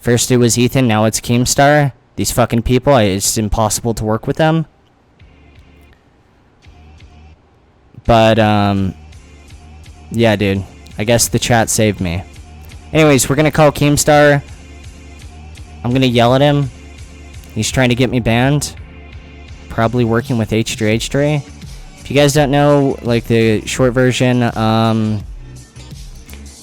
First it was Ethan, now it's Keemstar. These fucking people, it's impossible to work with them. But, yeah, dude. I guess the chat saved me. Anyways, we're gonna call Keemstar. I'm gonna yell at him. He's trying to get me banned. Probably working with H3H3. If you guys don't know, like, the short version,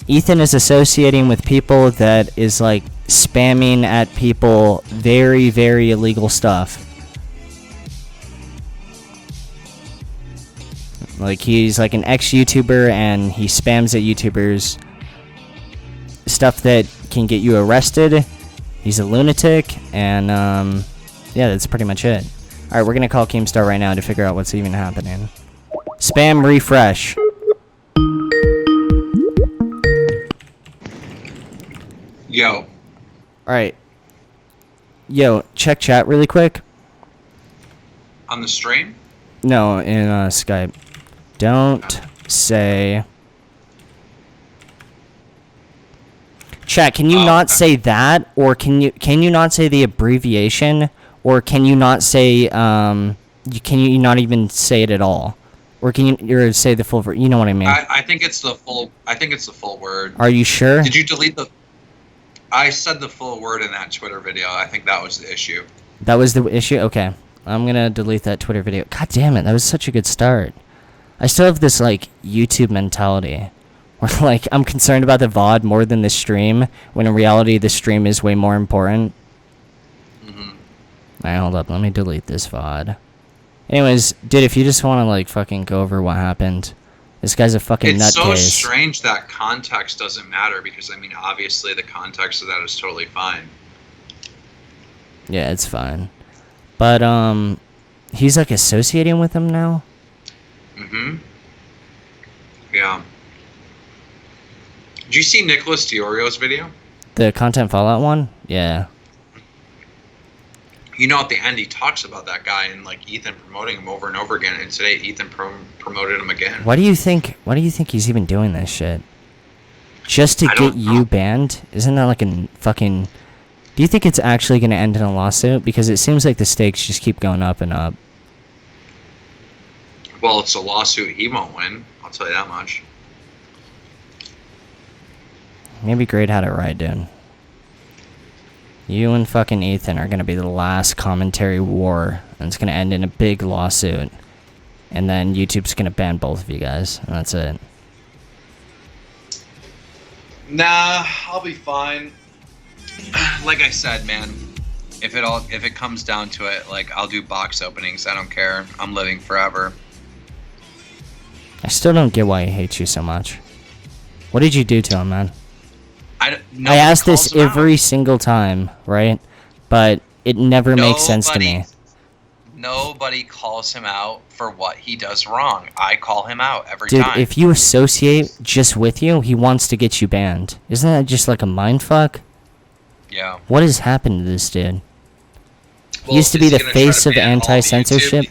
Ethan is associating with people that is, like, spamming at people very, very illegal stuff. Like, he's like an ex-YouTuber and he spams at YouTubers. Stuff that can get you arrested. He's a lunatic, and yeah, that's pretty much it. Alright, we're gonna call Keemstar right now to figure out what's even happening. Spam refresh. Yo. Alright. Yo, check chat really quick. On the stream? No, in Skype. Don't say... Chat, can you not say that? Or can you not say the abbreviation? Or can you not say, can you not even say it at all? Or can you say the full, you know what I mean? I think it's the full word. Are you sure? Did you delete the... I said the full word in that Twitter video. I think that was the issue. That was the issue? Okay. I'm gonna delete that Twitter video. God damn it, that was such a good start. I still have this, like, YouTube mentality. Where, like, I'm concerned about the VOD more than the stream, when in reality the stream is way more important. Alright, hold up, let me delete this VOD. Anyways, dude, if you just want to, like, fucking go over what happened. This guy's a fucking nutcase. It's so strange that context doesn't matter, because, I mean, obviously the context of that is totally fine. Yeah, it's fine. But, he's, like, associating with him now? Yeah. Did you see Nicholas Diorio's video? The Content Fallout one? Yeah. You know, at the end, he talks about that guy and, like, Ethan promoting him over and over again, and today Ethan promoted him again. Why do you think he's even doing this shit? Just to get you banned? Isn't that like a fucking... Do you think it's actually going to end in a lawsuit? Because it seems like the stakes just keep going up and up. Well, it's a lawsuit he won't win. I'll tell you that much. Maybe Great had it right, dude. You and fucking Ethan are going to be the last commentary war, and it's going to end in a big lawsuit. And then YouTube's going to ban both of you guys, and that's it. Nah, I'll be fine. Like I said, man, if it comes down to it, like, I'll do box openings. I don't care. I'm living forever. I still don't get why he hates you so much. What did you do to him, man? I ask this every single time, right? But it never makes sense to me. Nobody calls him out for what he does wrong. I call him out every time. Dude, if you associate just with you, he wants to get you banned. Isn't that just like a mindfuck? Yeah. What has happened to this dude? He used to be the face of anti-censorship.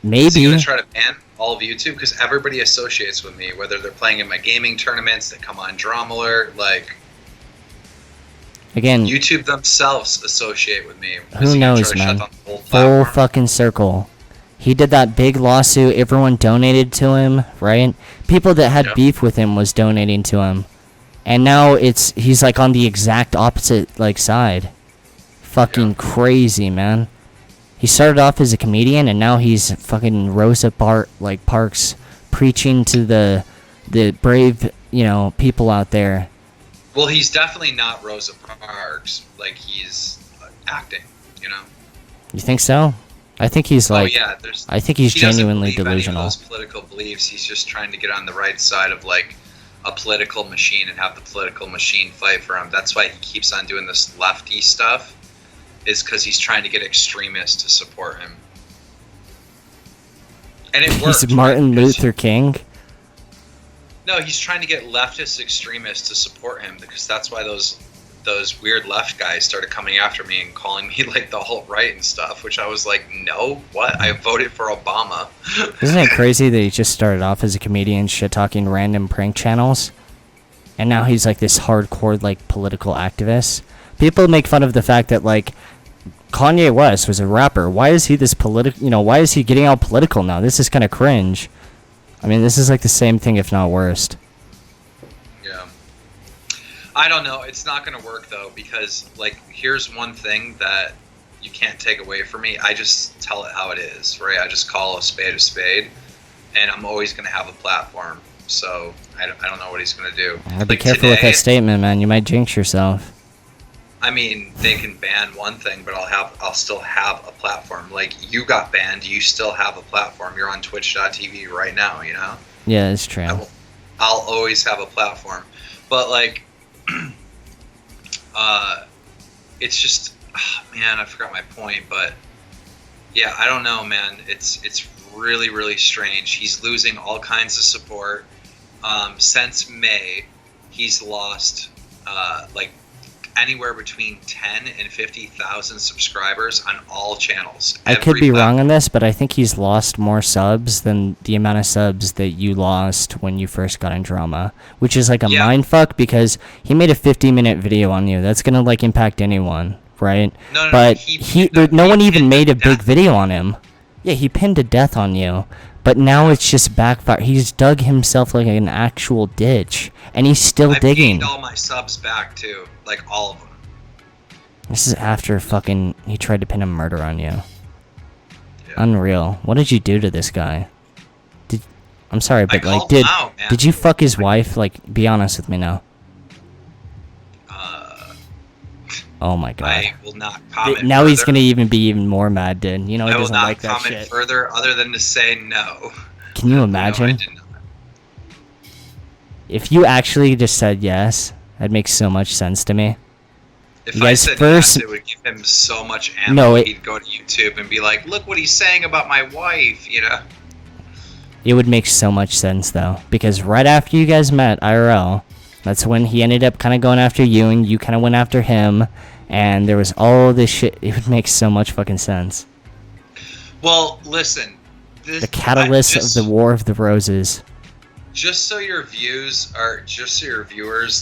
Maybe. Is he going to try to ban all of YouTube? Because everybody associates with me, whether they're playing in my gaming tournaments, they come on Drama Alert, like... Again, YouTube themselves associate with me. Who knows, man? Full fucking circle. He did that big lawsuit. Everyone donated to him, right? People that had beef with him was donating to him, and now he's like on the exact opposite like side. Fucking crazy, man. He started off as a comedian, and now he's fucking Rosa Parks preaching to the brave, you know, people out there. Well, he's definitely not Rosa Parks. Like, he's acting, you know? You think so? I think he's like... Oh, yeah. I think he's genuinely delusional. Any of those political beliefs. He's just trying to get on the right side of, like, a political machine and have the political machine fight for him. That's why he keeps on doing this lefty stuff, is because he's trying to get extremists to support him. And it works. He's Martin Luther King? No, he's trying to get leftist extremists to support him, because that's why those weird left guys started coming after me and calling me like the alt-right and stuff, which I was like, no, what? I voted for Obama. Isn't it crazy that he just started off as a comedian shit-talking random prank channels? And now he's like this hardcore like political activist. People make fun of the fact that, like, Kanye West was a rapper. Why is he this political? You know, why is he getting all political now? This is kind of cringe. I mean, this is like the same thing, if not worse. Yeah. I don't know. It's not going to work, though, because, like, here's one thing that you can't take away from me. I just tell it how it is, right? I just call a spade, and I'm always going to have a platform. So I don't know what he's going to do. Be careful with that statement, man. You might jinx yourself. I mean, they can ban one thing, but I'll still have a platform. Like, you got banned, you still have a platform. You're on Twitch.tv right now, you know? Yeah, it's true. I'll always have a platform. But, like, it's just, man, I forgot my point. But, yeah, I don't know, man. It's really, really strange. He's losing all kinds of support. Since May, he's lost, like, anywhere between 10 and 50,000 subscribers on all channels. I could be wrong on this, but I think he's lost more subs than the amount of subs that you lost when you first got in drama, which is like a mindfuck because he made a 50-minute video on you. That's gonna like impact anyone, right? No, but no one even made a big video on him. Yeah, he pinned to death on you. But now it's just backfire. He's dug himself like an actual ditch, and he's still digging. I gained all my subs back too, like all of them. This is after fucking he tried to pin a murder on you. Yeah. Unreal. What did you do to this guy? I'm sorry, but like, did you fuck his wife? Like, be honest with me now. Oh my god. I will not comment. Now further. He's gonna be even more mad, dude. You know he doesn't like that shit. I will not comment further, other than to say no. Can you imagine? No, I did not. If you actually just said yes, that makes so much sense to me. If I said yes, it would give him so much ammo. He'd go to YouTube and be like, "Look what he's saying about my wife," you know. It would make so much sense though, because right after you guys met IRL, that's when he ended up kind of going after you, and you kind of went after him, and there was all this shit. It would make so much fucking sense. Well, listen. The catalyst of the War of the Roses. Just so your viewers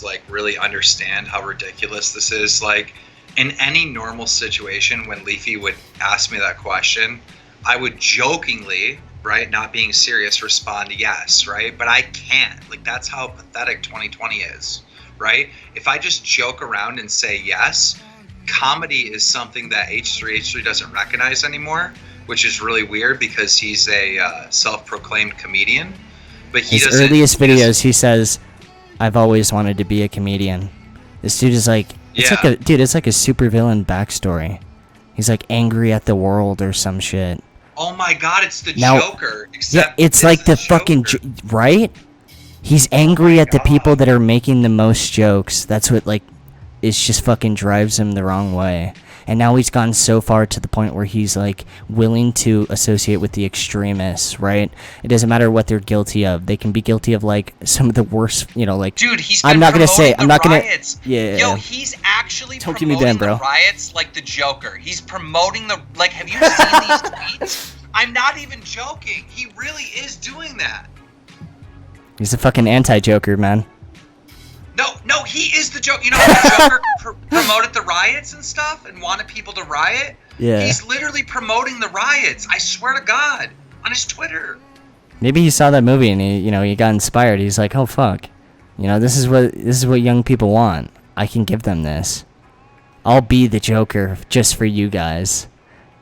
like really understand how ridiculous this is. Like, in any normal situation, when Leafy would ask me that question, I would jokingly, right, not being serious, respond yes, right? But I can't. Like, that's how pathetic 2020 is, right? If I just joke around and say yes, comedy is something that H3 doesn't recognize anymore, which is really weird because he's a self-proclaimed comedian. But his earliest videos, he says, "I've always wanted to be a comedian." This dude is like, it's like a supervillain backstory. He's like angry at the world or some shit. Oh my god, it's the Joker. Yeah, it's like the fucking right? He's angry at the people that are making the most jokes. That's what like is just fucking drives him the wrong way. And now he's gone so far to the point where he's like willing to associate with the extremists, right? It doesn't matter what they're guilty of. They can be guilty of like some of the worst, you know, like. Dude, he's been riots. Yeah. Yo, he's actually promoting the riots like the Joker. He's promoting the like. Have you seen these tweets? I'm not even joking. He really is doing that. He's a fucking anti-Joker, man. No, he is the Joker. You know how the Joker promoted the riots and stuff and wanted people to riot? Yeah. He's literally promoting the riots. I swear to God, on his Twitter. Maybe he saw that movie and he got inspired. He's like, oh fuck, this is what young people want. I can give them this. I'll be the Joker just for you guys.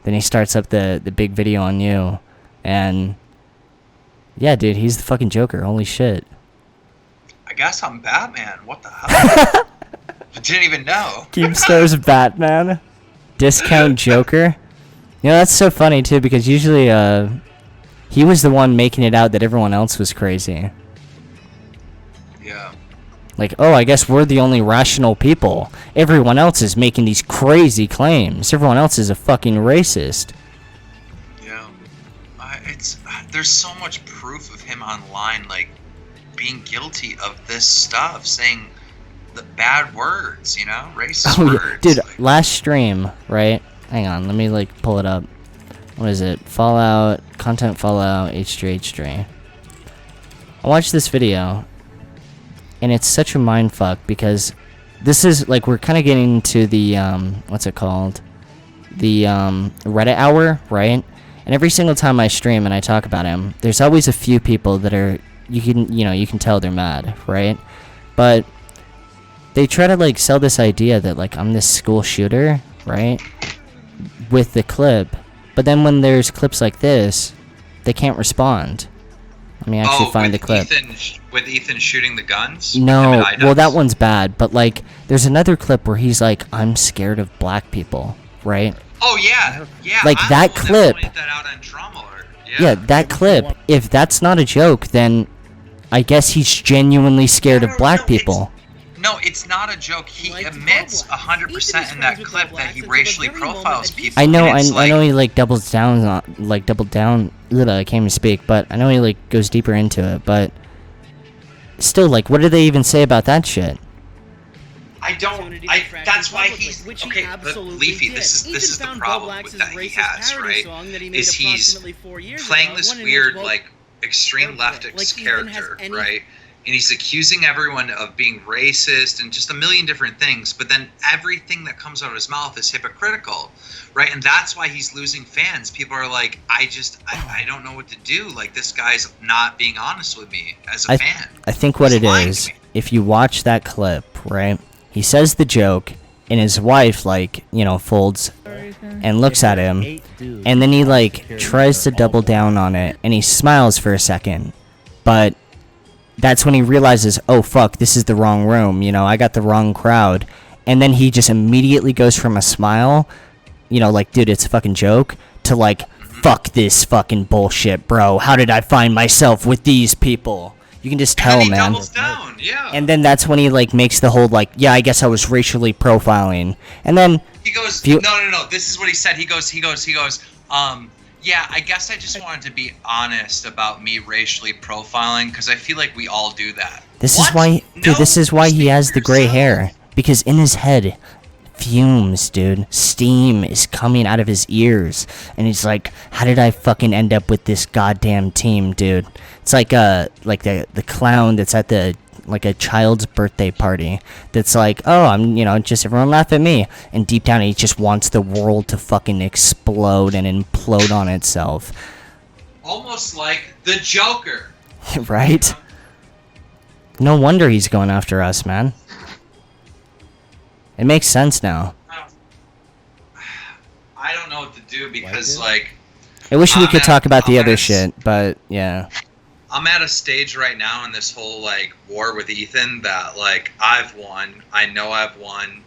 Then he starts up the big video on you, and yeah, dude, he's the fucking Joker. Holy shit. I guess I'm Batman. What the hell? I didn't even know. Keemstar's Batman. Discount Joker. That's so funny too, because usually he was the one making it out that everyone else was crazy. Yeah. Like, oh, I guess we're the only rational people. Everyone else is making these crazy claims. Everyone else is a fucking racist. Yeah. There's so much proof of him online, like, being guilty of this stuff, saying the bad words, racist words. Dude, last stream, right? Hang on, let me like pull it up. What is it? Content Fallout, H3. I watched this video, and it's such a mindfuck because this is like we're kind of getting to the what's it called, the Reddit hour, right? And every single time I stream and I talk about him, there's always a few people that are you can tell they're mad, right? But they try to like sell this idea that like I'm this school shooter, right? With the clip, but then when there's clips like this, they can't respond. Let me actually find the clip. With Ethan shooting the guns? No, well that one's bad, but like there's another clip where he's like, I'm scared of black people, right? Oh yeah, yeah. Like that clip. That out on Drama Alert. Yeah, that clip. If that's not a joke, then I guess he's genuinely scared of black people. No, it's not a joke. He admits 100% in that clip that he racially profiles people. I know he like doubles down on I can't even speak, but I know he like goes deeper into it, but still, like, what do they even say about that shit? That's why he's okay. But Leafy, this is the problem with that he has, right? Is he's playing this weird like extreme leftist character, right? And he's accusing everyone of being racist and just a million different things, but then everything that comes out of his mouth is hypocritical, right? And that's why he's losing fans. People are like, I don't know what to do. Like, this guy's not being honest with me as a fan. I think what it is, if you watch that clip, right, he says the joke, and his wife, like, folds and looks at him, and then he, like, tries to double down on it, and he smiles for a second, but that's when he realizes, oh fuck, this is the wrong room, I got the wrong crowd. And then he just immediately goes from a smile, like, dude, it's a fucking joke, to like, fuck this fucking bullshit, bro. How did I find myself with these people? You can just tell, man. Doubles down, yeah. And then that's when he like makes the whole like, yeah, I guess I was racially profiling. And then he goes, no. This is what he said. He goes. Yeah, I guess I just wanted to be honest about me racially profiling because I feel like we all do that. This is why he has the gray hair, because in his head, fumes, dude, steam is coming out of his ears, and he's like, how did I fucking end up with this goddamn team, dude? It's like the clown that's at the like a child's birthday party that's like, oh, I'm just everyone laugh at me, and deep down he just wants the world to fucking explode and implode on itself. Almost like the Joker. Right? No wonder he's going after us, man. It makes sense now. I don't know what to do because like I wish we could talk about the other shit, but yeah. I'm at a stage right now in this whole like war with Ethan that like I've won. I know I've won.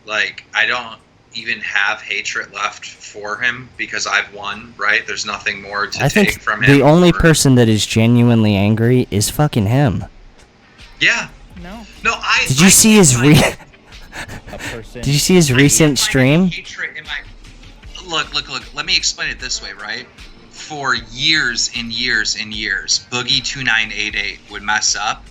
Like I don't even have hatred left for him because I've won, right? There's nothing more to take from him. The only person that is genuinely angry is fucking him. Yeah. No. Did you see his recent stream? Look. Let me explain it this way, right? For years and years and years, Boogie2988 would mess up,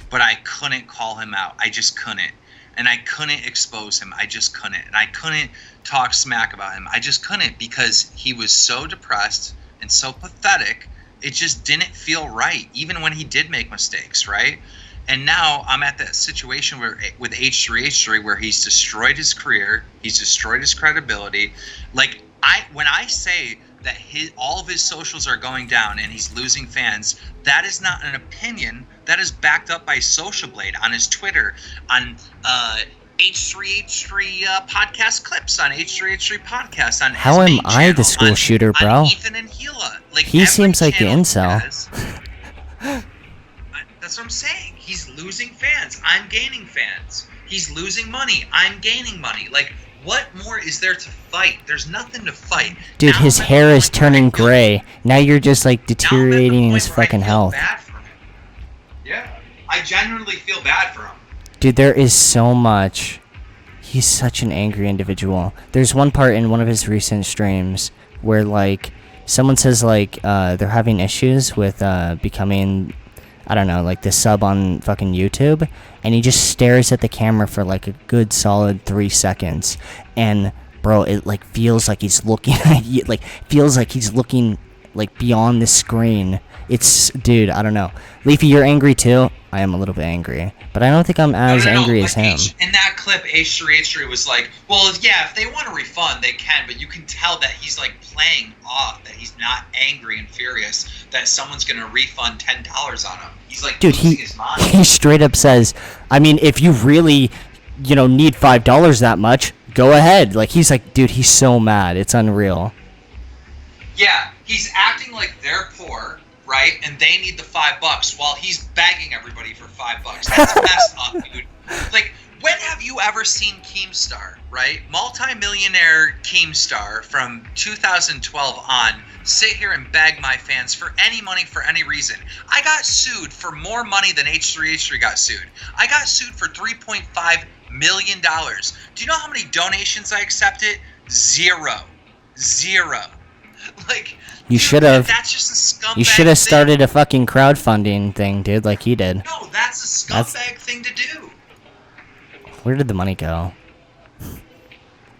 but I couldn't call him out. I just couldn't. And I couldn't expose him. I just couldn't. And I couldn't talk smack about him. I just couldn't because he was so depressed and so pathetic. It just didn't feel right, even when he did make mistakes, right? And now I'm at that situation where with H3H3 where he's destroyed his career, he's destroyed his credibility. Like when I say that all of his socials are going down and he's losing fans, that is not an opinion. That is backed up by Social Blade on his Twitter, on H3H3 podcast clips, on H3H3 podcast, on How am I the school shooter, bro? On Ethan and Gila. Like, he seems like the incel. That's what I'm saying. He's losing fans. I'm gaining fans. He's losing money. I'm gaining money. Like, what more is there to fight? There's nothing to fight. Dude, now his hair is turning gray. Now you're just like deteriorating his fucking health. Bad for him. Yeah, I genuinely feel bad for him. Dude, there is so much. He's such an angry individual. There's one part in one of his recent streams where like someone says like they're having issues with becoming, I don't know, like the sub on fucking YouTube, and he just stares at the camera for like a good solid 3 seconds, and bro, it like feels like he's looking at you, like feels like he's looking like beyond the screen. It's, dude, I don't know. Leafy, you're angry too? I am a little bit angry, but I don't think I'm as angry as him. In that clip, H3H3 was like, well, yeah, if they want a refund, they can, but you can tell that he's like playing off, that he's not angry and furious, that someone's going to refund $10 on him. He's like, dude, losing his mind. He straight up says, I mean, if you really, you know, need $5 that much, go ahead. Like, he's like, dude, he's so mad. It's unreal. Yeah, he's acting like they're poor, right? And they need the $5 while he's begging everybody for $5. That's messed up, dude. Like, when have you ever seen Keemstar, right? Multi-millionaire Keemstar from 2012 on sit here and beg my fans for any money for any reason. I got sued for more money than H3H3 got sued. I got sued for $3.5 million. Do you know how many donations I accepted? Zero. Like, you should have. That's just a scumbag. You should have started thing. a fucking crowdfunding thing, dude, like he did. No, that's a scumbag thing to do. Where did the money go?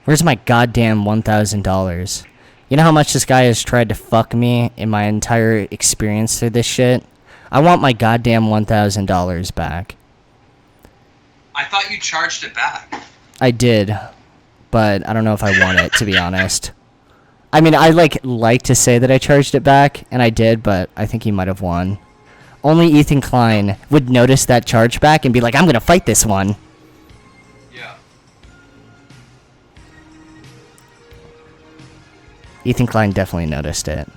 Where's my goddamn $1,000? You know how much this guy has tried to fuck me in my entire experience through this shit? I want my goddamn $1,000 back. I thought you charged it back. I did, but I don't know if I want it, to be honest. I mean, I like to say that I charged it back, and I did, but I think he might have won. Only Ethan Klein would notice that charge back and be like, I'm gonna fight this one. Yeah. Ethan Klein definitely noticed it.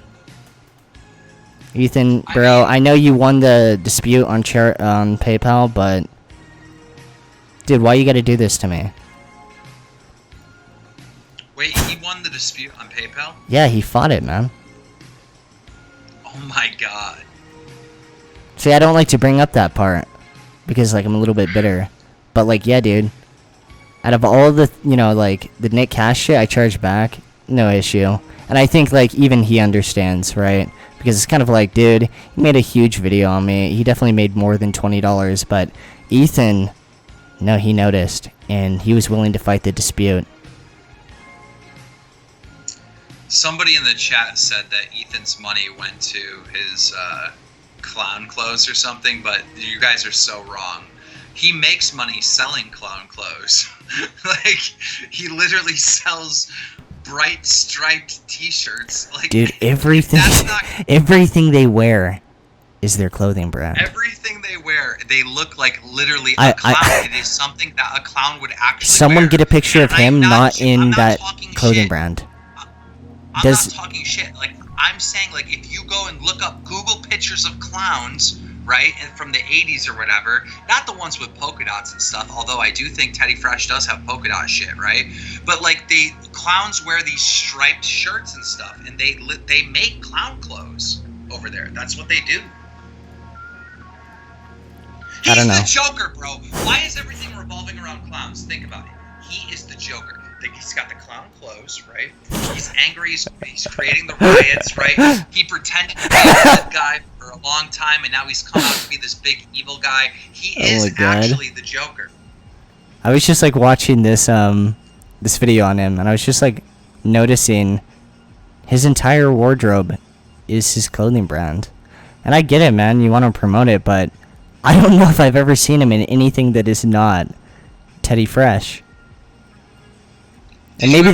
Ethan, bro, I know you won the dispute on PayPal, but dude, why you gotta do this to me? Wait, he won the dispute on PayPal? Yeah, he fought it, man. Oh my god. See, I don't like to bring up that part because, like, I'm a little bit bitter. But, like, yeah, dude. Out of all the, you know, like, the Nick Cash shit I charged back, no issue. And I think, like, even he understands, right? Because it's kind of like, dude, he made a huge video on me. He definitely made more than $20. But Ethan, no, he noticed. And he was willing to fight the dispute. Somebody in the chat said that Ethan's money went to his clown clothes or something, but you guys are so wrong. He makes money selling clown clothes. Like, he literally sells bright striped t-shirts. Like, dude, everything they wear is their clothing brand. Everything they wear, they look like literally a clown. It is something that a clown would actually someone wear. Get a picture of him not in that clothing shit. brand. I'm not talking shit. Like, I'm saying, like, if you go and look up Google pictures of clowns, right, and from the 80s or whatever, not the ones with polka dots and stuff, although I do think Teddy Fresh does have polka dot shit, right? But, like, clowns wear these striped shirts and stuff, and they make clown clothes over there. That's what they do. I don't know. He's the Joker, bro. Why is everything revolving around clowns? Think about it. He is the Joker. He's got the clown clothes, right? He's angry. He's creating the riots, right? He pretended to be a good guy for a long time, and now he's come out to be this big evil guy. He is actually the Joker. I was just like watching this this video on him, and I was just like noticing his entire wardrobe is his clothing brand. And I get it, man. You want to promote it, but I don't know if I've ever seen him in anything that is not Teddy Fresh. And maybe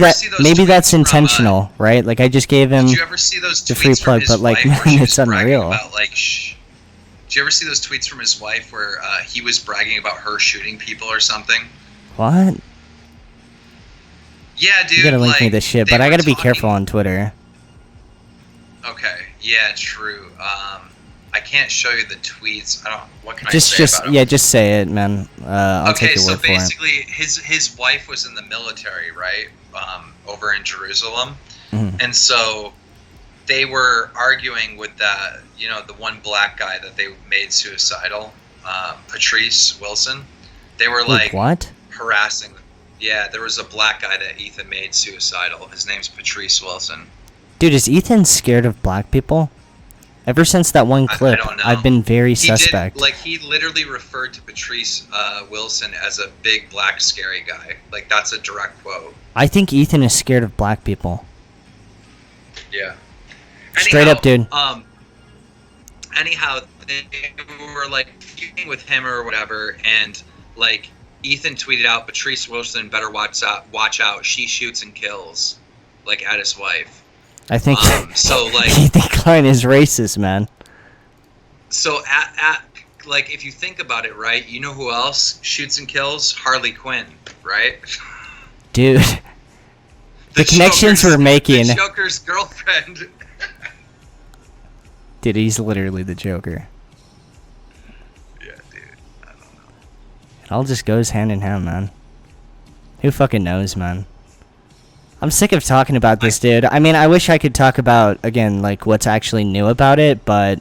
that's intentional, right? Like, I just gave him did you ever see those the free plug, but like, man, it's unreal. Did you ever see those tweets from his wife where he was bragging about her shooting people or something? What? Yeah, dude. You gotta link me this shit, but I gotta be careful on Twitter. Okay. Yeah, true. I can't show you the tweets. What can I say about him? Yeah, just say it, man. I'll take your word for it. Okay, so basically, his wife was in the military, right? Over in Jerusalem, and so they were arguing with that, you know, the one black guy that they made suicidal, Patrice Wilson. They were like what? Harassing. Yeah, there was a black guy that Ethan made suicidal. His name's Patrice Wilson. Dude, is Ethan scared of black people? Ever since that one clip, I've been very suspect. He literally referred to Patrice Wilson as a big, black, scary guy. Like, that's a direct quote. I think Ethan is scared of black people. Yeah. Straight up, dude. Anyhow, they were like feuding with him or whatever, and like Ethan tweeted out, Patrice Wilson better watch out. She shoots and kills, like at his wife. I think so. Like Ethan Klein is racist, man. So at like if you think about it, right? You know who else shoots and kills? Harley Quinn, right? Dude, the connections we're making. The Joker's girlfriend. Dude, he's literally the Joker. Yeah, dude. I don't know. It all just goes hand in hand, man. Who fucking knows, man? I'm sick of talking about this, dude. I mean, I wish I could talk about, again, like, what's actually new about it, but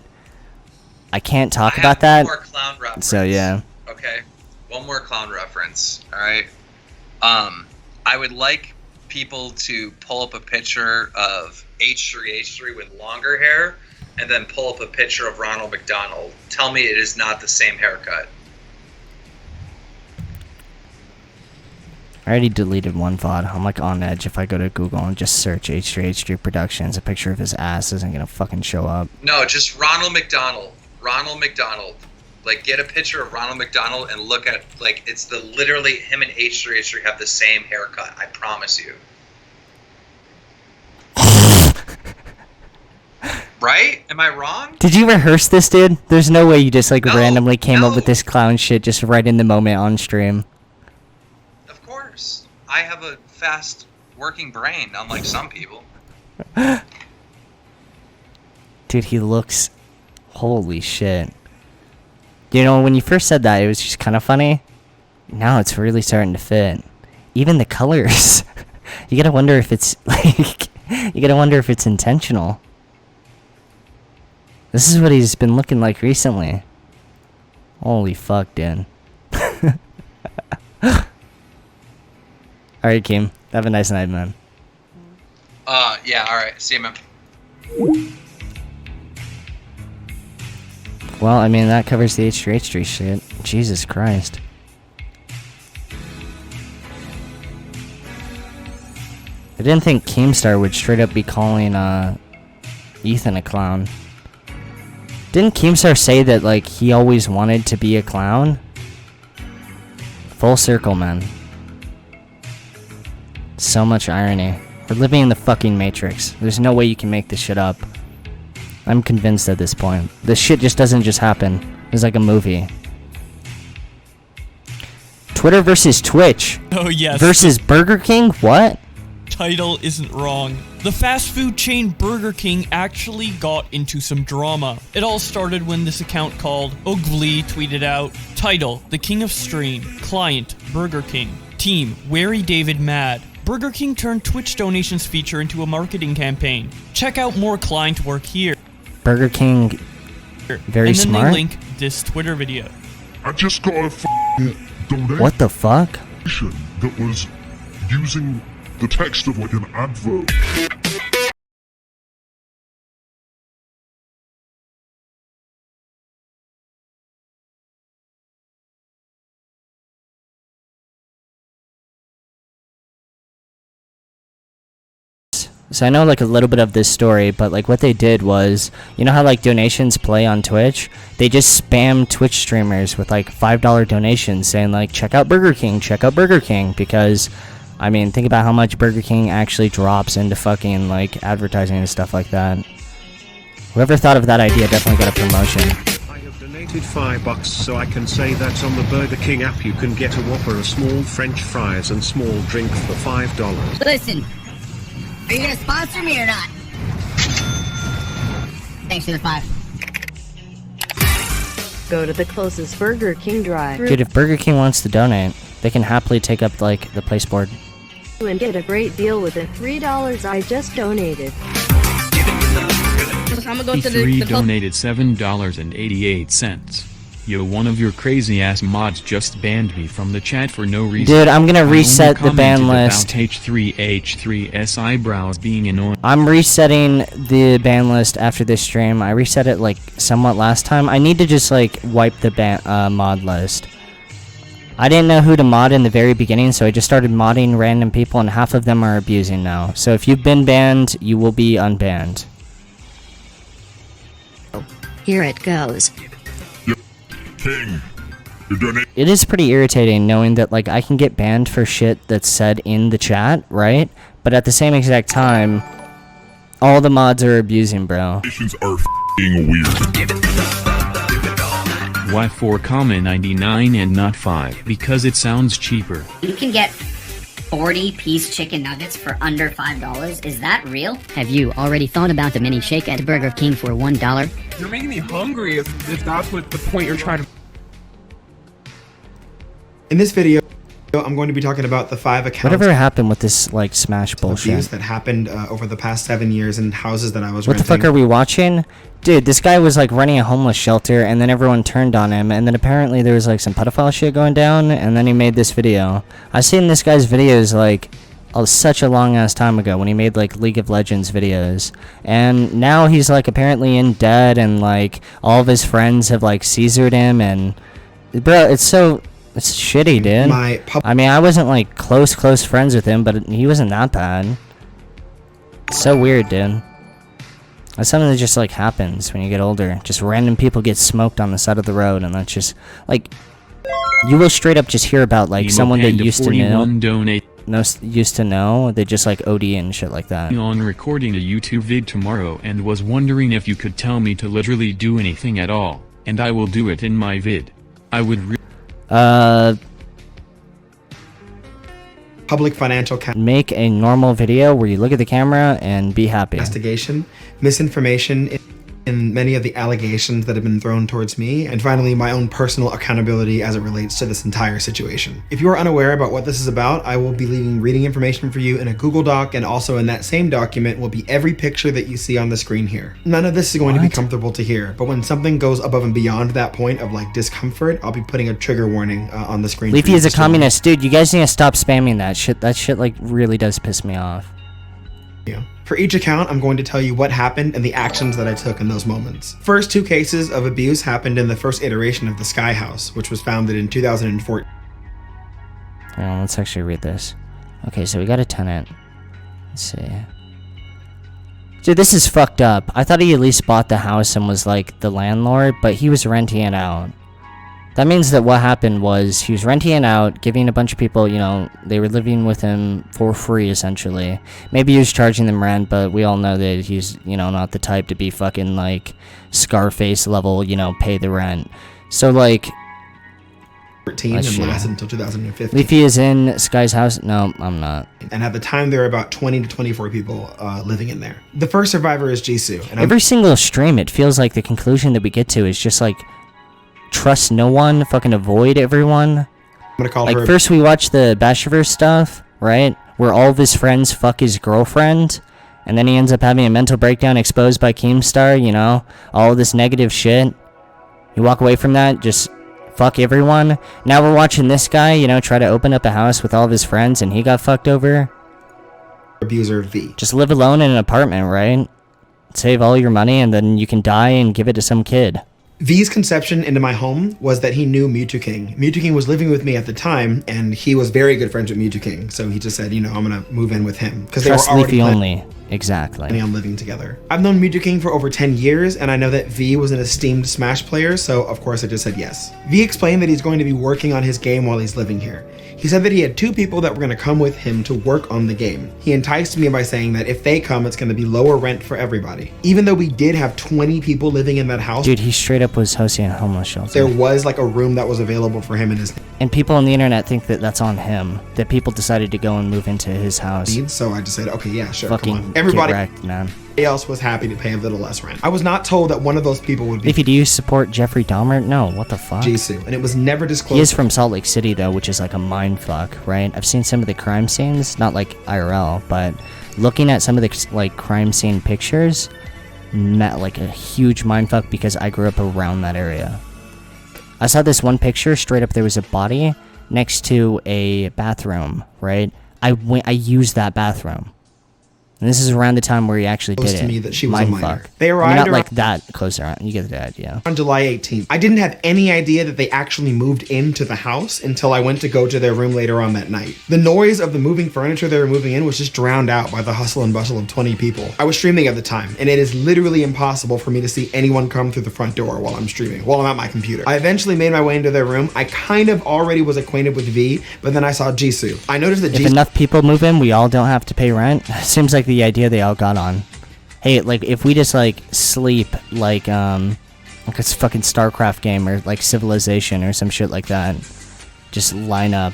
I can't talk about that. One more clown reference. So, yeah. Okay. One more clown reference, alright? I would like people to pull up a picture of H3H3 with longer hair, and then pull up a picture of Ronald McDonald. Tell me it is not the same haircut. I already deleted one VOD. I'm like on edge. If I go to Google and just search H3H3 Productions, a picture of his ass isn't gonna fucking show up. No, just Ronald McDonald. Ronald McDonald. Like, get a picture of Ronald McDonald and look at, like, it's literally him and H3H3 have the same haircut. I promise you. Right? Am I wrong? Did you rehearse this, dude? There's no way you just, like, randomly came up with this clown shit just right in the moment on stream. Of course. I have a fast working brain, unlike some people. Dude, he looks... Holy shit. You know, when you first said that, it was just kind of funny. Now it's really starting to fit. Even the colors. You gotta wonder if it's, like... You gotta wonder if it's intentional. This is what he's been looking like recently. Holy fuck, dude. Alright, Keem. Have a nice night, man. Yeah, alright. See you, man. Well, I mean, that covers the H3H3 shit. Jesus Christ. I didn't think Keemstar would straight up be calling, Ethan a clown. Didn't Keemstar say that, like, he always wanted to be a clown? Full circle, man. So much irony. We're living in the fucking Matrix. There's no way you can make this shit up. I'm convinced at this point. This shit just doesn't just happen. It's like a movie. Twitter versus Twitch. Oh, yes. Versus Burger King? What? Title isn't wrong. The fast food chain Burger King actually got into some drama. It all started when this account called Ugly tweeted out, title, The King of Stream, client, Burger King, team, Wary David Mad. Burger King turned Twitch donations feature into a marketing campaign. Check out more client work here. Burger King, very and then smart. they link this Twitter video. I just got a donation What the fuck? that was using the text of like an advert. So I know like a little bit of this story, but like what they did was, you know how like donations play on Twitch? They just spam Twitch streamers with like $5 donations saying like, check out Burger King, because, I mean, think about how much Burger King actually drops into fucking like advertising and stuff like that. Whoever thought of that idea definitely got a promotion. I have donated $5 so I can say that on the Burger King app you can get a Whopper, a small French fries and small drink for $5. Listen. Are you gonna sponsor me or not? Thanks for the 5. Go to the closest Burger King drive-thru Dude, if Burger King wants to donate, they can happily take up like the place board. and get a great deal with the $3 I just donated. I'm gonna go to E3 the donated $7.88. Yo, one of your crazy ass mods just banned me from the chat for no reason. Dude, I'm gonna I only reset the ban commented list. About H3H3's eyebrows being annoying. I'm resetting the ban list after this stream. I reset it like somewhat last time. I need to just like wipe the mod list. I didn't know who to mod in the very beginning, so I just started modding random people, and half of them are abusing now. So if you've been banned, you will be unbanned. Here it goes. King, you donate. It is pretty irritating knowing that, like, I can get banned for shit that's said in the chat, right? But at the same exact time, all the mods are abusing, bro. Donations are f***ing weird. Why 4, 99 and not 5? Because it sounds cheaper. You can get 40-piece chicken nuggets for under $5. Is that real? Have you already thought about the mini shake at Burger King for $1? You're making me hungry if that's what the point you're trying to... In this video, I'm going to be talking about the 5 accounts. Whatever happened with this, like, Smash bullshit? That happened over the past 7 years in houses that I was renting. What the fuck are we watching? Dude, this guy was, like, running a homeless shelter, and then everyone turned on him, and then apparently there was, like, some pedophile shit going down, and then he made this video. I've seen this guy's videos, like, such a long-ass time ago, when he made, like, League of Legends videos. And now he's, like, apparently in debt, and, like, all of his friends have, like, Caesared him, and... Bro, it's so... It's shitty, dude. I mean, I wasn't, like, close friends with him, but he wasn't that bad. It's so weird, dude. That's something that just, like, happens when you get older. Just random people get smoked on the side of the road, and that's just, like... You will straight up just hear about, like, someone that used to know. They just, like, OD and shit like that. On recording a YouTube vid tomorrow and was wondering if you could tell me to literally do anything at all, and I will do it in my vid. I would public financial make a normal video where you look at the camera and be happy. Investigation, misinformation in many of the allegations that have been thrown towards me, and finally my own personal accountability as it relates to this entire situation. If you are unaware about what this is about, I will be leaving reading information for you in a Google Doc, and also in that same document will be every picture that you see on the screen here. None of this is going to be comfortable to hear, but when something goes above and beyond that point of, like, discomfort, I'll be putting a trigger warning on the screen. Leafy is a communist. Dude, you guys need to stop spamming that shit. That shit, like, really does piss me off. Yeah. For each account, I'm going to tell you what happened and the actions that I took in those moments. First 2 cases of abuse happened in the first iteration of the Sky House, which was founded in 2014. Let's actually read this. Okay, so we got a tenant. Let's see. Dude, this is fucked up. I thought he at least bought the house and was, like, the landlord, but he was renting it out. That means that what happened was he was renting it out, giving a bunch of people, you know, they were living with him for free, essentially. Maybe he was charging them rent, but we all know that he's, you know, not the type to be fucking, like, Scarface level, you know, pay the rent. So, like... 14 and lasted until 2015. Leafy is in Sky's house? No, I'm not. And at the time, there were about 20 to 24 people living in there. The first survivor is Jisoo. And every single stream, it feels like the conclusion that we get to is just, like... Trust no one, fucking avoid everyone. I'm gonna call like, her. First we watch the Bashiverse stuff, right? Where all of his friends fuck his girlfriend, and then he ends up having a mental breakdown exposed by Keemstar, you know? All of this negative shit. You walk away from that, just fuck everyone. Now we're watching this guy, you know, try to open up a house with all of his friends, and he got fucked over. Abuser V. Just live alone in an apartment, right? Save all your money, and then you can die and give it to some kid. V's conception into my home was that he knew Mewtwo King. Mewtwo King was living with me at the time, and he was very good friends with Mewtwo King. So he just said, you know, I'm gonna move in with him because they were already only. Exactly. On living together. I've known Mewtwo King for over 10 years, and I know that V was an esteemed Smash player, so of course I just said yes. V explained that he's going to be working on his game while he's living here. He said that he had 2 people that were going to come with him to work on the game. He enticed me by saying that if they come, it's going to be lower rent for everybody. Even though we did have 20 people living in that house. Dude, he straight up was hosting a homeless shelter. There was like a room that was available for him and his... And people on the internet think that that's on him. That people decided to go and move into his house. So I just said, okay, yeah, sure, fucking come on. Everybody get wrecked, man. Else was happy to pay a little less rent. I was not told that one of those people would be... Leafy, do you support Jeffree Dahmer? No, what the fuck? Jisoo, and it was never disclosed. He is from Salt Lake City, though, which is like a mindfuck, right? I've seen some of the crime scenes, not like IRL, but looking at some of the like crime scene pictures, not like a huge mindfuck because I grew up around that area. I saw this one picture, straight up there was a body next to a bathroom, right? I used that bathroom. And this is around the time where he actually did it. to me that she was a minor. Mindfuck. They I mean, arrived not around- like that close around. You get the idea. On July 18th. I didn't have any idea that they actually moved into the house until I went to go to their room later on that night. The noise of the moving furniture they were moving in was just drowned out by the hustle and bustle of 20 people. I was streaming at the time, and it is literally impossible for me to see anyone come through the front door while I'm streaming, while I'm at my computer. I eventually made my way into their room. I kind of already was acquainted with V, but then I saw Jisoo. I noticed that If enough people move in, we all don't have to pay rent. Seems like the idea they all got on. Hey, like, if we just, like, sleep, like it's fucking StarCraft game, or, like, Civilization, or some shit like that, just line up,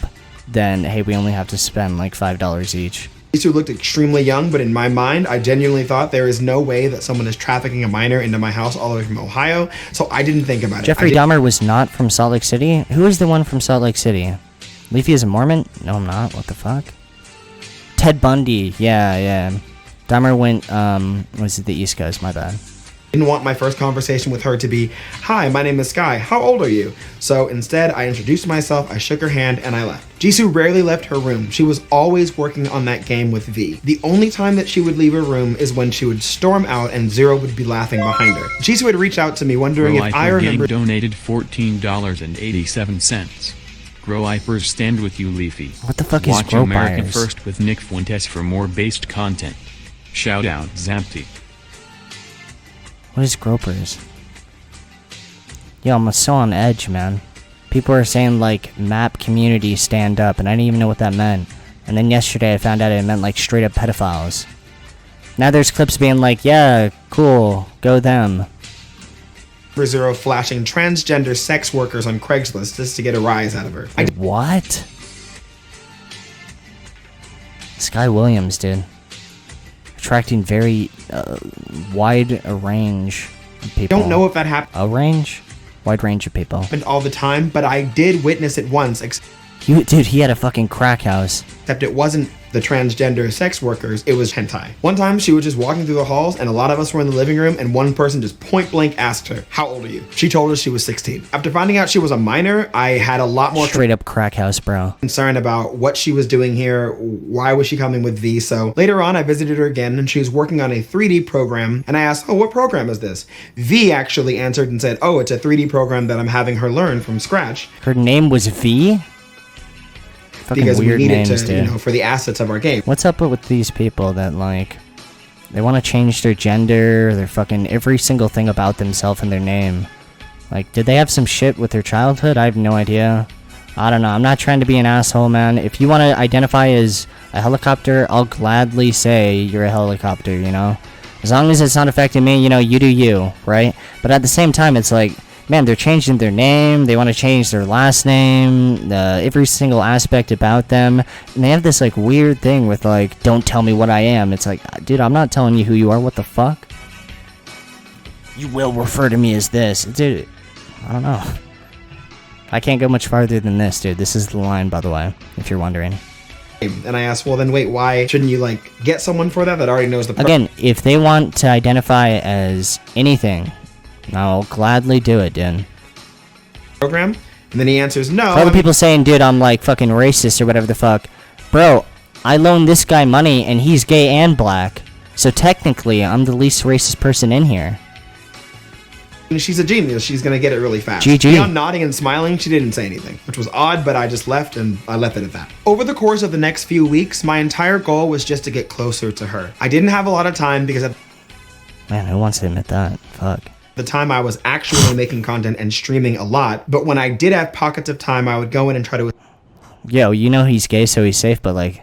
then, hey, we only have to spend, like, $5 each. Jisoo looked extremely young, but in my mind, I genuinely thought there is no way that someone is trafficking a minor into my house all the way from Ohio, so I didn't think about it. Jeffree Dahmer was not from Salt Lake City? Who is the one from Salt Lake City? Leafy is a Mormon? No, I'm not. What the fuck? Ted Bundy. Yeah. Dahmer went, was it the East Coast? My bad. Didn't want my first conversation with her to be, "Hi, my name is Sky. How old are you?" So instead, I introduced myself, I shook her hand, and I left. Jisoo rarely left her room. She was always working on that game with V. The only time that she would leave her room is when she would storm out and Zero would be laughing behind her. Jisoo had reached out to me wondering if I remembered. Donated $14.87. Grow Hypers stand with you, Leafy. What the fuck is Watch Grow American Buyers? First with Nick Fuentes for more based content. Shout out Zampty. What is Gropers? Yo, I'm so on edge, man. People are saying, like, map community stand up, and I didn't even know what that meant. And then yesterday I found out it meant, like, straight up pedophiles. Now there's clips being like, yeah, cool, go them. Zero flashing transgender sex workers on Craigslist just to get a rise out of her. What? Sky Williams, dude. Attracting very wide a range of people. Don't know if that happened. A range? Wide range of people. Happened all the time, but I did witness it once. Dude, he had a fucking crack house. Except it wasn't the transgender sex workers, it was hentai. One time she was just walking through the halls and a lot of us were in the living room and one person just point blank asked her, "How old are you?" She told us she was 16. After finding out she was a minor, I had a lot more straight up crack house, bro. Concern about what she was doing here, why was she coming with V. So later on I visited her again and she was working on a 3D program and I asked, "Oh, what program is this?" V actually answered and said, "Oh, it's a 3D program that I'm having her learn from scratch." Her name was V? Fucking Because weird we needed names, to, dude. you know, for the assets of our game. What's up with these people that, like, they want to change their gender, their fucking every single thing about themselves and their name? Like, did they have some shit with their childhood? I have no idea. I don't know. I'm not trying to be an asshole, man. If you want to identify as a helicopter, I'll gladly say you're a helicopter, you know? As long as it's not affecting me, you know, you do you, right? But at the same time, it's like, man, they're changing their name, they want to change their last name, every single aspect about them, and they have this, like, weird thing with, like, don't tell me what I am. It's like, dude, I'm not telling you who you are, what the fuck? You will refer to me as this. Dude, I don't know. I can't go much farther than this, dude. This is the line, by the way, if you're wondering. And I asked, well, then wait, why shouldn't you, like, get someone for that already knows the Again, if they want to identify as anything, I'll gladly do it, dude. Program? And then he answers, no. For other people saying, dude, I'm like fucking racist or whatever the fuck. Bro, I loaned this guy money and he's gay and black. So technically, I'm the least racist person in here. And she's a genius. She's going to get it really fast. GG. Beyond nodding and smiling, she didn't say anything, which was odd, but I just left and I left it at that. Over the course of the next few weeks, my entire goal was just to get closer to her. I didn't have a lot of time because at Man, who wants to admit that? Fuck. the time I was actually making content and streaming a lot, but when I did have pockets of time, I would go in and try to Yo, you know he's gay, so he's safe, but like,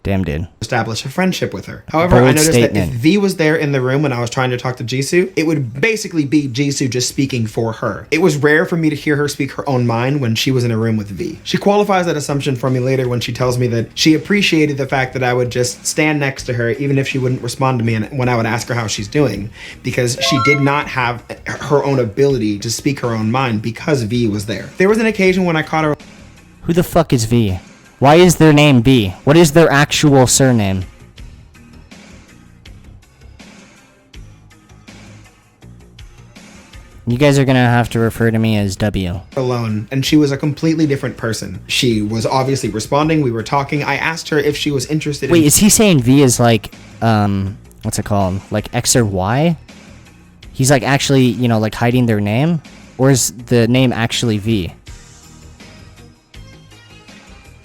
damn, dude. establish a friendship with her. However, I Bold noticed statement. that if V was there in the room when I was trying to talk to Jisoo, it would basically be Jisoo just speaking for her. It was rare for me to hear her speak her own mind when she was in a room with V. She qualifies that assumption for me later when she tells me that she appreciated the fact that I would just stand next to her even if she wouldn't respond to me and when I would ask her how she's doing, because she did not have her own ability to speak her own mind because V was there. There was an occasion when I caught her. Who the fuck is V? Why is their name V? What is their actual surname? You guys are gonna have to refer to me as W. Alone, and she was a completely different person. She was obviously responding. We were talking. I asked her if she was interested. Wait, is he saying V is like, what's it called? Like X or Y? He's like actually, you know, like hiding their name, or is the name actually V?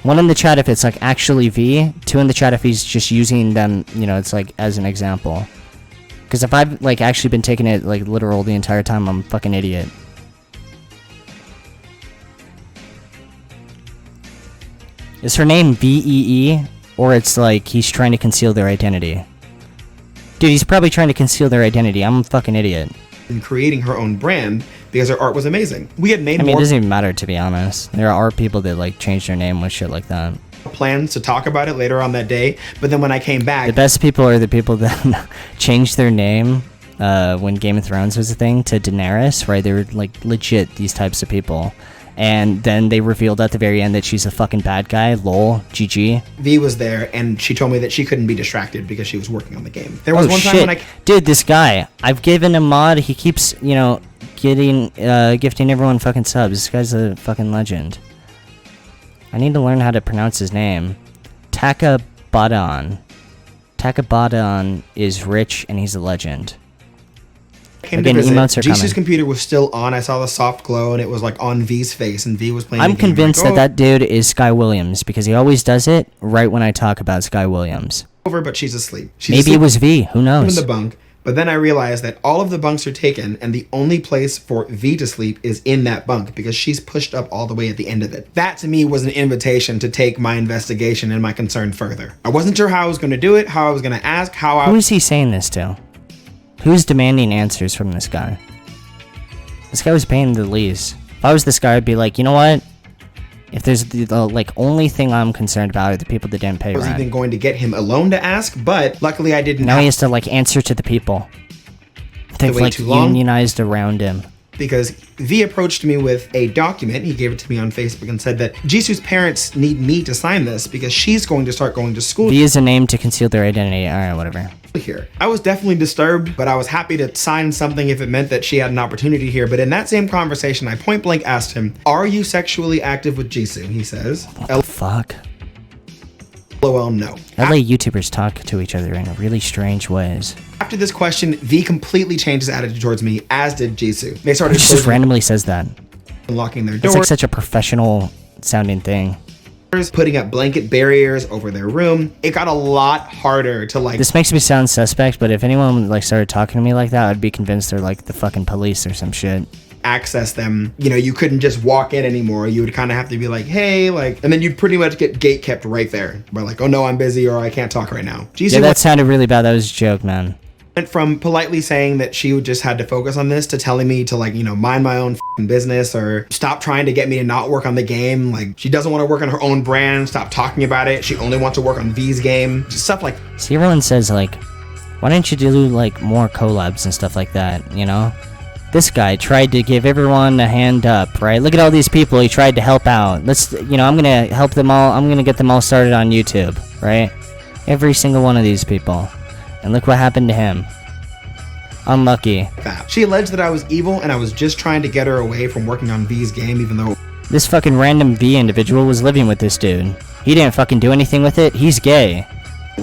One in the chat if it's like actually V. Two in the chat if he's just using them, you know, it's like as an example. Because if I've, like, actually been taking it, like, literal the entire time, I'm a fucking idiot. Is her name VEE? Or it's like, he's trying to conceal their identity? Dude, he's probably trying to conceal their identity. I'm a fucking idiot. In creating her own brand, because her art was amazing. We had made I mean, it doesn't even matter, to be honest. There are people that, like, change their name with shit like that. Plans to talk about it later on that day, but then when I came back, the best people are the people that changed their name when Game of Thrones was a thing to Daenerys, right? They were like legit these types of people, and then they revealed at the very end that she's a fucking bad guy. Lol, GG. V was there, and she told me that she couldn't be distracted because she was working on the game. There was one time when dude, this guy, I've given him mod. He keeps, you know, gifting everyone fucking subs. This guy's a fucking legend. I need to learn how to pronounce his name. Takabadon. Takabadon is rich and he's a legend. Again, emotes are Jisoo's computer was still on. I saw the soft glow and it was like on V's face and V was playing I'm convinced that dude is Sky Williams because he always does it right when I talk about Sky Williams. Over, but she's asleep. Maybe it was V. Who knows? In the bunk. But then I realized that all of the bunks are taken and the only place for V to sleep is in that bunk because she's pushed up all the way at the end of it. That to me was an invitation to take my investigation and my concern further. I wasn't sure how I was going to do it, how I was going to ask, Who is he saying this to? Who's demanding answers from this guy? This guy was paying the least. If I was this guy, I'd be like, you know what? If there's the like only thing I'm concerned about are the people that didn't pay rent. I was even going to get him alone to ask, but luckily I didn't. Now he has to like answer to the people. They've like unionized around him. Because V approached me with a document. He gave it to me on Facebook and said that Jisoo's parents need me to sign this because she's going to start going to school. V is a name to conceal their identity. All right, whatever. Here. I was definitely disturbed, but I was happy to sign something if it meant that she had an opportunity here. But in that same conversation, I point blank asked him, "Are you sexually active with Jisoo?" He says, "What the fuck?" LOL, no. LA YouTubers talk to each other in really strange ways. After this question, V completely changed his attitude towards me, as did Jisoo. They started just randomly says that. Locking their doors. It's like such a professional sounding thing. Putting up blanket barriers over their room. It got a lot harder to like... This makes me sound suspect, but if anyone like started talking to me like that, I'd be convinced they're like the fucking police or some shit. Access them. You know, you couldn't just walk in anymore. You would kind of have to be like, hey, like... And then you'd pretty much get gate kept right there. By like, oh no, I'm busy or I can't talk right now. Jisoo, yeah, that sounded really bad. That was a joke, man. Went from politely saying that she just had to focus on this to telling me to like, you know, mind my own business or stop trying to get me to not work on the game. Like she doesn't want to work on her own brand. Stop talking about it. She only wants to work on V's game. Just stuff like. See, everyone says like, why don't you do like more collabs and stuff like that? You know, this guy tried to give everyone a hand up, right? Look at all these people he tried to help out. Let's, you know, I'm gonna help them all. I'm gonna get them all started on YouTube, right? Every single one of these people. And look what happened to him. Unlucky. She alleged that I was evil and I was just trying to get her away from working on V's game, even though... This fucking random V individual was living with this dude. He didn't fucking do anything with it. He's gay.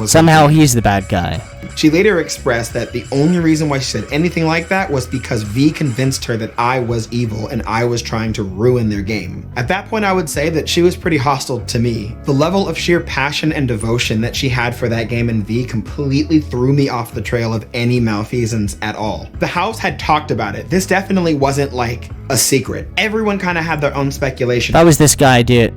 Somehow he's the bad guy. She later expressed that the only reason why she said anything like that was because V convinced her that I was evil and I was trying to ruin their game. At that point, I would say that she was pretty hostile to me. The level of sheer passion and devotion that she had for that game in V completely threw me off the trail of any malfeasance at all. The house had talked about it. This definitely wasn't like a secret. Everyone kind of had their own speculation. That was this guy, dude.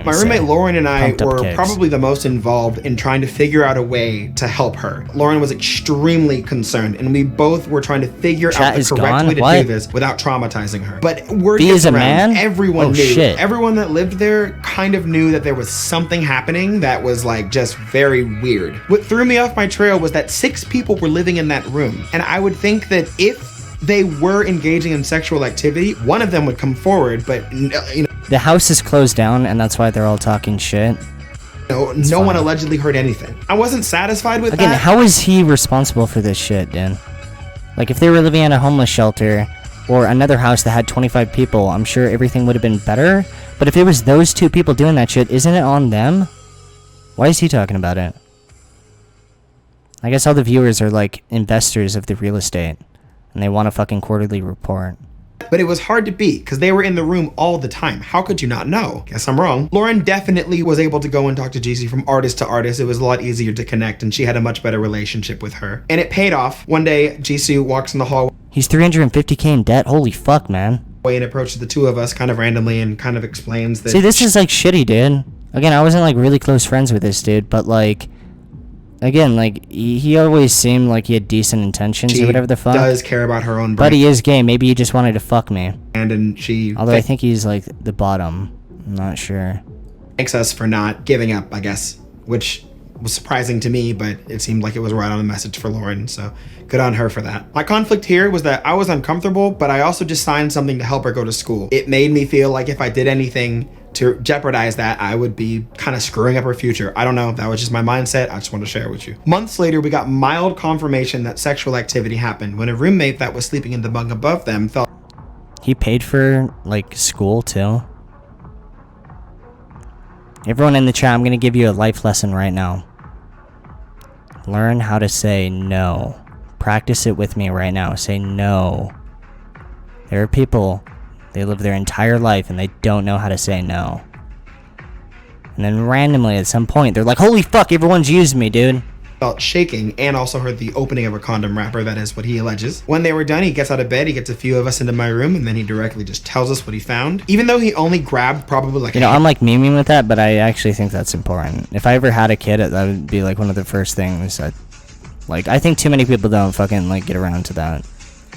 My roommate Lauren and I were probably the most involved in trying to figure out a way to help her. Lauren was extremely concerned, and we both were trying to figure out the correct way to do this without traumatizing her. But word gets around, everyone knew. Shit. Everyone that lived there kind of knew that there was something happening that was like just very weird. What threw me off my trail was that 6 people were living in that room, and I would think that if they were engaging in sexual activity, one of them would come forward, but you know, the house is closed down and that's why they're all talking shit. No one allegedly heard anything. I wasn't satisfied with that. Again, how is he responsible for this shit, Dan? Like if they were living in a homeless shelter or another house that had 25 people, I'm sure everything would have been better. But if it was those two people doing that shit, isn't it on them? Why is he talking about it? I guess all the viewers are like investors of the real estate, and they want a fucking quarterly report. But it was hard to beat because they were in the room all the time. How could you not know? Guess I'm wrong. Lauren definitely was able to go and talk to Jisoo from artist to artist. It was a lot easier to connect, and she had a much better relationship with her. And it paid off. One day, Jisoo walks in the hallway. He's 350k in debt? Holy fuck, man. And approaches the two of us kind of randomly and kind of explains that... See, this is like shitty, dude. Again, I wasn't like really close friends with this dude, but like... Again, like, he always seemed like he had decent intentions or whatever the fuck. She does care about her own brand. But he is gay. Maybe he just wanted to fuck me. And she... Although I think he's like the bottom. I'm not sure. Thanks us for not giving up, I guess. Which was surprising to me, but it seemed like it was right on the message for Lauren. So good on her for that. My conflict here was that I was uncomfortable, but I also just signed something to help her go to school. It made me feel like if I did anything to jeopardize that, I would be kind of screwing up her future. I don't know. That was just my mindset. I just want to share it with you. Months later, we got mild confirmation that sexual activity happened when a roommate that was sleeping in the bunk above them felt... He paid for, like, school, too? Everyone in the chat, I'm going to give you a life lesson right now. Learn how to say no. Practice it with me right now. Say no. There are people... They live their entire life and they don't know how to say no. And then randomly at some point, they're like, holy fuck, everyone's used me, dude. Felt shaking and also heard the opening of a condom wrapper. That is what he alleges. When they were done, he gets out of bed, he gets a few of us into my room, and then he directly just tells us what he found. Even though he only grabbed probably like... You know, I'm like memeing with that, but I actually think that's important. If I ever had a kid, that would be like one of the first things that... Like, I think too many people don't fucking like get around to that.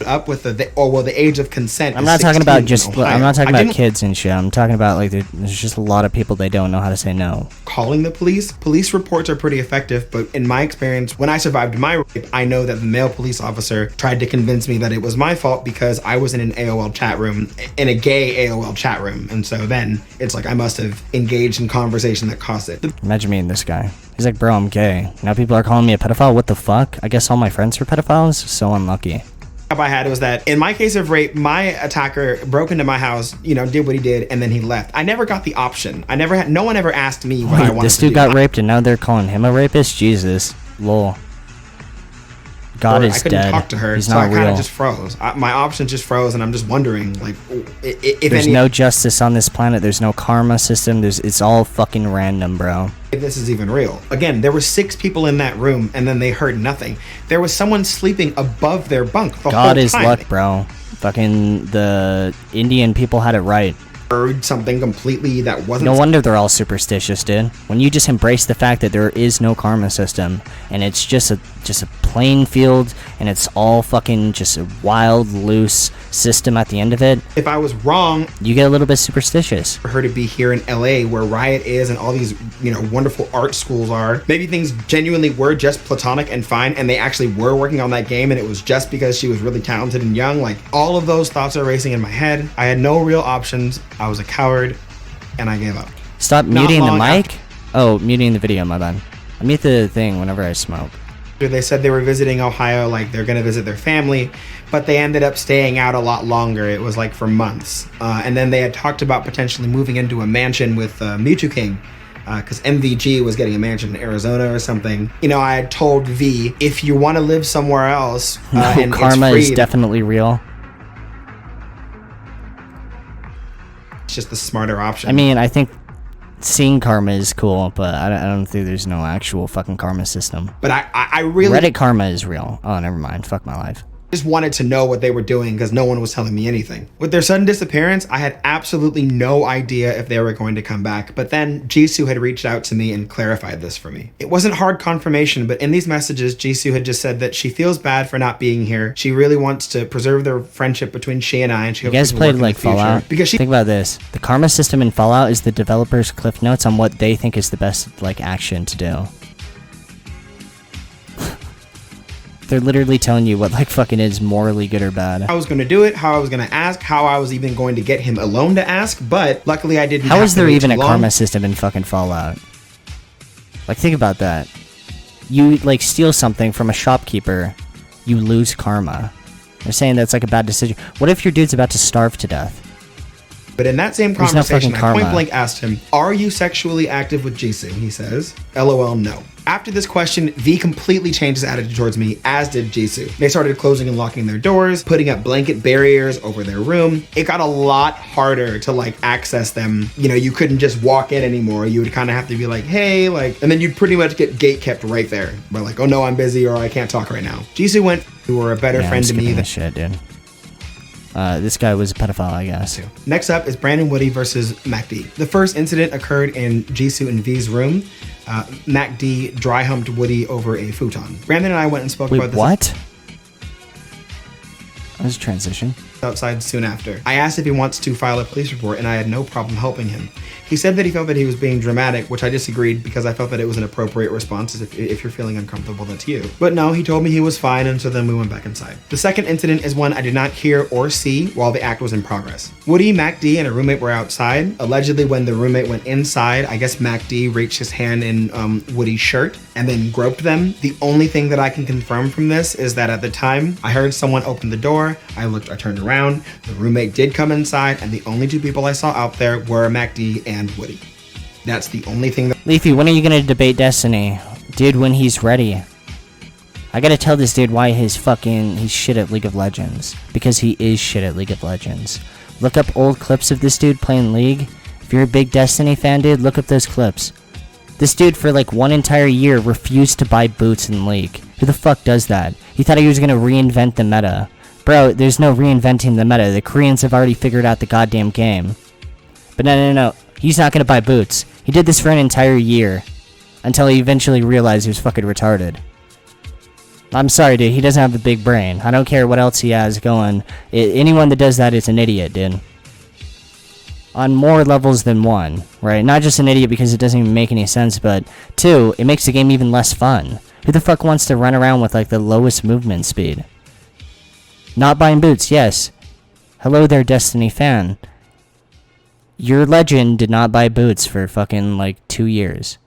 Up with the age of consent. I'm not talking about just. I'm not talking about kids and shit. I'm talking about like there's just a lot of people they don't know how to say no. Calling the police. Police reports are pretty effective, but in my experience, when I survived my rape, I know that the male police officer tried to convince me that it was my fault because I was in an AOL chat room, in a gay AOL chat room, and so then it's like I must have engaged in conversation that caused it. Imagine meeting this guy. He's like, bro, I'm gay. Now people are calling me a pedophile. What the fuck? I guess all my friends are pedophiles. So unlucky. I had was that in my case of rape, my attacker broke into my house, you know, did what he did, and then he left. I never got the option. No one ever asked me what I wanted to do. This dude got raped and now they're calling him a rapist? Jesus. Lol. God is dead. I couldn't talk to her, so I kind of just froze. My options just froze, and I'm just wondering, like, if there's no justice on this planet. There's no karma system. It's all fucking random, bro. If this is even real. Again, there were 6 people in that room, and then they heard nothing. There was someone sleeping above their bunk the whole time. God is luck, bro. Fucking the Indian people had it right. Heard something completely that wasn't... No wonder they're all superstitious, dude. When you just embrace the fact that there is no karma system, and it's just a plain field, and it's all fucking just a wild, loose system at the end of it. If I was wrong... You get a little bit superstitious. For her to be here in LA, where Riot is, and all these, you know, wonderful art schools are, maybe things genuinely were just platonic and fine, and they actually were working on that game, and it was just because she was really talented and young. Like, all of those thoughts are racing in my head. I had no real options. I was a coward, and I gave up. Stop muting the mic? Oh, muting the video, my bad. I mute the thing whenever I smoke. They said they were visiting Ohio, like they're going to visit their family, but they ended up staying out a lot longer. It was like for months. And then they had talked about potentially moving into a mansion with Mewtwo King, because MVG was getting a mansion in Arizona or something. You know, I had told V, if you want to live somewhere else, and karma is definitely real. It's just the smarter option. I mean, I think seeing karma is cool, but I don't think there's no actual fucking karma system. But I really... Reddit karma is real. Oh, never mind. Fuck my life. Just wanted to know what they were doing because no one was telling me anything. With their sudden disappearance, I had absolutely no idea if they were going to come back, but then Jisoo had reached out to me and clarified this for me. It wasn't hard confirmation, but in these messages, Jisoo had just said that she feels bad for not being here. She really wants to preserve their friendship between she and I, and she hopes you guys played like Fallout? Because think about this. The karma system in Fallout is the developers' cliff notes on what they think is the best like action to do. They're literally telling you what like fucking is morally good or bad. I was going to do it, how I was going to ask, how I was even going to get him alone to ask, but luckily I didn't. How is there even a karma system in fucking Fallout? Like, think about that. You like steal something from a shopkeeper, you lose karma. They're saying that's like a bad decision. What if your dude's about to starve to death? But in that same There's no conversation, fucking I point karma. blank asked him, "Are you sexually active with Jisoo?" He says, "LOL, no." After this question, V completely changed his attitude towards me, as did Jisoo. They started closing and locking their doors, putting up blanket barriers over their room. It got a lot harder to like access them. You know, you couldn't just walk in anymore. You would kind of have to be like, hey, like, and then you'd pretty much get gate kept right there. But like, oh no, I'm busy or I can't talk right now. Jisoo went, "You were a better friend to me than shit, dude." This guy was a pedophile, I guess. Next up is Brandon Woody versus MacD. The first incident occurred in Jisoo and V's room. MacD dry humped Woody over a futon. Brandon and I went and spoke about this. What? That was a transition. Outside soon after. I asked if he wants to file a police report, and I had no problem helping him. He said that he felt that he was being dramatic, which I disagreed because I felt that it was an appropriate response. If you're feeling uncomfortable, that's you. But no, he told me he was fine, and so then we went back inside. The second incident is one I did not hear or see while the act was in progress. Woody, MacD, and a roommate were outside. Allegedly, when the roommate went inside, I guess MacD reached his hand in Woody's shirt and then groped them. The only thing that I can confirm from this is that at the time, I heard someone open the door. I turned around. The roommate did come inside, and the only two people I saw out there were MacD and Woody. That's the only thing that— Leafy, when are you gonna debate Destiny? Dude, when he's ready. I gotta tell this dude why he's shit at League of Legends. Because he is shit at League of Legends. Look up old clips of this dude playing League. If you're a big Destiny fan, dude, look up those clips. This dude for like one entire year refused to buy boots in League. Who the fuck does that? He thought he was gonna reinvent the meta. Bro, there's no reinventing the meta. The Koreans have already figured out the goddamn game. But no. He's not gonna buy boots. He did this for an entire year. Until he eventually realized he was fucking retarded. I'm sorry, dude. He doesn't have a big brain. I don't care what else he has going. Anyone that does that is an idiot, dude. On more levels than one, right? Not just an idiot because it doesn't even make any sense, but two, it makes the game even less fun. Who the fuck wants to run around with like the lowest movement speed? Not buying boots, yes. Hello there, Destiny fan. Your legend did not buy boots for fucking like 2 years.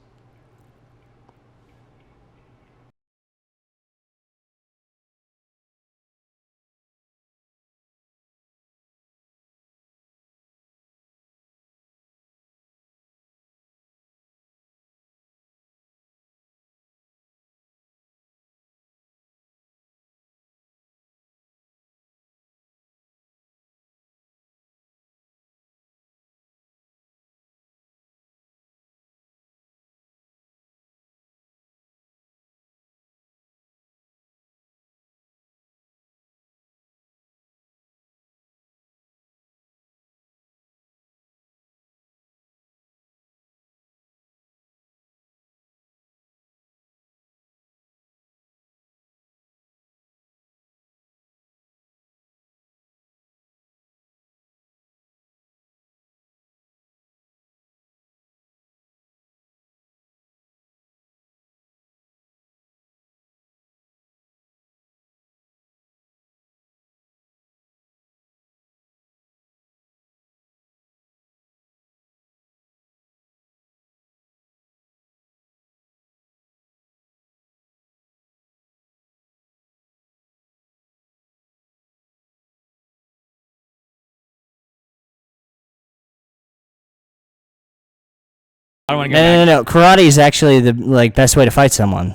I don't want to go No. Karate is actually the like best way to fight someone.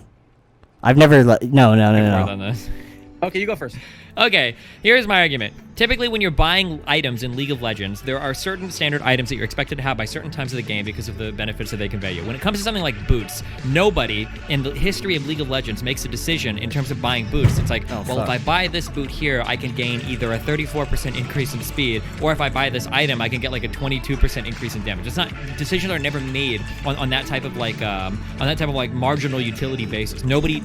I've never no. Okay, you go first. Okay, here's my argument. Typically, when you're buying items in League of Legends, there are certain standard items that you're expected to have by certain times of the game because of the benefits that they convey you. When it comes to something like boots, nobody in the history of League of Legends makes a decision in terms of buying boots. It's like, well, if I buy this boot here, I can gain either a 34% increase in speed, or if I buy this item, I can get like a 22% increase in damage. It's not, decisions are never made on that type of like marginal utility basis. Nobody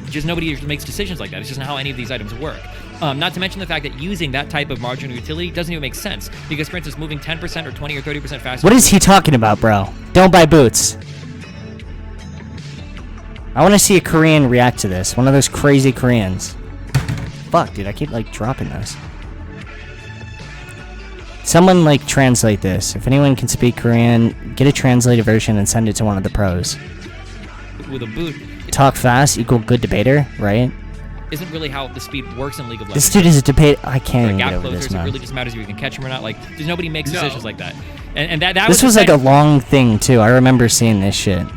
makes decisions like that. It's just not how any of these items work. Not to mention the fact that using that type of marginal utility doesn't even make sense. Because, for instance, moving 10% or 20 or 30% faster... What is he talking about, bro? Don't buy boots. I want to see a Korean react to this. One of those crazy Koreans. Fuck, dude. I keep, like, dropping this. Someone, like, translate this. If anyone can speak Korean, get a translated version and send it to one of the pros. With a boot... Talk fast equal good debater, right? isn't really how the speed works in League of This Legends. dude is a debate. I can't even Gap get over closers, this, it man. really just matters if you can catch him or not. Like, there's nobody makes decisions like that. And that This was like a long thing too. I remember seeing this shit.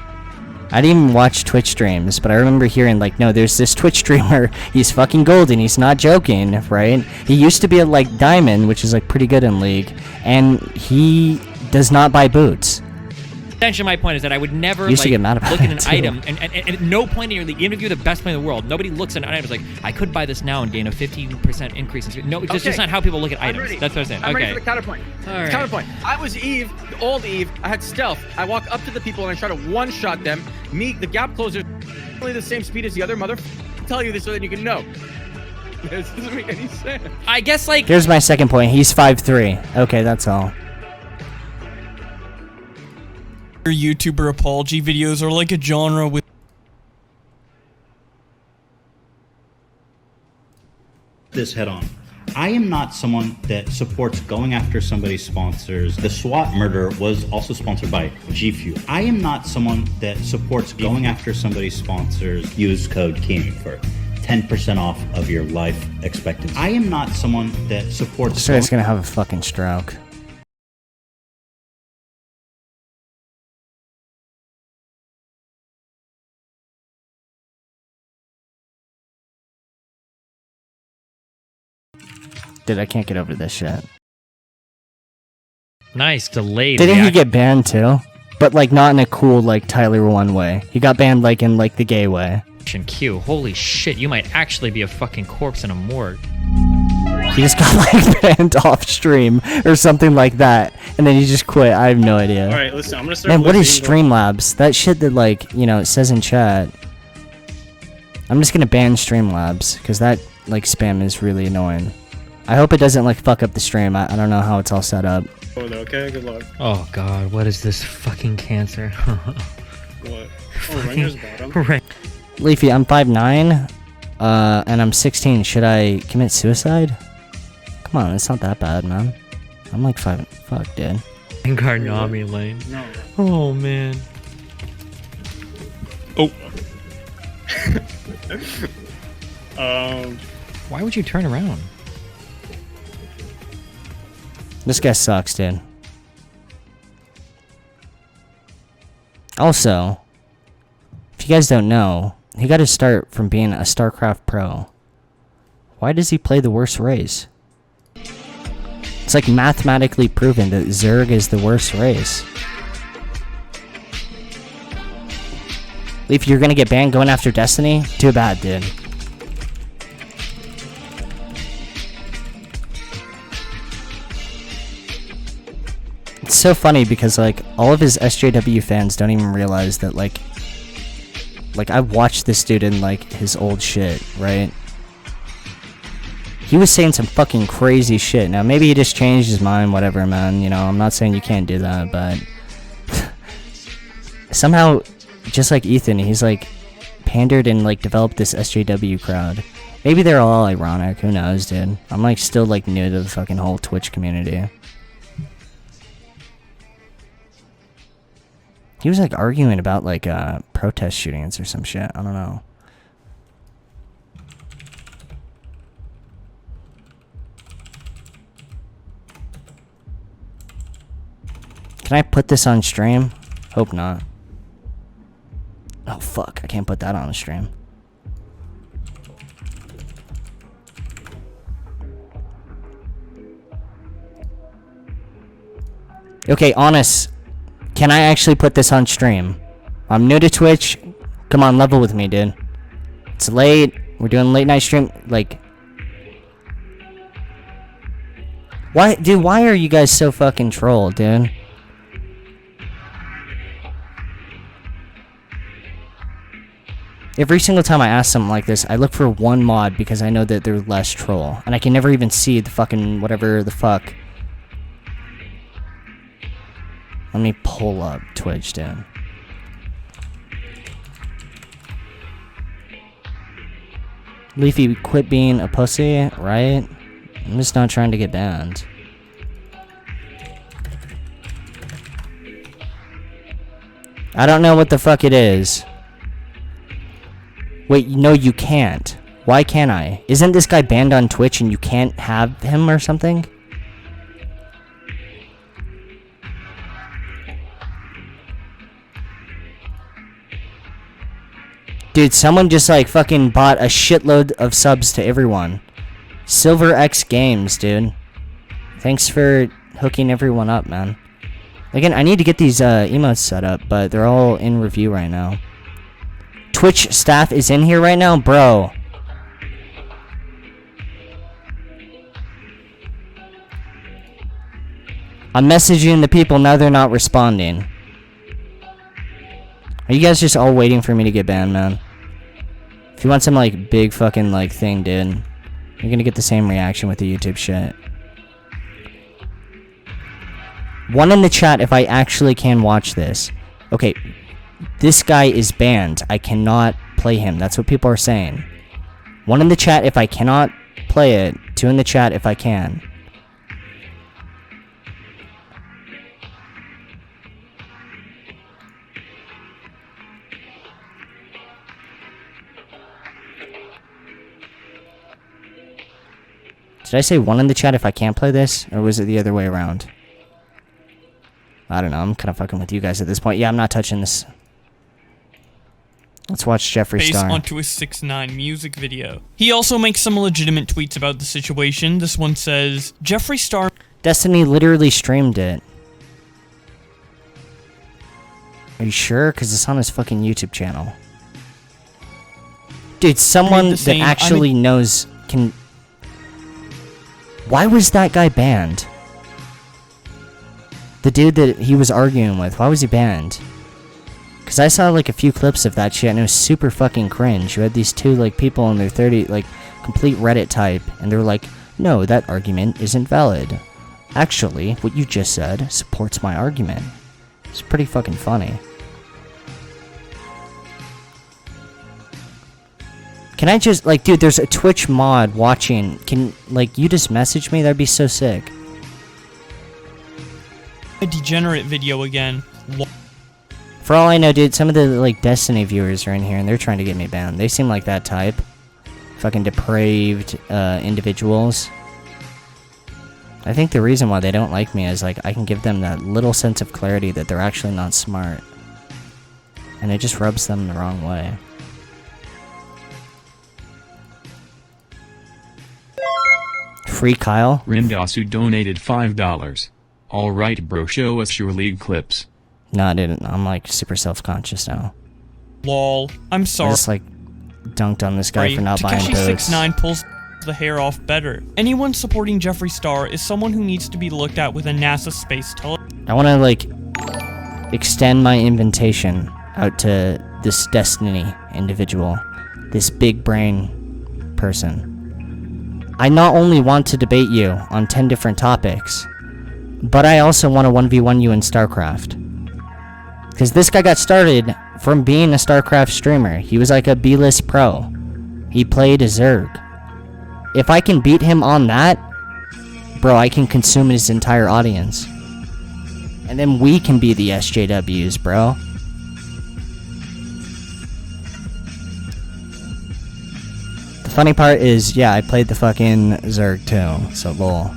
I didn't even watch Twitch streams, but I remember hearing like, no, there's this Twitch streamer. He's fucking golden. He's not joking, right? He used to be at like Diamond, which is like pretty good in League, and he does not buy boots. Essentially, my point is that I would never Used to like, get mad about look at an it, too. item, and at no point in your league, even if you're the best player in the world, nobody looks at an item and is like, I could buy this now and gain a 15% increase in speed. No, it's just not how people look at items. Ready. That's what I'm saying. I'm okay. ready for the counterpoint. All right. Counterpoint. I was Eve, the old Eve. I had stealth. I walk up to the people and I try to one-shot them. Me, the gap closer, only the same speed as the other mother. Tell you this so that you can know. This doesn't make any sense. I guess like. Here's my second point. He's 5'3". Okay, that's all. YouTuber apology videos are like a genre with this head on. I am not someone that supports going after somebody's sponsors. The SWAT murder was also sponsored by G Fuel. I am not someone that supports going after somebody's sponsors. Use code KEEM for 10% off of your life expectancy. I am not someone that supports. This guy's gonna have a fucking stroke. Dude, I can't get over this shit. Nice, delayed. Didn't he reaction. get banned too? But like not in a cool like Tyler One way. He got banned like in like the gay way. Q. Holy shit, you might actually be a fucking corpse in a morgue. He just got like banned off stream or something like that, and then he just quit. I have no idea. All right, listen, I'm gonna start. Man, what is listening Streamlabs? That shit that like it says in chat. I'm just gonna ban Streamlabs because that like spam is really annoying. I hope it doesn't like fuck up the stream. I don't know how it's all set up. Okay, good luck. Oh god, what is this fucking cancer? What? Oh, Renger's bottom. Right. Leafy, I'm 5'9", and I'm 16. Should I commit suicide? Come on, it's not that bad, man. I'm like 5. Fuck, dude. Garnami lane. No. Oh man. Oh. Why would you turn around? This guy sucks, dude. Also, if you guys don't know, he got his start from being a StarCraft pro. Why does he play the worst race? It's like mathematically proven that Zerg is the worst race. Leaf, you're gonna get banned going after Destiny? Too bad, dude. It's so funny because like all of his SJW fans don't even realize that like I watched this dude in like his old shit, right? He was saying some fucking crazy shit. Now maybe he just changed his mind, whatever, man. You know, I'm not saying you can't do that, but somehow, just like Ethan, he's like pandered and like developed this SJW crowd. Maybe they're all ironic. Who knows, dude? I'm like still like new to the fucking whole Twitch community. He was like arguing about like protest shootings or some shit. I don't know. Can I put this on stream? Hope not. Oh fuck, I can't put that on the stream. Okay, honest. Can I actually put this on stream? I'm new to Twitch. Come on, level with me, dude. It's late. We're doing late night stream. Like, why, dude? Why are you guys so fucking troll, dude? Every single time I ask something like this, I look for one mod because I know that they're less troll, and I can never even see the fucking whatever the fuck. Let me pull up Twitch, dude. Leafy, quit being a pussy, right? I'm just not trying to get banned. I don't know what the fuck it is. Wait, no, you can't. Why can't I? Isn't this guy banned on Twitch and you can't have him or something? Dude, someone just like fucking bought a shitload of subs to everyone. Silver X Games, dude. Thanks for hooking everyone up, man. Again, I need to get these emotes set up, but they're all in review right now. Twitch staff is in here right now? Bro. I'm messaging the people, now they're not responding. Are you guys just all waiting for me to get banned, man? If you want some, like, big fucking, like, thing, dude, you're gonna get the same reaction with the YouTube shit. One in the chat if I actually can watch this. Okay, this guy is banned. I cannot play him. That's what people are saying. One in the chat if I cannot play it. Two in the chat if I can. Did I say one in the chat if I can't play this? Or was it the other way around? I don't know. I'm kind of fucking with you guys at this point. Yeah, I'm not touching this. Let's watch Jeffree Star. Based onto his 6ix9ine music video. He also makes some legitimate tweets about the situation. This one says, Jeffree Star... Destiny literally streamed it. Are you sure? Because it's on his fucking YouTube channel. Dude, someone that actually knows can... Why was that guy banned? The dude that he was arguing with, why was he banned? Because I saw like a few clips of that shit and it was super fucking cringe. You had these two like people in their 30, like complete Reddit type, and they were like, no, that argument isn't valid. Actually, what you just said supports my argument. It's pretty fucking funny. Can I just, like, dude, there's a Twitch mod watching. Can, like, you just message me? That'd be so sick. A degenerate video again. For all I know, dude, some of the, like, Destiny viewers are in here and they're trying to get me banned. They seem like that type. Fucking depraved, individuals. I think the reason why they don't like me is, like, I can give them that little sense of clarity that they're actually not smart. And it just rubs them the wrong way. Free Kyle? Rindasu donated $5. Alright bro, show us your league clips. No, I didn't. I'm like super self-conscious now. Lol. I'm sorry. I just like dunked on this guy for not buying boats. 6ix9ine pulls the hair off better. Anyone supporting Jeffree Star is someone who needs to be looked at with a NASA space telescope. I want to like extend my invitation out to this Destiny individual, this big brain person. I not only want to debate you on 10 different topics, but I also want to 1v1 you in StarCraft. Because this guy got started from being a StarCraft streamer. He was like a B-list pro. He played a Zerg. If I can beat him on that, bro, I can consume his entire audience. And then we can be the SJWs, bro. The funny part is, yeah, I played the fucking Zerg too, so lol.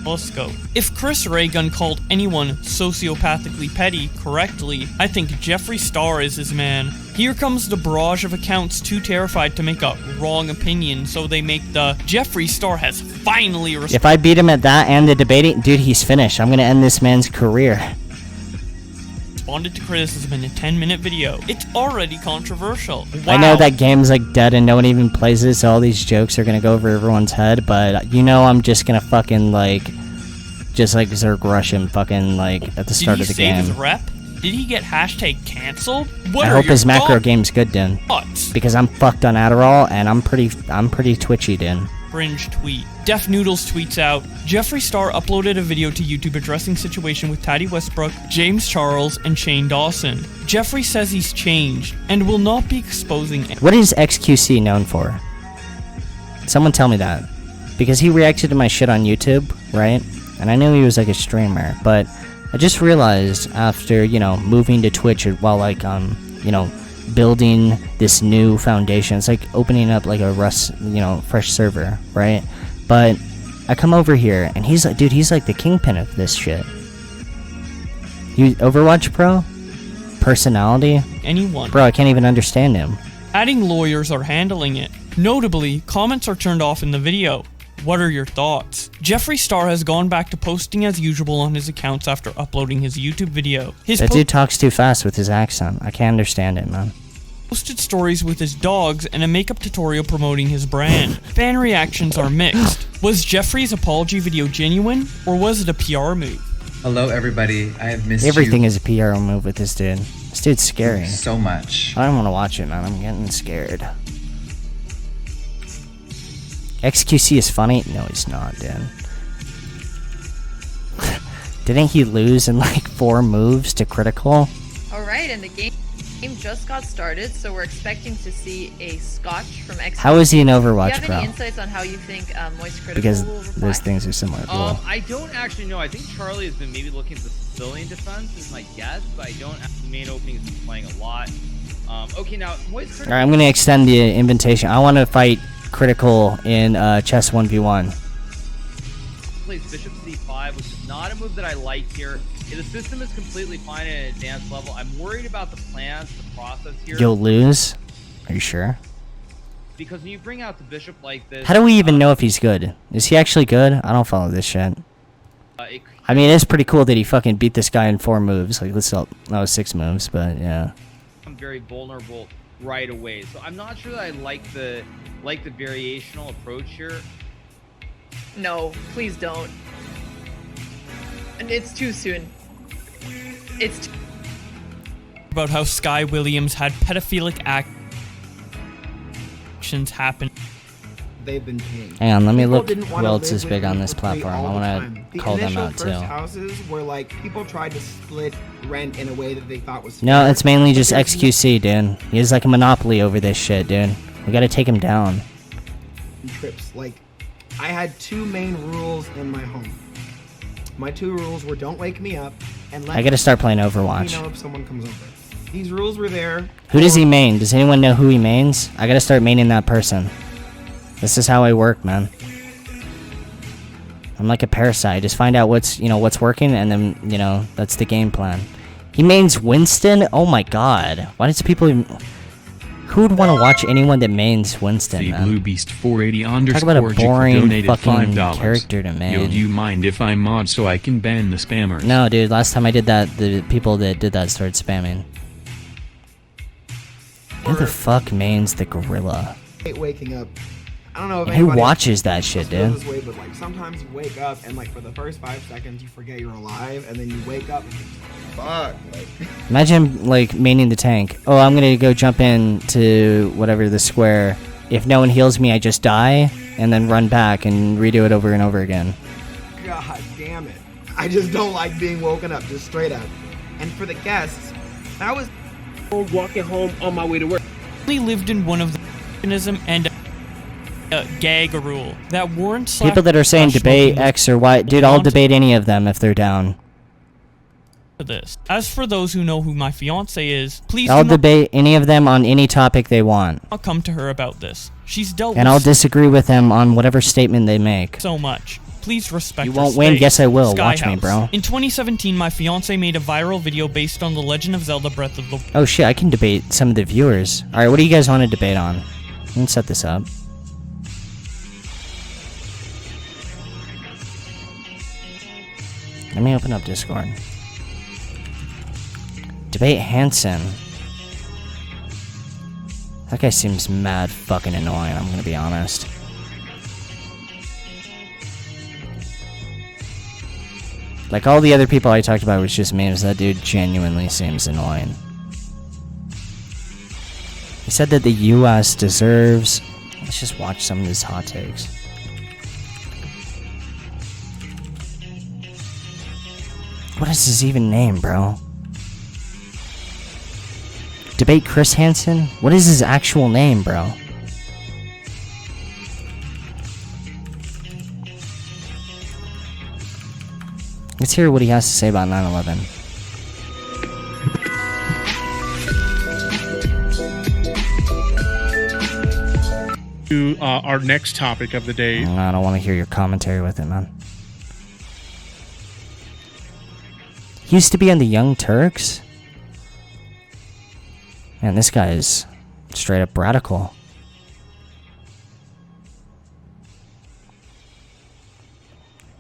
Telescope. If Chris Raygun called anyone sociopathically petty correctly, I think Jeffree Star is his man. Here comes the barrage of accounts too terrified to make a wrong opinion, so they make the Jeffree Star has finally If I beat him at that and the debating, dude, he's finished. I'm gonna end this man's career. Responded to criticism in a 10-minute video. It's already controversial. Wow. I know that game's like dead and no one even plays it, so all these jokes are gonna go over everyone's head, but you know I'm just gonna fucking like, just like Zerg rush him fucking like at the start of the game. Did he save his rep? Did he get hashtag cancelled? I hope his macro game's good, dude. Because I'm fucked on Adderall and I'm pretty twitchy, dude. Cringe tweet. Def Noodles tweets out, Jeffree Star uploaded a video to YouTube addressing situation with Taddy Westbrook, James Charles, and Shane Dawson. Jeffree says he's changed and will not be exposing it. What is XQC known for? Someone tell me that. Because he reacted to my shit on YouTube, right? And I knew he was like a streamer, but I just realized after, you know, moving to Twitch while like, you know, building this new foundation. It's like opening up like a fresh server, right? But I come over here and he's like, dude, he's like the kingpin of this shit. You Overwatch Pro? Personality? Anyone. Bro, I can't even understand him. Adding lawyers are handling it. Notably, comments are turned off in the video. What are your thoughts? Jeffree Star has gone back to posting as usual on his accounts after uploading his YouTube video. That dude talks too fast with his accent. I can't understand it, man. Posted stories with his dogs and a makeup tutorial promoting his brand. Fan reactions are mixed. Was Jeffree's apology video genuine, or was it a PR move? Hello everybody, I have missed Everything you is a PR move with this dude. This dude's scary. so much. I don't want to watch it, man. I'm getting scared. XQC is funny? No, he's not, dude. Didn't he lose in like 4 moves to critical? Alright, and the game just got started, so we're expecting to see a Scotch from XQC. How is he in Overwatch, Do you have bro? any insights on how you think Moist Critical Because will reply? those things are similar. Cool. I don't actually know. I think Charlie has been maybe looking at the civilian defense is my guess, but I don't. The main opening has been playing a lot. Okay, now Moist Critical. Alright, I'm gonna extend the invitation. I want to fight critical in chess 1v1. Plays Bishop C5, which is not a move that I like here. The system is completely fine at an advanced level. I'm worried about the plans, the process here. You'll lose? Are you sure? Because when you bring out the bishop like this... How do we even know if he's good? Is he actually good? I don't follow this shit. I mean, it's pretty cool that he fucking beat this guy in 4 moves. Like, that was 6 moves, but yeah. I'm very vulnerable right away. So I'm not sure that I like the variational approach here. No, please don't. And it's too soon. It's about how Sky Williams had pedophilic actions happen. They've been paying. Hang on, let me People look didn't who wanna else live is with big on people this for free platform. I all the want time. to call them out The too. initial first houses were like people tried to split rent in a way that they thought was No, fair. it's mainly just But there's XQC, dude. He has like a monopoly over this shit, dude. We gotta take him down. trips. Like, I had 2 main rules in my home. My 2 rules were don't wake me up and let I gotta start playing me Overwatch. know if someone comes over. These rules were there. Who does he main? Does anyone know who he mains? I gotta start maining that person. This is how I work, man. I'm like a parasite. Just find out what's working, and then, that's the game plan. He mains Winston? Oh my god. Why does people even... Who would want to watch anyone that mains Winston, The man? Blue Beast 480 Talk about a _ boring donated fucking $5. character to main. Yo, do you mind if I mod so I can ban the spammers? No, dude. Last time I did that, the people that did that started spamming. Who the fuck mains the gorilla? Hate waking up. I don't know if And who anybody watches that shit, feels dude? this way, but like sometimes you wake up and like for the first 5 seconds you forget you're alive, and then you wake up and you're just like, fuck. Like, Imagine like maining the tank. Oh, I'm gonna go jump into whatever the square. If no one heals me, I just die, and then run back and redo it over and over again. God damn it. I just don't like being woken up, just straight up. And for the guests, that was walking home on my way to work. He lived in one of the mechanism and gag rule that warrants People that are saying debate X or Y, dude, I'll debate any of them if they're down. this. As for those who know who my fiance is, please I'll do not debate any of them on any topic they want. I'll come to her about this. She's dealt And with I'll disagree with them on whatever statement they make. so much. Please respect You her won't win? space. Yes, I will. Sky Watch me, House. bro. In 2017, my fiance made a viral video based on The Legend of Zelda Breath of the Wild. Oh shit, I can debate some of the viewers. Alright, what do you guys want to debate on? Let me set this up. Let me open up Discord. Debate Hansen. That guy seems mad fucking annoying, I'm gonna be honest. Like, all the other people I talked about was just memes. That dude genuinely seems annoying. He said that the US deserves... Let's just watch some of his hot takes. What is his even name, bro? Debate Chris Hansen? What is his actual name, bro? Let's hear what he has to say about 9/11. to our next topic of the day. I don't want to hear your commentary with it, man. He used to be in the Young Turks. Man, this guy is straight up radical.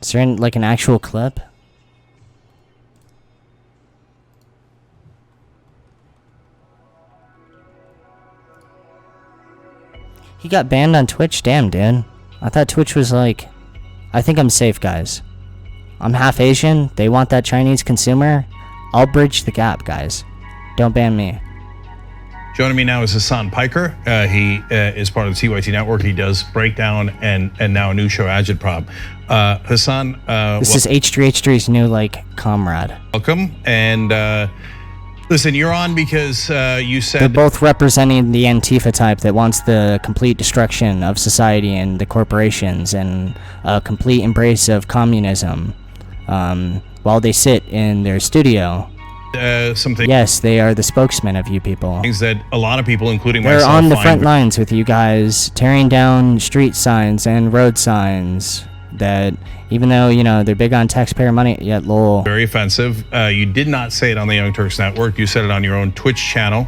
Is there like an actual clip? He got banned on Twitch? Damn, dude. I thought Twitch was like... I think I'm safe, guys. I'm half Asian. They want that Chinese consumer. I'll bridge the gap, guys. Don't ban me. Joining me now is Hassan Piker. He is part of the TYT network. He does Breakdown and now a new show, Agitprop. Hassan... this is H3H3's new, like, comrade. Welcome. And... listen, you're on because you said... They're both representing the Antifa type that wants the complete destruction of society and the corporations and a complete embrace of communism while they sit in their studio. Something. Yes, they are the spokesmen of you people. Things that a lot of people, including They're myself... on the front lines with you guys, tearing down street signs and road signs that... Even though, you know, they're big on taxpayer money, yet lol. Very offensive. You did not say it on the Young Turks Network. You said it on your own Twitch channel.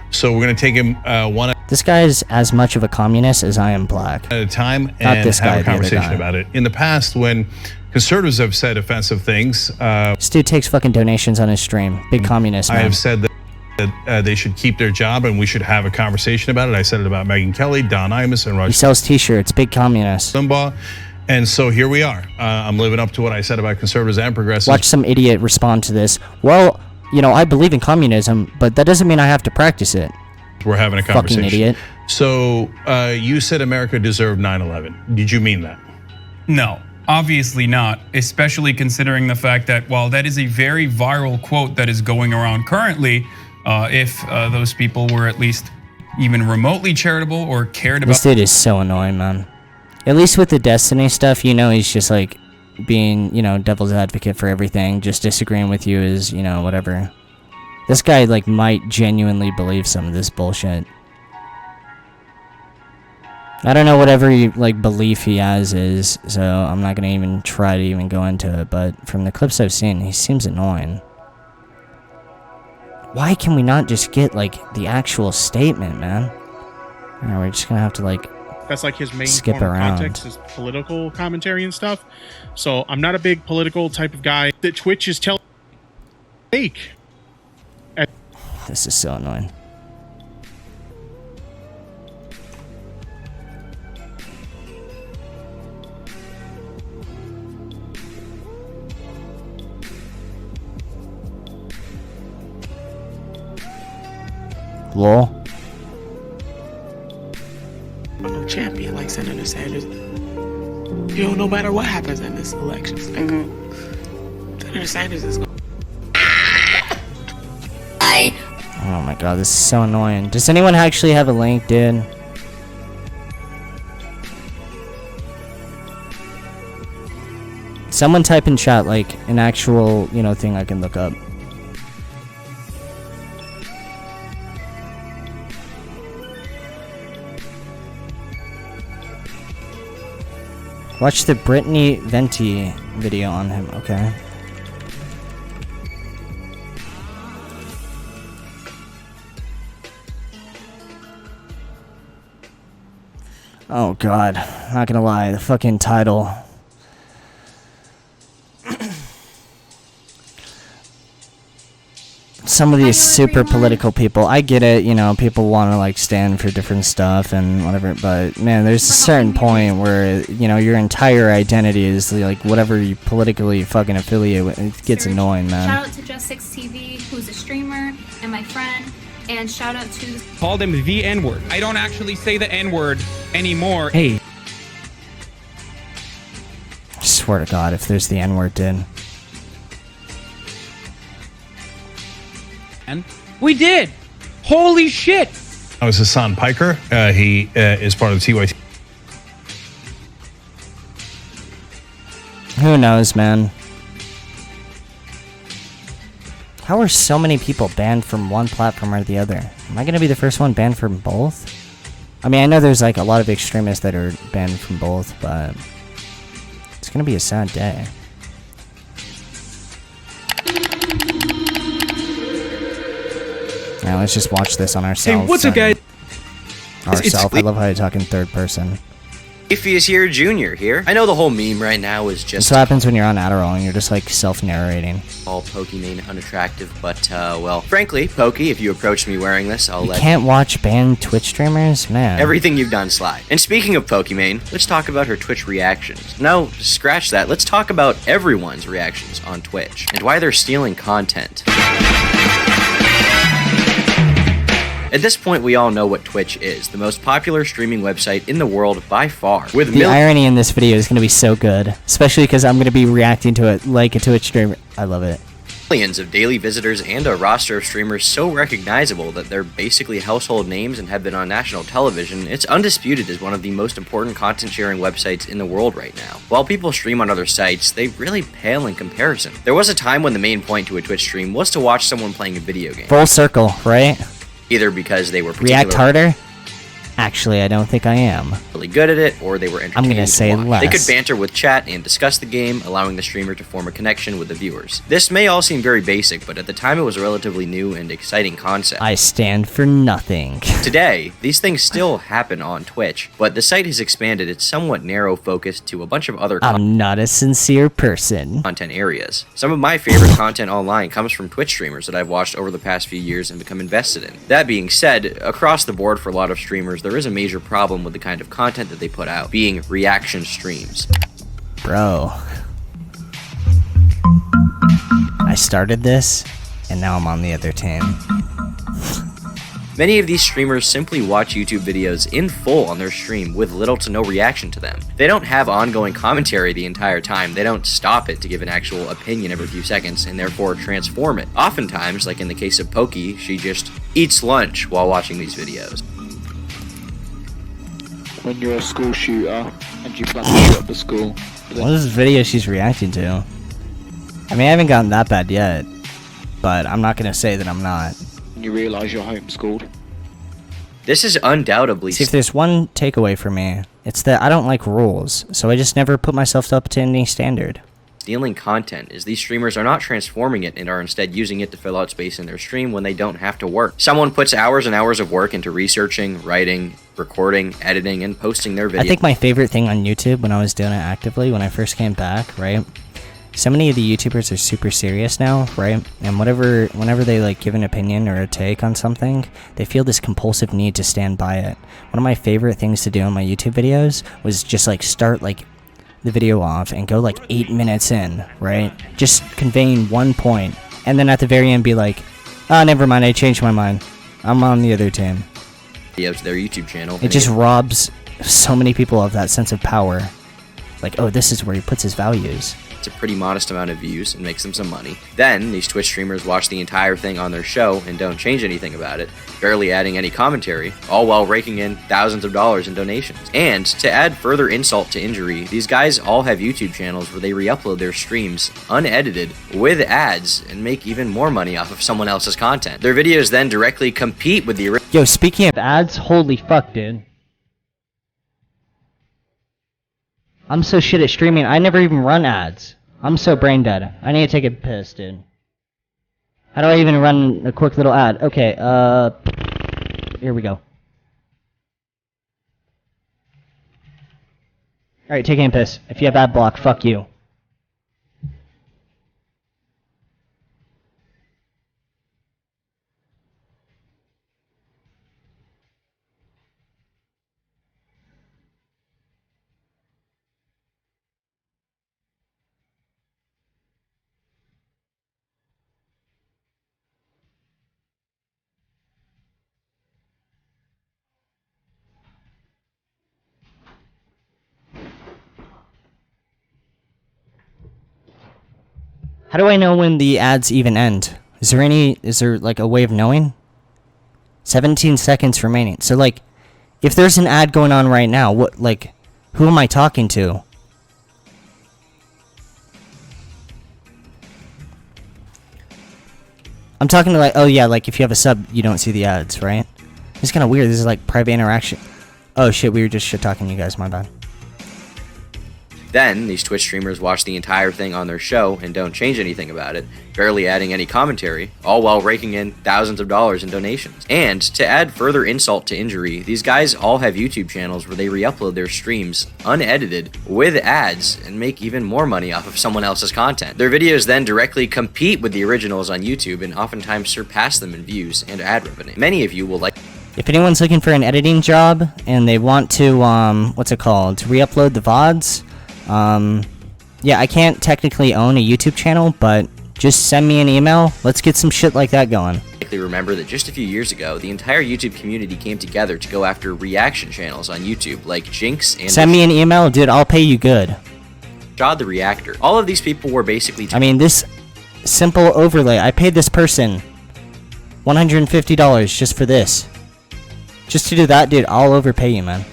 So we're going to take him one This guy is as much of a communist as I am black. at a time Not and this guy, have a the other conversation guy. about it. In the past, when conservatives have said offensive things... this dude takes fucking donations on his stream. Big communist, man. I have said that they should keep their job and we should have a conversation about it. I said it about Megyn Kelly, Don Imus, and Rush He sells t-shirts. Big communist. Limbaugh. And so here we are. I'm living up to what I said about conservatives and progressives. Watch some idiot respond to this. Well, you know, I believe in communism, but that doesn't mean I have to practice it. We're having a conversation. Fucking idiot. So you said America deserved 9/11. Did you mean that? No, obviously not, especially considering the fact that while that is a very viral quote that is going around currently, if those people were at least even remotely charitable or cared about... This dude is so annoying, man. At least with the Destiny stuff, you know, he's just like being, you know, devil's advocate for everything. Just disagreeing with you is, you know, whatever. This guy, like, might genuinely believe some of this bullshit. I don't know whatever, like, belief he has is, so I'm not gonna even try to even go into it, but from the clips I've seen, he seems annoying. Why can we not just get, like, the actual statement, man? Alright, we're just gonna have to, like... That's like his main skip form around. of context is political commentary and stuff. So I'm not a big political type of guy. That Twitch is telling fake. This is so annoying. Lol. No champion like Senator Sanders. You know, no matter what happens in this election, Senator Sanders is going. Oh my god, this is so annoying. Does anyone actually have a link, dude? Someone type in chat, like, an actual, you know, thing I can look up. Watch the Brittany Venti video on him, okay? Oh god, not gonna lie, the fucking title. Some of these super political people, I get it, you know, people want to like stand for different stuff and whatever, but man, there's a certain point where, you know, your entire identity is like whatever you politically fucking affiliate with. It gets annoying, man. Shout out to Just6TV, who's a streamer and my friend, and shout out to... Called him the N-word. I don't actually say the N-word anymore. Hey. I swear to god, if there's the N-word, dude. We did. Holy shit. I was Hassan Piker. He is part of the TYT. Who knows, man? How are so many people banned from one platform or the other? Am I gonna be the first one banned from both? I mean, I know there's like a lot of extremists that are banned from both, but it's gonna be a sad day. Now let's just watch this on ourselves. Hey, what's up, guys? Ourself. I love how you talk in third person. LeafyIsHere Jr. here. I know the whole meme right now is just... That's what happens when you're on Adderall and you're just like self-narrating. All Pokimane unattractive, but well, frankly, Poki, if you approach me wearing this, I'll let... You can't watch banned Twitch streamers? Man. Everything you've done slide. And speaking of Pokimane, let's talk about her Twitch reactions. No, scratch that. Let's talk about everyone's reactions on Twitch and why they're stealing content. At this point, we all know what Twitch is, the most popular streaming website in the world by far. With the irony in this video is going to be so good, especially because I'm going to be reacting to it like a Twitch streamer. I love it. Millions of daily visitors and a roster of streamers so recognizable that they're basically household names and have been on national television, it's undisputed as one of the most important content sharing websites in the world right now. While people stream on other sites, they really pale in comparison. There was a time when the main point to a Twitch stream was to watch someone playing a video game. Full circle, right? Either because they were react harder? Actually, I don't think I am. Really good at it, or they were entertaining. I'm gonna say less. They could banter with chat and discuss the game, allowing the streamer to form a connection with the viewers. This may all seem very basic, but at the time it was a relatively new and exciting concept. I stand for nothing. Today, these things still happen on Twitch, but the site has expanded its somewhat narrow focus to a bunch of other I'm not a sincere person. Content areas. Some of my favorite content online comes from Twitch streamers that I've watched over the past few years and become invested in. That being said, across the board for a lot of streamers, there is a major problem with the kind of content that they put out, being reaction streams. Bro. I started this, and now I'm on the other team. Many of these streamers simply watch YouTube videos in full on their stream with little to no reaction to them. They don't have ongoing commentary the entire time, they don't stop it to give an actual opinion every few seconds and therefore transform it. Oftentimes, like in the case of Poki, she just eats lunch while watching these videos. When you're a school shooter and you plan to shoot up the school. What is this video she's reacting to? I mean, I haven't gotten that bad yet, but I'm not gonna say that I'm not. You realize you're homeschooled. This is undoubtedly... See, if there's one takeaway for me, it's that I don't like rules, so I just never put myself up to any standard. Stealing content is these streamers are not transforming it and are instead using it to fill out space in their stream when they don't have to work. Someone puts hours and hours of work into researching, writing, recording, editing, and posting their video. I think my favorite thing on YouTube when I was doing it actively, when I first came back, right? So many of the YouTubers are super serious now, right? And whenever they like give an opinion or a take on something, they feel this compulsive need to stand by it. One of my favorite things to do on my YouTube videos was just like start like the video off and go like 8 minutes in, right? Just conveying one point, and then at the very end be like, oh, never mind, I changed my mind. I'm on the other team. To their YouTube channel. It just robs so many people of that sense of power. Like, oh, this is where he puts his values. It's a pretty modest amount of views and makes them some money. Then, these Twitch streamers watch the entire thing on their show and don't change anything about it, barely adding any commentary, all while raking in thousands of dollars in donations. And, to add further insult to injury, these guys all have YouTube channels where they re-upload their streams, unedited, with ads, and make even more money off of someone else's content. Their videos then directly compete with the original. Yo, speaking of ads, holy fuck, dude. I'm so shit at streaming, I never even run ads. I'm so brain dead. I need to take a piss, dude. How do I even run a quick little ad? Okay, here we go. Alright, taking a piss. If you have ad block, fuck you. How do I know when the ads even end? Is there like a way of knowing? 17 seconds remaining. So like, if there's an ad going on right now, who am I talking to? I'm talking to like, oh yeah, like if you have a sub, you don't see the ads, right? It's kind of weird. This is like private interaction. Oh shit, we were just shit talking you guys, my bad. Then, these Twitch streamers watch the entire thing on their show and don't change anything about it, barely adding any commentary, all while raking in thousands of dollars in donations. And, to add further insult to injury, these guys all have YouTube channels where they re-upload their streams, unedited, with ads, and make even more money off of someone else's content. Their videos then directly compete with the originals on YouTube and oftentimes surpass them in views and ad revenue. Many of you will like... If anyone's looking for an editing job, and they want to, what's it called, to re-upload the VODs, yeah, I can't technically own a YouTube channel, but just send me an email. Let's get some shit like that going. Remember that just a few years ago, the entire YouTube community came together to go after reaction channels on YouTube, like Jinx and... Send me an email, dude, I'll pay you good. Shad the Reactor. All of these people were basically... I mean, this simple overlay, I paid this person $150 just for this. Just to do that, dude, I'll overpay you, man.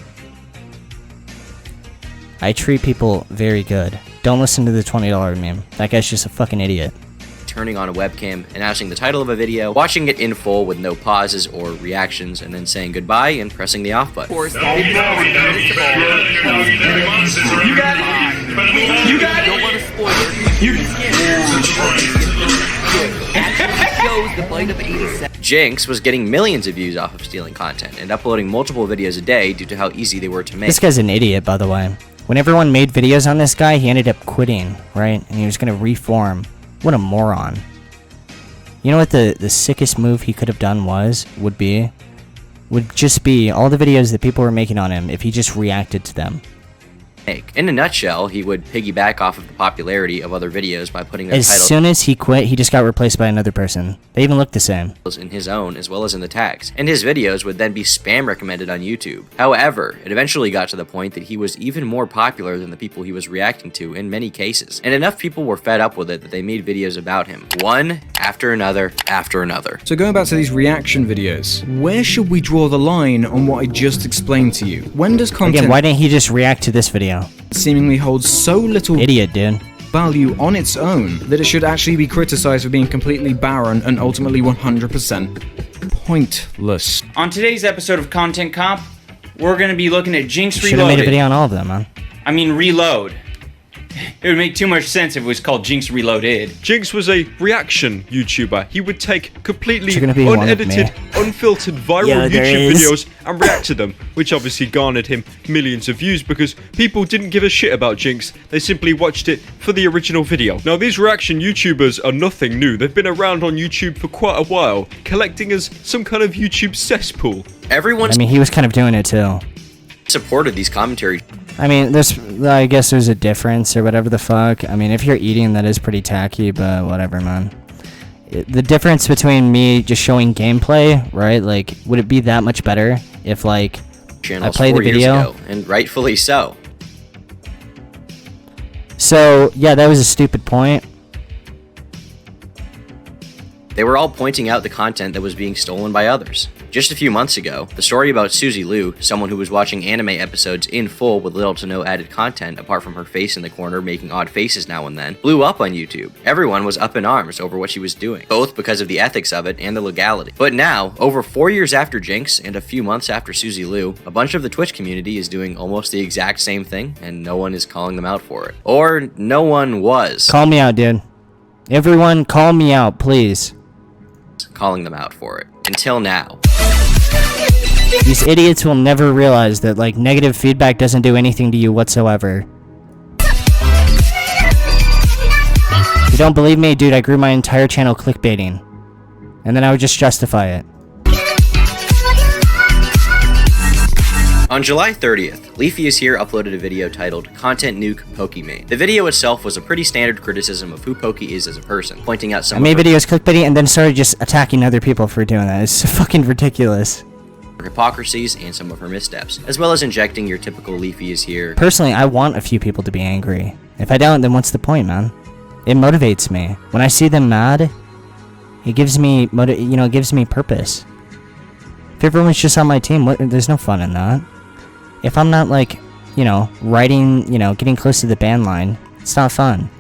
I treat people very good. Don't listen to the $20 meme. That guy's just a fucking idiot. Turning on a webcam, announcing the title of a video, watching it in full with no pauses or reactions, and then saying goodbye and pressing the off button. You got it. You got it. Don't want to spoil it. Jinx was getting millions of views off of stealing content and uploading multiple videos a day due to how easy they were to make. This guy's an idiot, by the way. When everyone made videos on this guy, he ended up quitting, right? And he was gonna reform. What a moron. You know what the sickest move he could have done would just be all the videos that people were making on him if he just reacted to them. In a nutshell, he would piggyback off of the popularity of other videos by putting their As soon as he quit, he just got replaced by another person. They even look the same. In his own as well as in the tags, and his videos would then be spam recommended on YouTube. However, it eventually got to the point that he was even more popular than the people he was reacting to in many cases, and enough people were fed up with it that they made videos about him, one after another after another. So going back to these reaction videos, where should we draw the line on what I just explained to you? When does content... Again, why didn't he just react to this video? Seemingly holds so little idiot, dude, value on its own that it should actually be criticized for being completely barren and ultimately 100% pointless. On today's episode of Content Cop, we're going to be looking at Jinx Reloaded. Should have made a video on all of them, man. I mean, Reload. It would make too much sense if it was called Jinx Reloaded. Jinx was a reaction YouTuber. He would take completely unedited, unfiltered viral YouTube videos and react to them, which obviously garnered him millions of views because people didn't give a shit about Jinx. They simply watched it for the original video. Now, these reaction YouTubers are nothing new. They've been around on YouTube for quite a while, collecting as some kind of YouTube cesspool. I mean, he was kind of doing it too. Supported these commentary. I mean, I guess there's a difference or whatever the fuck. I mean, if you're eating, that is pretty tacky, but whatever, man. The difference between me just showing gameplay, right? Like, would it be that much better if, like, I play the video? And rightfully so. So, yeah, that was a stupid point. They were all pointing out the content that was being stolen by others. Just a few months ago, the story about Susie Liu, someone who was watching anime episodes in full with little to no added content apart from her face in the corner making odd faces now and then, blew up on YouTube. Everyone was up in arms over what she was doing, both because of the ethics of it and the legality. But now, over 4 years after Jinx and a few months after Susie Liu, a bunch of the Twitch community is doing almost the exact same thing, and no one is calling them out for it. Or no one was. Call me out, dude. Everyone, call me out, please. Calling them out for it. Until now. These idiots will never realize that, like, negative feedback doesn't do anything to you whatsoever. You don't believe me? Dude, I grew my entire channel clickbaiting. And then I would just justify it. On July 30th, LeafyIsHere uploaded a video titled Content Nuke Pokimane. The video itself was a pretty standard criticism of who Poki is as a person, pointing out some I made videos clickbaiting and then started just attacking other people for doing that. It's fucking ridiculous. Her hypocrisies and some of her missteps, as well as injecting your typical LeafyIsHere. Personally, I want a few people to be angry. If I don't, then what's the point, man? It motivates me. When I see them mad, it gives me, it gives me purpose. If everyone's just on my team, there's no fun in that. If I'm not, like, writing, getting close to the ban line, it's not fun.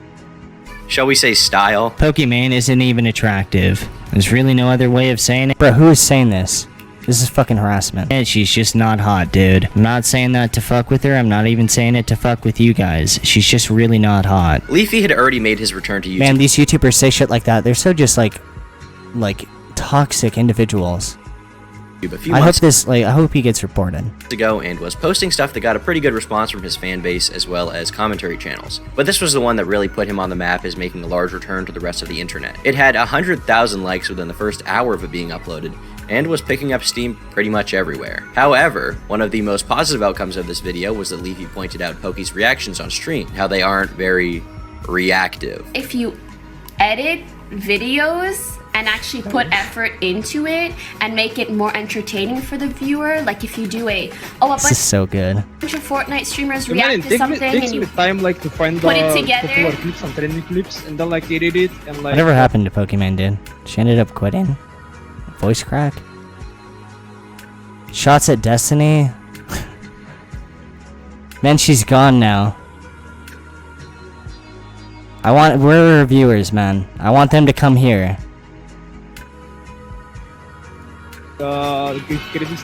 Shall we say style? Pokimane isn't even attractive. There's really no other way of saying it. Bro, who is saying this? This is fucking harassment. And she's just not hot, dude. I'm not saying that to fuck with her. I'm not even saying it to fuck with you guys. She's just really not hot. Leafy had already made his return to YouTube. Man, these YouTubers say shit like that. They're so just like toxic individuals. I hope he gets reported. Ago and was posting stuff that got a pretty good response from his fan base as well as commentary channels. But this was the one that really put him on the map as making a large return to the rest of the internet. It had 100,000 likes within the first hour of it being uploaded and was picking up steam pretty much everywhere. However, one of the most positive outcomes of this video was that Leafy pointed out Poki's reactions on stream, how they aren't very reactive. If you edit videos and actually put effort into it and make it more entertaining for the viewer, like if you do this is so good. bunch of Fortnite streamers react to something and you time like to find put it together. popular clips and trending clips and then like edit it and like Whatever happened to Pokimane, dude? She ended up quitting? Voice crack? Shots at Destiny? Man, she's gone now. We're reviewers, man. I want them to come here.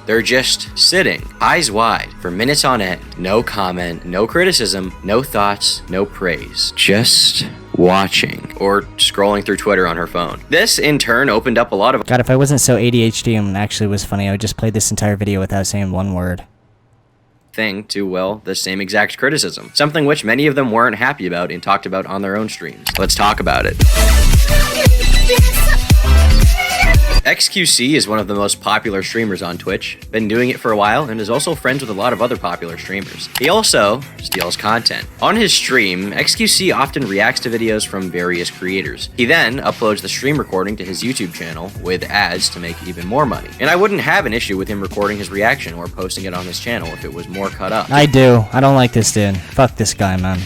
They're just sitting, eyes wide, for minutes on end. No comment, no criticism, no thoughts, no praise. Just watching or scrolling through Twitter on her phone. This, in turn, opened up a lot of— God, if I wasn't so ADHD and actually was funny, I would just play this entire video without saying one word. Thing to, well, the same exact criticism. Something which many of them weren't happy about and talked about on their own streams. Let's talk about it. XQC is one of the most popular streamers on Twitch, been doing it for a while, and is also friends with a lot of other popular streamers. He also steals content. On his stream, XQC often reacts to videos from various creators. He then uploads the stream recording to his YouTube channel with ads to make even more money. And I wouldn't have an issue with him recording his reaction or posting it on his channel if it was more cut up. I do. I don't like this dude. Fuck this guy, man.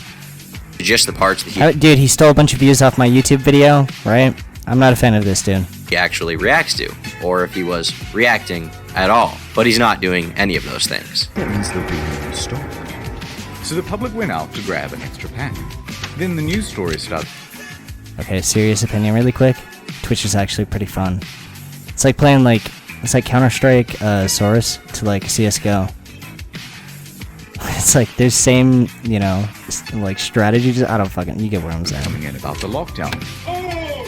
Just the parts that dude, he stole a bunch of views off my YouTube video, right? I'm not a fan of this dude. He actually reacts to, or if he was reacting at all. But he's not doing any of those things. That means there'll be a new story. So the public went out to grab an extra pack. Then the news story started. Okay, serious opinion really quick. Twitch is actually pretty fun. It's like playing it's like Counter-Strike Source to like CSGO. It's like there's same, like strategies. I don't fucking, you get where I'm saying. Coming in about the lockdown.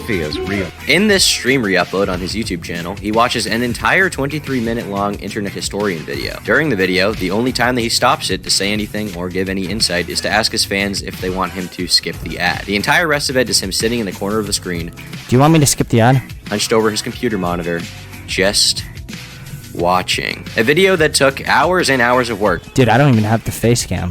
Fears real. In this stream re-upload on his YouTube channel, he watches an entire 23-minute long internet historian video. During the video, the only time that he stops it to say anything or give any insight is to ask his fans if they want him to skip the ad. The entire rest of it is him sitting in the corner of the screen. Do you want me to skip the ad? Hunched over his computer monitor, just watching. A video that took hours and hours of work. Dude, I don't even have the face cam.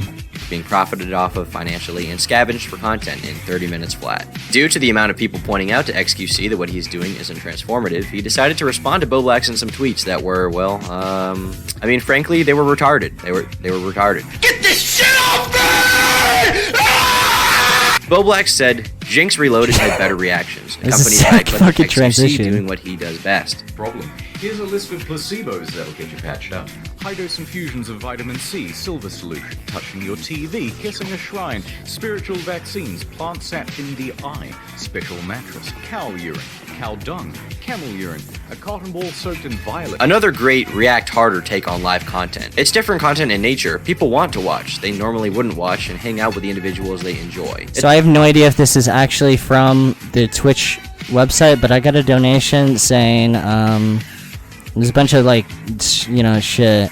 Being profited off of financially and scavenged for content in 30 minutes flat. Due to the amount of people pointing out to XQC that what he's doing isn't transformative, he decided to respond to Beau in some tweets that were, well, I mean, frankly, they were retarded. They were retarded. Get this shit off me! Beau said, Jinx Reloaded had better reactions. This is like fucking transition. doing what he does best. Problem. Here's a list of placebos that'll get you patched up. High-dose infusions of vitamin C, silver solution, touching your TV, kissing a shrine, spiritual vaccines, plant sap in the eye, special mattress, cow urine, cow dung, camel urine, a cotton ball soaked in violet. Another great React Harder take on live content. It's different content in nature. People want to watch. They normally wouldn't watch and hang out with the individuals they enjoy. So I have no idea if this is actually from the Twitch website, but I got a donation saying, there's a bunch of shit,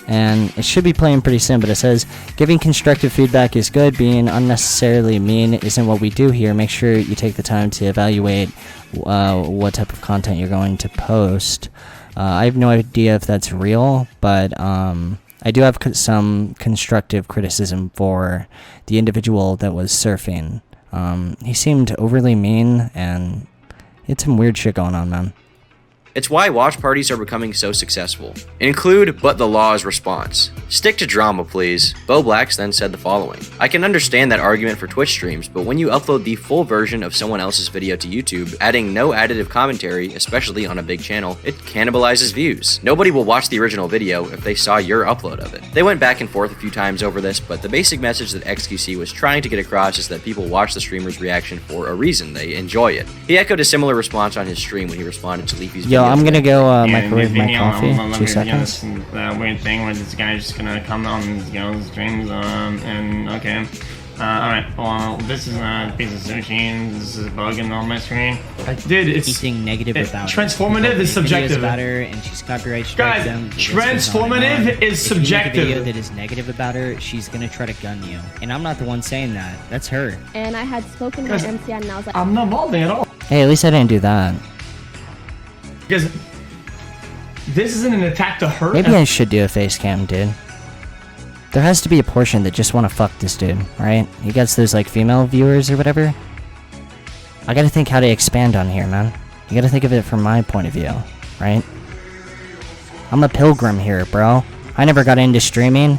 and it should be playing pretty soon, but it says, giving constructive feedback is good, being unnecessarily mean isn't what we do here. Make sure you take the time to evaluate what type of content you're going to post. I have no idea if that's real, but I do have some constructive criticism for the individual that was surfing. He seemed overly mean, and he had some weird shit going on, man. It's why watch parties are becoming so successful. Include But the Law's response. Stick to drama, please. Beau Blacks then said the following. I can understand that argument for Twitch streams, but when you upload the full version of someone else's video to YouTube, adding no additive commentary, especially on a big channel, it cannibalizes views. Nobody will watch the original video if they saw your upload of it. They went back and forth a few times over this, but the basic message that XQC was trying to get across is that people watch the streamer's reaction for a reason. They enjoy it. He echoed a similar response on his stream when he responded to Leafy's video. Yo, I'm gonna go microwave my coffee. 2 seconds. That weird thing where this guy's just gonna come on the streams, and okay. Alright, well, this is a piece of sushi, this is a bug in on my screen. Dude, it's anything negative about transformative is subjective. About her and she's copyright guys, transformative is subjective. If you make a video that is negative about her, she's gonna try to gun you. And I'm not the one saying that. That's her. And I had spoken to MCN and I was like, I'm not balding at all. Hey, at least I didn't do that. Because this isn't an attack to her. Maybe I should do a face cam, dude. There has to be a portion that just want to fuck this dude, right? He gets those like female viewers or whatever. I gotta think how to expand on here, man. You gotta think of it from my point of view, right? I'm a pilgrim here, bro. I never got into streaming.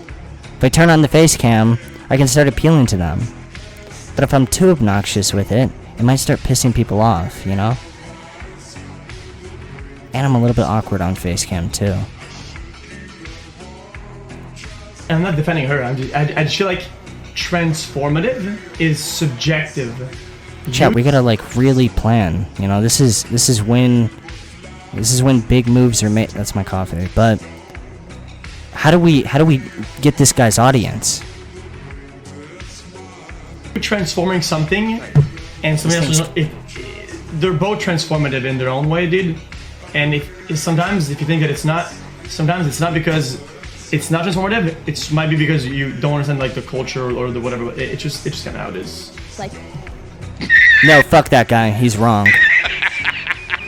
If I turn on the face cam, I can start appealing to them. But if I'm too obnoxious with it, it might start pissing people off, you know? And I'm a little bit awkward on face cam too. I'm not defending her. I just feel like transformative is subjective. Chat, we gotta like really plan. You know, this is when big moves are made. That's my coffee. But how do we get this guy's audience? Transforming something, and something else. They're both transformative in their own way, dude. And sometimes if you think that it's not, sometimes it's not because it's not transformative. It might be because you don't understand like the culture or the whatever. It's just kind of how it is. like, No, fuck that guy. He's wrong.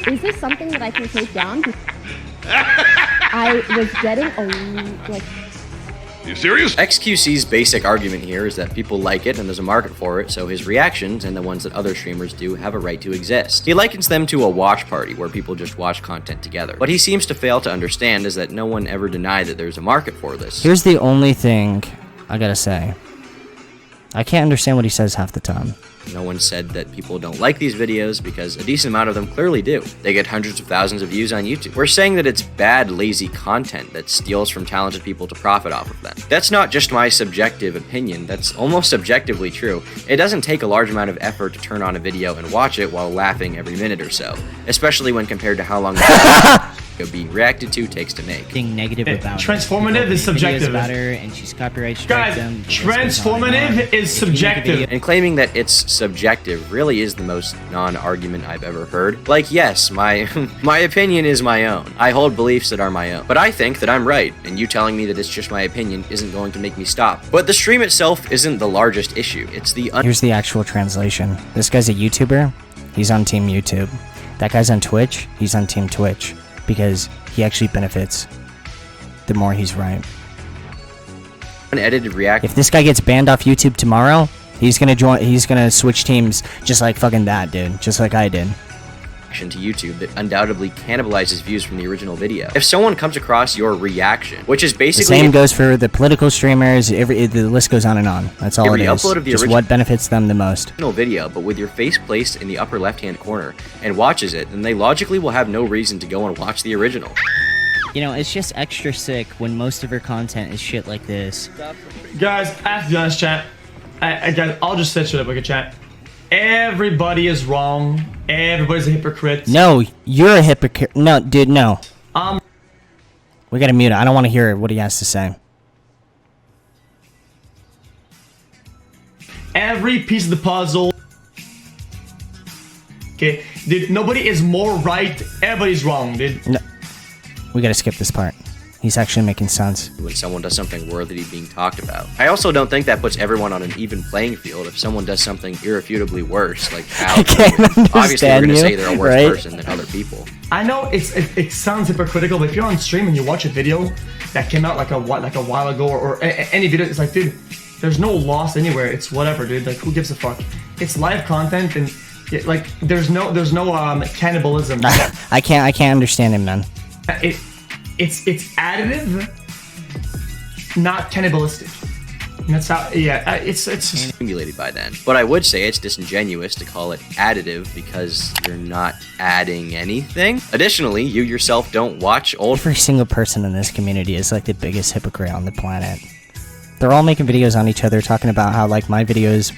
is this something that I can take down? I was getting like. You serious? XQC's basic argument here is that people like it and there's a market for it, so his reactions and the ones that other streamers do have a right to exist. He likens them to a watch party where people just watch content together. What he seems to fail to understand is that no one ever denied that there's a market for this. Here's the only thing I gotta say. I can't understand what he says half the time. No one said that people don't like these videos because a decent amount of them clearly do. They get hundreds of thousands of views on YouTube. We're saying that it's bad, lazy content that steals from talented people to profit off of them. That's not just my subjective opinion, that's almost objectively true. It doesn't take a large amount of effort to turn on a video and watch it while laughing every minute or so, especially when compared to how long the being reacted to takes to make. Being negative about transformative is subjective. About her and she's copyright guys, transformative is subjective. And claiming that it's subjective really is the most non-argument I've ever heard. Like, yes, my opinion is my own. I hold beliefs that are my own. But I think that I'm right, and you telling me that it's just my opinion isn't going to make me stop. But the stream itself isn't the largest issue. It's the Here's the actual translation. This guy's a YouTuber. He's on Team YouTube. That guy's on Twitch. He's on Team Twitch. Because he actually benefits the more he's right. Unedited react. If this guy gets banned off YouTube tomorrow, he's gonna switch teams just like fucking that, dude. Just like I did. To YouTube that undoubtedly cannibalizes views from the original video. If someone comes across your reaction, which is basically the same goes for the political streamers, the list goes on and on. That's all it is. Upload of the just what benefits them the most. Video, but with your face placed in the upper left-hand corner and watches it, then they logically will have no reason to go and watch the original. You know, it's just extra sick when most of her content is shit like this. Guys, I have to be honest, chat. Guys, I'll just set shit up like a chat. Everybody is wrong. Everybody's a hypocrite. No, you're a hypocrite. No, dude, no. We gotta mute it. I don't want to hear what he has to say. Every piece of the puzzle. Okay, dude, nobody is more right. Everybody's wrong, dude. No. We gotta skip this part. He's actually making sense. When someone does something worthy of being talked about. I also don't think that puts everyone on an even playing field if someone does something irrefutably worse, like how obviously we're gonna say they're a worse person than other people. I know it sounds hypocritical, but if you're on stream and you watch a video that came out like a while ago or any video, it's like, dude, there's no loss anywhere. It's whatever, dude. Like, who gives a fuck? It's live content and like there's no cannibalism. I can't understand him, man. It's additive, not cannibalistic. And that's how, yeah, it's just Accumulated by then. But I would say it's disingenuous to call it additive because you're not adding anything. Additionally, you yourself don't watch old. Every single person in this community is like the biggest hypocrite on the planet. They're all making videos on each other talking about how like my video is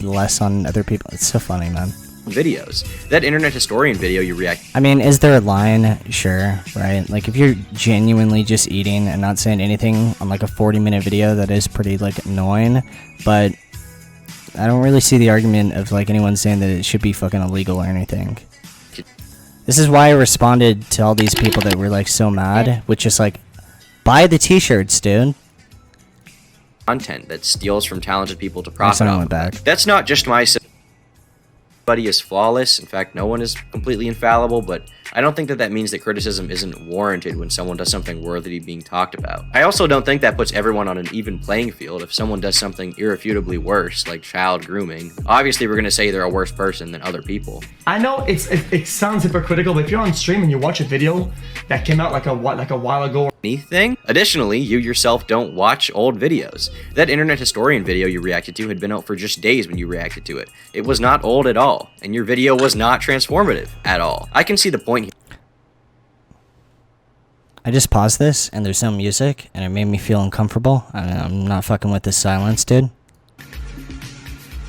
less on other people. It's so funny, man. Videos. That internet historian video you react. I mean, is there a line? Sure, right? Like if you're genuinely just eating and not saying anything on like a 40-minute video, that is pretty like annoying, but I don't really see the argument of like anyone saying that it should be fucking illegal or anything. This is why I responded to all these people that were like so mad, which is like, buy the t-shirts, dude. Content that steals from talented people to profit off of it. That's not just my. Everybody is flawless. In fact, no one is completely infallible, but I don't think that that means that criticism isn't warranted when someone does something worthy of being talked about. I also don't think that puts everyone on an even playing field. If someone does something irrefutably worse, like child grooming, obviously we're going to say they're a worse person than other people. I know it sounds hypocritical, but if you're on stream and you watch a video that came out like a while ago, anything. Additionally, you yourself don't watch old videos. That internet historian video you reacted to had been out for just days when you reacted to it. It was not old at all, and your video was not transformative at all. I can see the point here. I just paused this, and there's no music, and it made me feel uncomfortable. I'm not fucking with this silence, dude.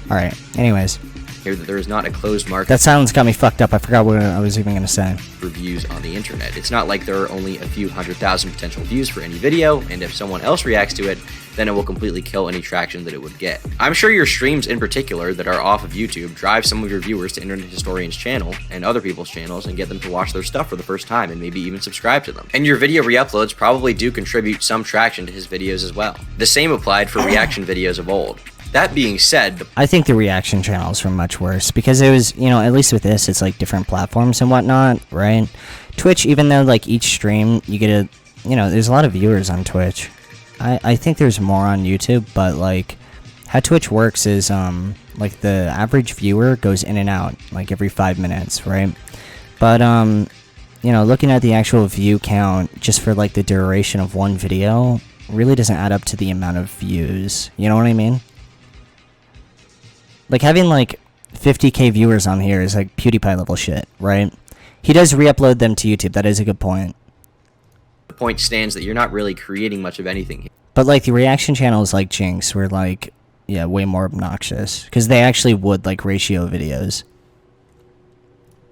Alright, anyways. Here that there is not a closed market. That silence got me fucked up. I forgot what I was even gonna say. Reviews on the internet. It's not like there are only a few 100,000 potential views for any video, and if someone else reacts to it, then it will completely kill any traction that it would get. I'm sure your streams in particular that are off of YouTube drive some of your viewers to Internet Historian's channel and other people's channels and get them to watch their stuff for the first time and maybe even subscribe to them. And your video re-uploads probably do contribute some traction to his videos as well. The same applied for reaction videos of old. That being said, I think the reaction channels were much worse because it was, you know, at least with this, it's like different platforms and whatnot, right? Twitch, even though like each stream you get you know, there's a lot of viewers on Twitch. I think there's more on YouTube, but like how Twitch works is like the average viewer goes in and out like every 5 minutes, right? But you know, looking at the actual view count just for like the duration of one video really doesn't add up to the amount of views. You know what I mean? Like having like 50k viewers on here is like PewDiePie level shit, right? He does re-upload them to YouTube. That is a good point. the point stands that you're not really creating much of anything here. But like the reaction channels like Jinx were like, yeah, way more obnoxious because they actually would like ratio videos.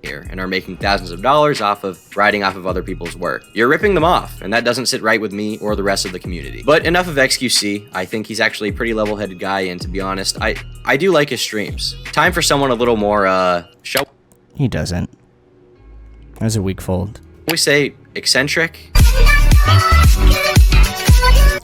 Here and are making thousands of dollars off of riding off of other people's work. You're ripping them off, and that doesn't sit right with me or the rest of the community. But enough of XQC. I think he's actually a pretty level-headed guy, and to be honest, I do like his streams. Time for someone a little more show. He doesn't. That was a weak fold. We say eccentric.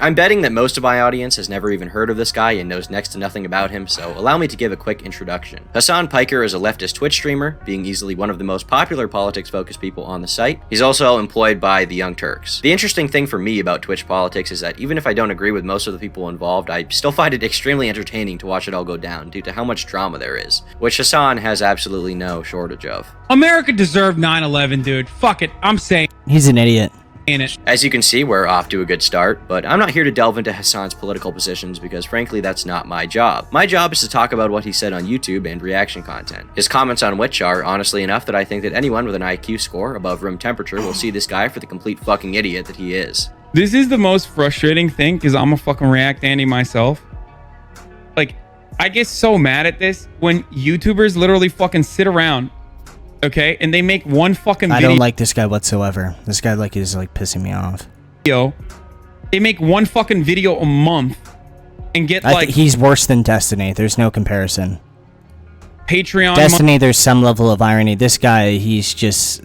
I'm betting that most of my audience has never even heard of this guy and knows next to nothing about him, so allow me to give a quick introduction. Hassan Piker is a leftist Twitch streamer, being easily one of the most popular politics-focused people on the site. He's also employed by the Young Turks. The interesting thing for me about Twitch politics is that even if I don't agree with most of the people involved, I still find it extremely entertaining to watch it all go down due to how much drama there is, which Hassan has absolutely no shortage of. America deserved 9/11, dude. Fuck it, I'm saying. He's an idiot. As you can see, we're off to a good start, but I'm not here to delve into Hassan's political positions because frankly that's not my job. My job is to talk about what he said on YouTube and reaction content. His comments on which are honestly enough that I think that anyone with an IQ score above room temperature will see this guy for the complete fucking idiot that he is. This is the most frustrating thing because I'm a fucking React Andy myself. Like, I get so mad at this when YouTubers literally fucking sit around, okay, and they make one fucking video. I don't like this guy whatsoever. This guy like is like pissing me off. They make one fucking video a month and get like he's worse than Destiny. There's no comparison. Patreon Destiny, there's some level of irony. This guy, he's just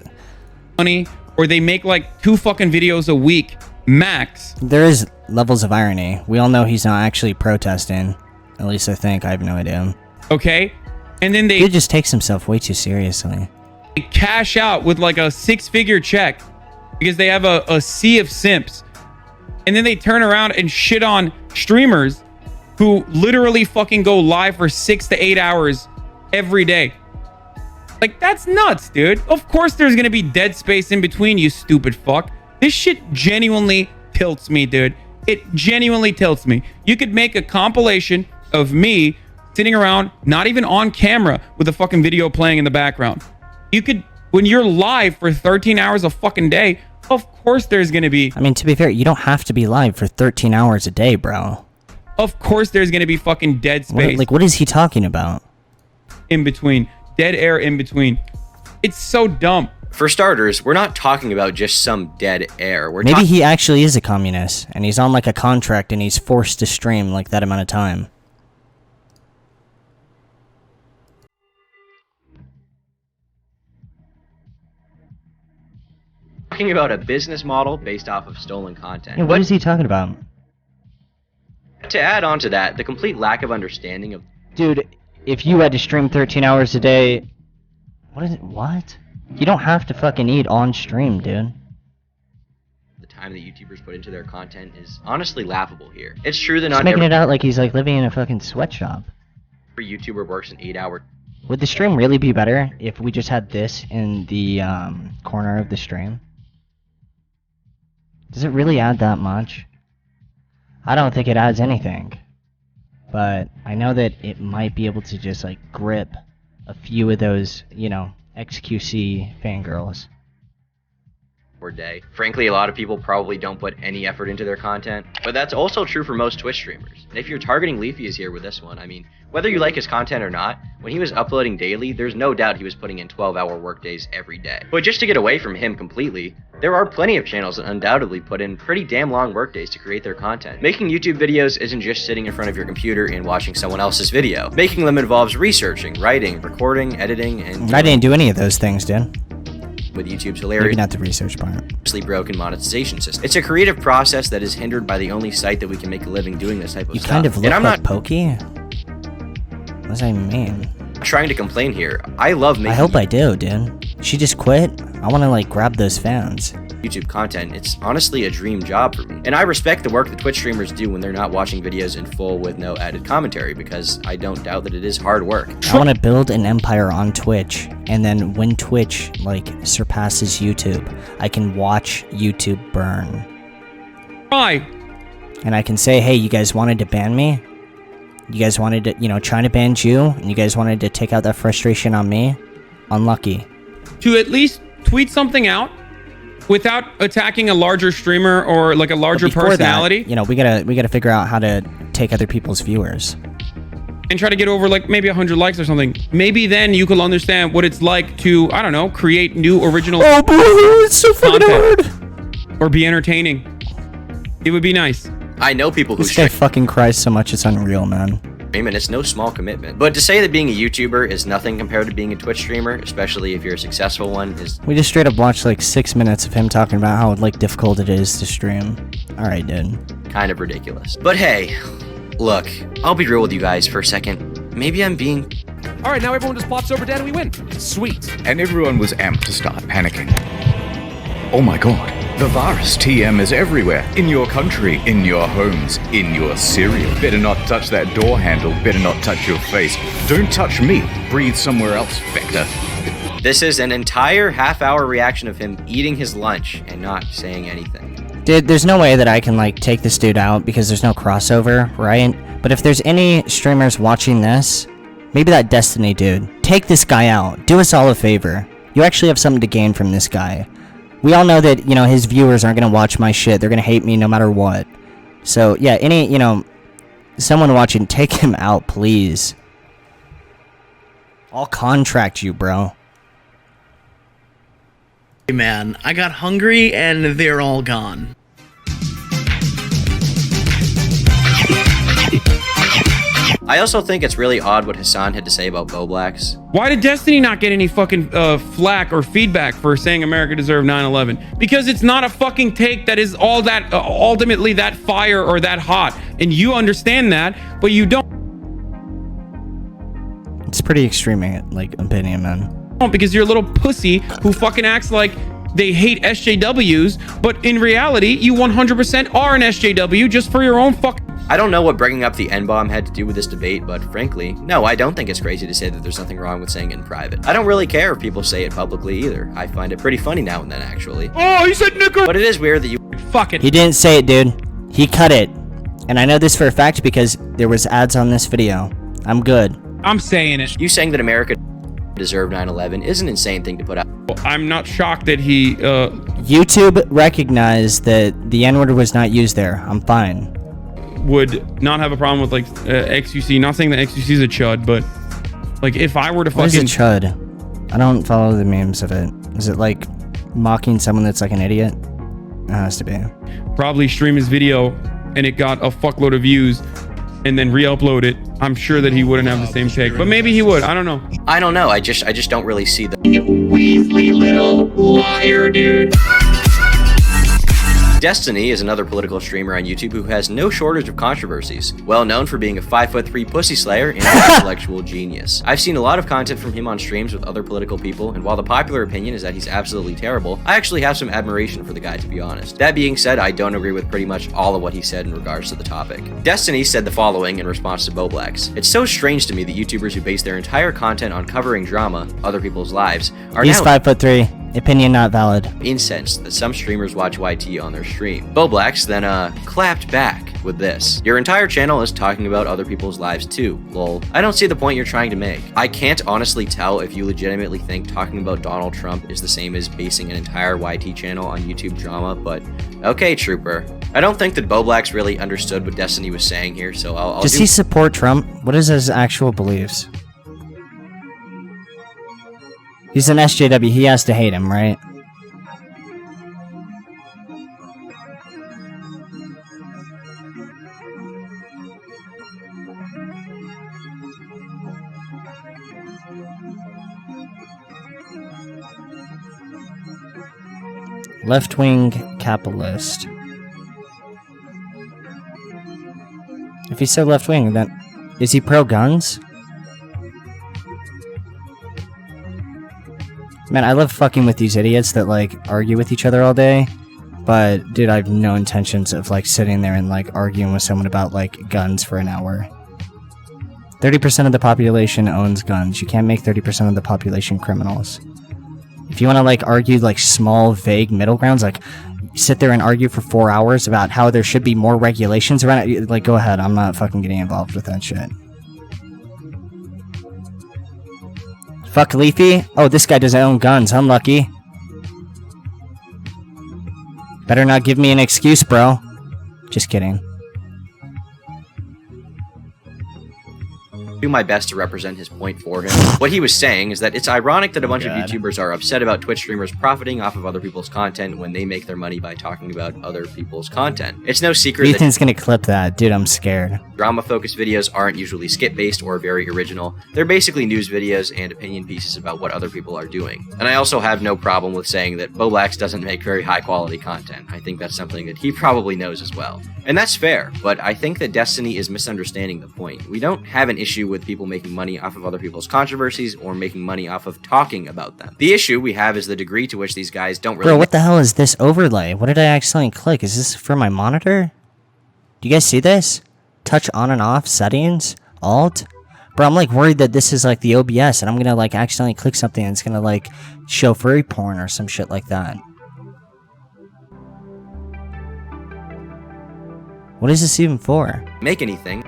money, or they make like 2 fucking videos a week max. There is levels of irony. We all know he's not actually protesting. At least I think. I have no idea. Okay, and then he just takes himself way too seriously. They cash out with like a 6-figure check because they have a sea of simps, and then they turn around and shit on streamers who literally fucking go live for 6 to 8 hours every day. Like, that's nuts, dude. Of course there's gonna be dead space in between, you stupid fuck. This shit genuinely tilts me, dude. It genuinely tilts me. You could make a compilation of me sitting around, not even on camera, with a fucking video playing in the background. You could, when you're live for 13 hours a fucking day, of course there's gonna be... I mean, to be fair, you don't have to be live for 13 hours a day, bro. Of course there's gonna be fucking dead space. What is he talking about? In between. Dead air in between. It's so dumb. For starters, we're not talking about just some dead air. Maybe he actually is a communist, and he's on like a contract, and he's forced to stream like that amount of time. Talking about a business model based off of stolen content. Yeah, what is he talking about? To add on to that, the complete lack of understanding of... Dude, if you had to stream 13 hours a day... What is it? What? You don't have to fucking eat on stream, dude. The time that YouTubers put into their content is honestly laughable here. It's true that He's not making every it out like he's like living in a fucking sweatshop. YouTuber works an 8-hour... Would the stream really be better if we just had this in the corner of the stream? Does it really add that much? I don't think it adds anything. But I know that it might be able to just like grip a few of those, you know, XQC fangirls. per day. Frankly, a lot of people probably don't put any effort into their content, but that's also true for most Twitch streamers. And if you're targeting LeafyIsHere with this one, I mean, whether you like his content or not, when he was uploading daily, there's no doubt he was putting in 12-hour workdays every day. But just to get away from him completely, there are plenty of channels that undoubtedly put in pretty damn long workdays to create their content. Making YouTube videos isn't just sitting in front of your computer and watching someone else's video. Making them involves researching, writing, recording, editing, and... I didn't do any of those things, dude. With YouTube's hilarious... Maybe not the research part. ...broken monetization system. It's a creative process that is hindered by the only site that we can make a living doing this type of You stuff. kind of look and I'm like not Pokey? What does that mean? trying to complain here. I love making... I hope I do, dude. She just quit? I want to, like, grab those fans. YouTube content. It's honestly a dream job for me. And I respect the work that Twitch streamers do when they're not watching videos in full with no added commentary, because I don't doubt that it is hard work. I want to build an empire on Twitch, and then when Twitch, like, surpasses YouTube, I can watch YouTube burn. Why? And I can say, hey, you guys wanted to ban me? You guys wanted to, you know, China banned you, and you guys wanted to take out that frustration on me? Unlucky. To at least tweet something out without attacking a larger streamer or like a larger personality. That, you know, we gotta figure out how to take other people's viewers. And try to get over like maybe 100 likes or something. Maybe then you can understand what it's like to, I don't know, create new original it's so fucking hard. Or be entertaining. It would be nice. I know people who This guy fucking cries so much it's unreal, man. And it's no small commitment. But to say that being a YouTuber is nothing compared to being a Twitch streamer, especially if you're a successful one, is... We just straight up watched like 6 minutes of him talking about how like difficult it is to stream. Alright, dude. Kind of ridiculous. But hey, look, I'll be real with you guys for a second. Maybe I'm being... Alright, now everyone just pops over dead and we win. Sweet. And everyone was amped to start panicking. Oh my god, the virus TM is everywhere. In your country, in your homes, in your cereal. Better not touch that door handle, better not touch your face. Don't touch me, breathe somewhere else, Vector. This is an entire half-hour reaction of him eating his lunch and not saying anything. Dude, there's no way that I can like take this dude out because there's no crossover, right? But if there's any streamers watching this, maybe that Destiny dude, take this guy out. Do us all a favor. You actually have something to gain from this guy. We all know that, you know, his viewers aren't going to watch my shit. They're going to hate me no matter what. So, yeah, any, you know, someone watching, take him out, please. I'll contract you, bro. Hey, man, I got hungry and they're all gone. I also think it's really odd what Hassan had to say about Beau Blacks. Why did Destiny not get any fucking flack or feedback for saying America deserved 9/11? Because it's not a fucking take that is all that ultimately that fire or that hot, and you understand that, but you don't. It's pretty extreme, like, opinion, man. Because you're a little pussy who fucking acts like they hate SJWs, but in reality, you 100% are an SJW just for your own fucking... I don't know what bringing up the N-bomb had to do with this debate, but frankly, no, I don't think it's crazy to say that there's nothing wrong with saying it in private. I don't really care if people say it publicly either. I find it pretty funny now and then, actually. Oh, he said nigger! But it is weird that you... Fuck it. He didn't say it, dude. He cut it. And I know this for a fact because there was ads on this video. I'm good. I'm saying it. You saying that America deserved 9/11 is an insane thing to put out. I'm not shocked that he, YouTube recognized that the N-word was not used there. I'm fine. would not have a problem with, like, XUC. Not saying that XUC is a chud, but, like, if I were to What is a fucking... chud? I don't follow the memes of it. Is it, like, mocking someone that's, like, an idiot? It has to be. Probably stream his video and it got a fuckload of views and then re-upload it, I'm sure that he wouldn't have the same take. But maybe he would. I don't know. I don't know. I just don't really see the Weasley little liar, dude. Destiny is another political streamer on YouTube who has no shortage of controversies. Well known for being a 5'3" pussy slayer and an intellectual genius. I've seen a lot of content from him on streams with other political people, and while the popular opinion is that he's absolutely terrible, I actually have some admiration for the guy, to be honest. That being said, I don't agree with pretty much all of what he said in regards to the topic. Destiny said the following in response to Beau. It's so strange to me that YouTubers who base their entire content on covering drama, other people's lives, are He's now 5'3". Opinion not valid. incensed that some streamers watch YT on their stream. Beau then clapped back with this. Your entire channel is talking about other people's lives too, lol. I don't see the point you're trying to make. I can't honestly tell if you legitimately think talking about Donald Trump is the same as basing an entire YT channel on YouTube drama, but okay, trooper. I don't think that Beau really understood what Destiny was saying here, so I'll Does he support Trump? What is his actual beliefs? He's an SJW, he has to hate him, right? Left-wing capitalist. If he's so left-wing, then is he pro-guns? Man, I love fucking with these idiots that, like, argue with each other all day. But, dude, I have no intentions of, like, sitting there and, like, arguing with someone about, like, guns for an hour. 30% of the population owns guns. You can't make 30% of the population criminals. If you want to, like, argue, like, small, vague middle grounds, like, sit there and argue for 4 hours about how there should be more regulations around it, like, go ahead. I'm not fucking getting involved with that shit. Fuck Leafy? Oh, this guy doesn't own guns. Unlucky. Better not give me an excuse, bro. Just kidding. do my best to represent his point for him. What he was saying is that it's ironic that a bunch of YouTubers are upset about Twitch streamers profiting off of other people's content when they make their money by talking about other people's content. It's no secret Ethan's gonna clip that. Dude, I'm scared. Drama-focused videos aren't usually skit-based or very original. They're basically news videos and opinion pieces about what other people are doing. And I also have no problem with saying that Beau doesn't make very high-quality content. I think that's something that he probably knows as well. And that's fair, but I think that Destiny is misunderstanding the point. We don't have an issue with people making money off of other people's controversies or making money off of talking about them. The issue we have is the degree to which these guys don't really— Bro, what the hell is this overlay? What did I accidentally click? Is this for my monitor? Do you guys see this? Touch on and off settings? Alt? Bro, I'm like worried that this is like the OBS and I'm gonna like accidentally click something and it's gonna like show furry porn or some shit like that. What is this even for? Make anything.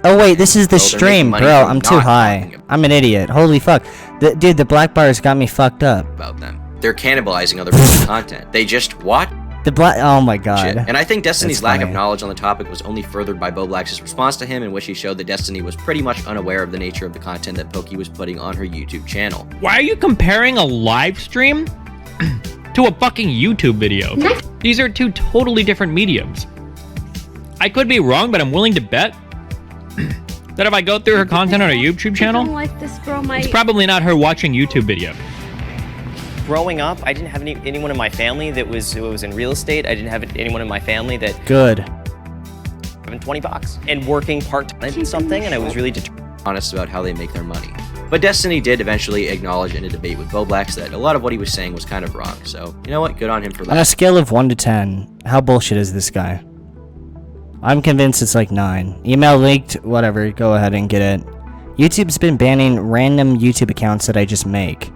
Oh wait, this is the stream, bro. I'm too high. I'm an idiot. Holy fuck. Dude, the black bars got me fucked up. About them. They're cannibalizing other people's content. They just watch oh my god. shit. And I think Destiny's That's lack of funny. knowledge on the topic was only furthered by Beau response to him, in which he showed that Destiny was pretty much unaware of the nature of the content that Poki was putting on her YouTube channel. Why are you comparing a live stream to a fucking YouTube video? These are two totally different mediums. I could be wrong, but I'm willing to bet that if I go through her content on a YouTube channel, like this girl might... it's probably not her watching YouTube video. Growing up, I didn't have anyone in my family that was in real estate. I didn't have anyone in my family that Good. having $20 and working part-time in something, and I was really honest about how they make their money. But Destiny did eventually acknowledge in a debate with Beau that a lot of what he was saying was kind of wrong. So, you know what? Good on him for that. On a scale of 1 to 10, how bullshit is this guy? I'm convinced it's like 9. Email leaked, whatever, go ahead and get it. YouTube's been banning random YouTube accounts that I just make.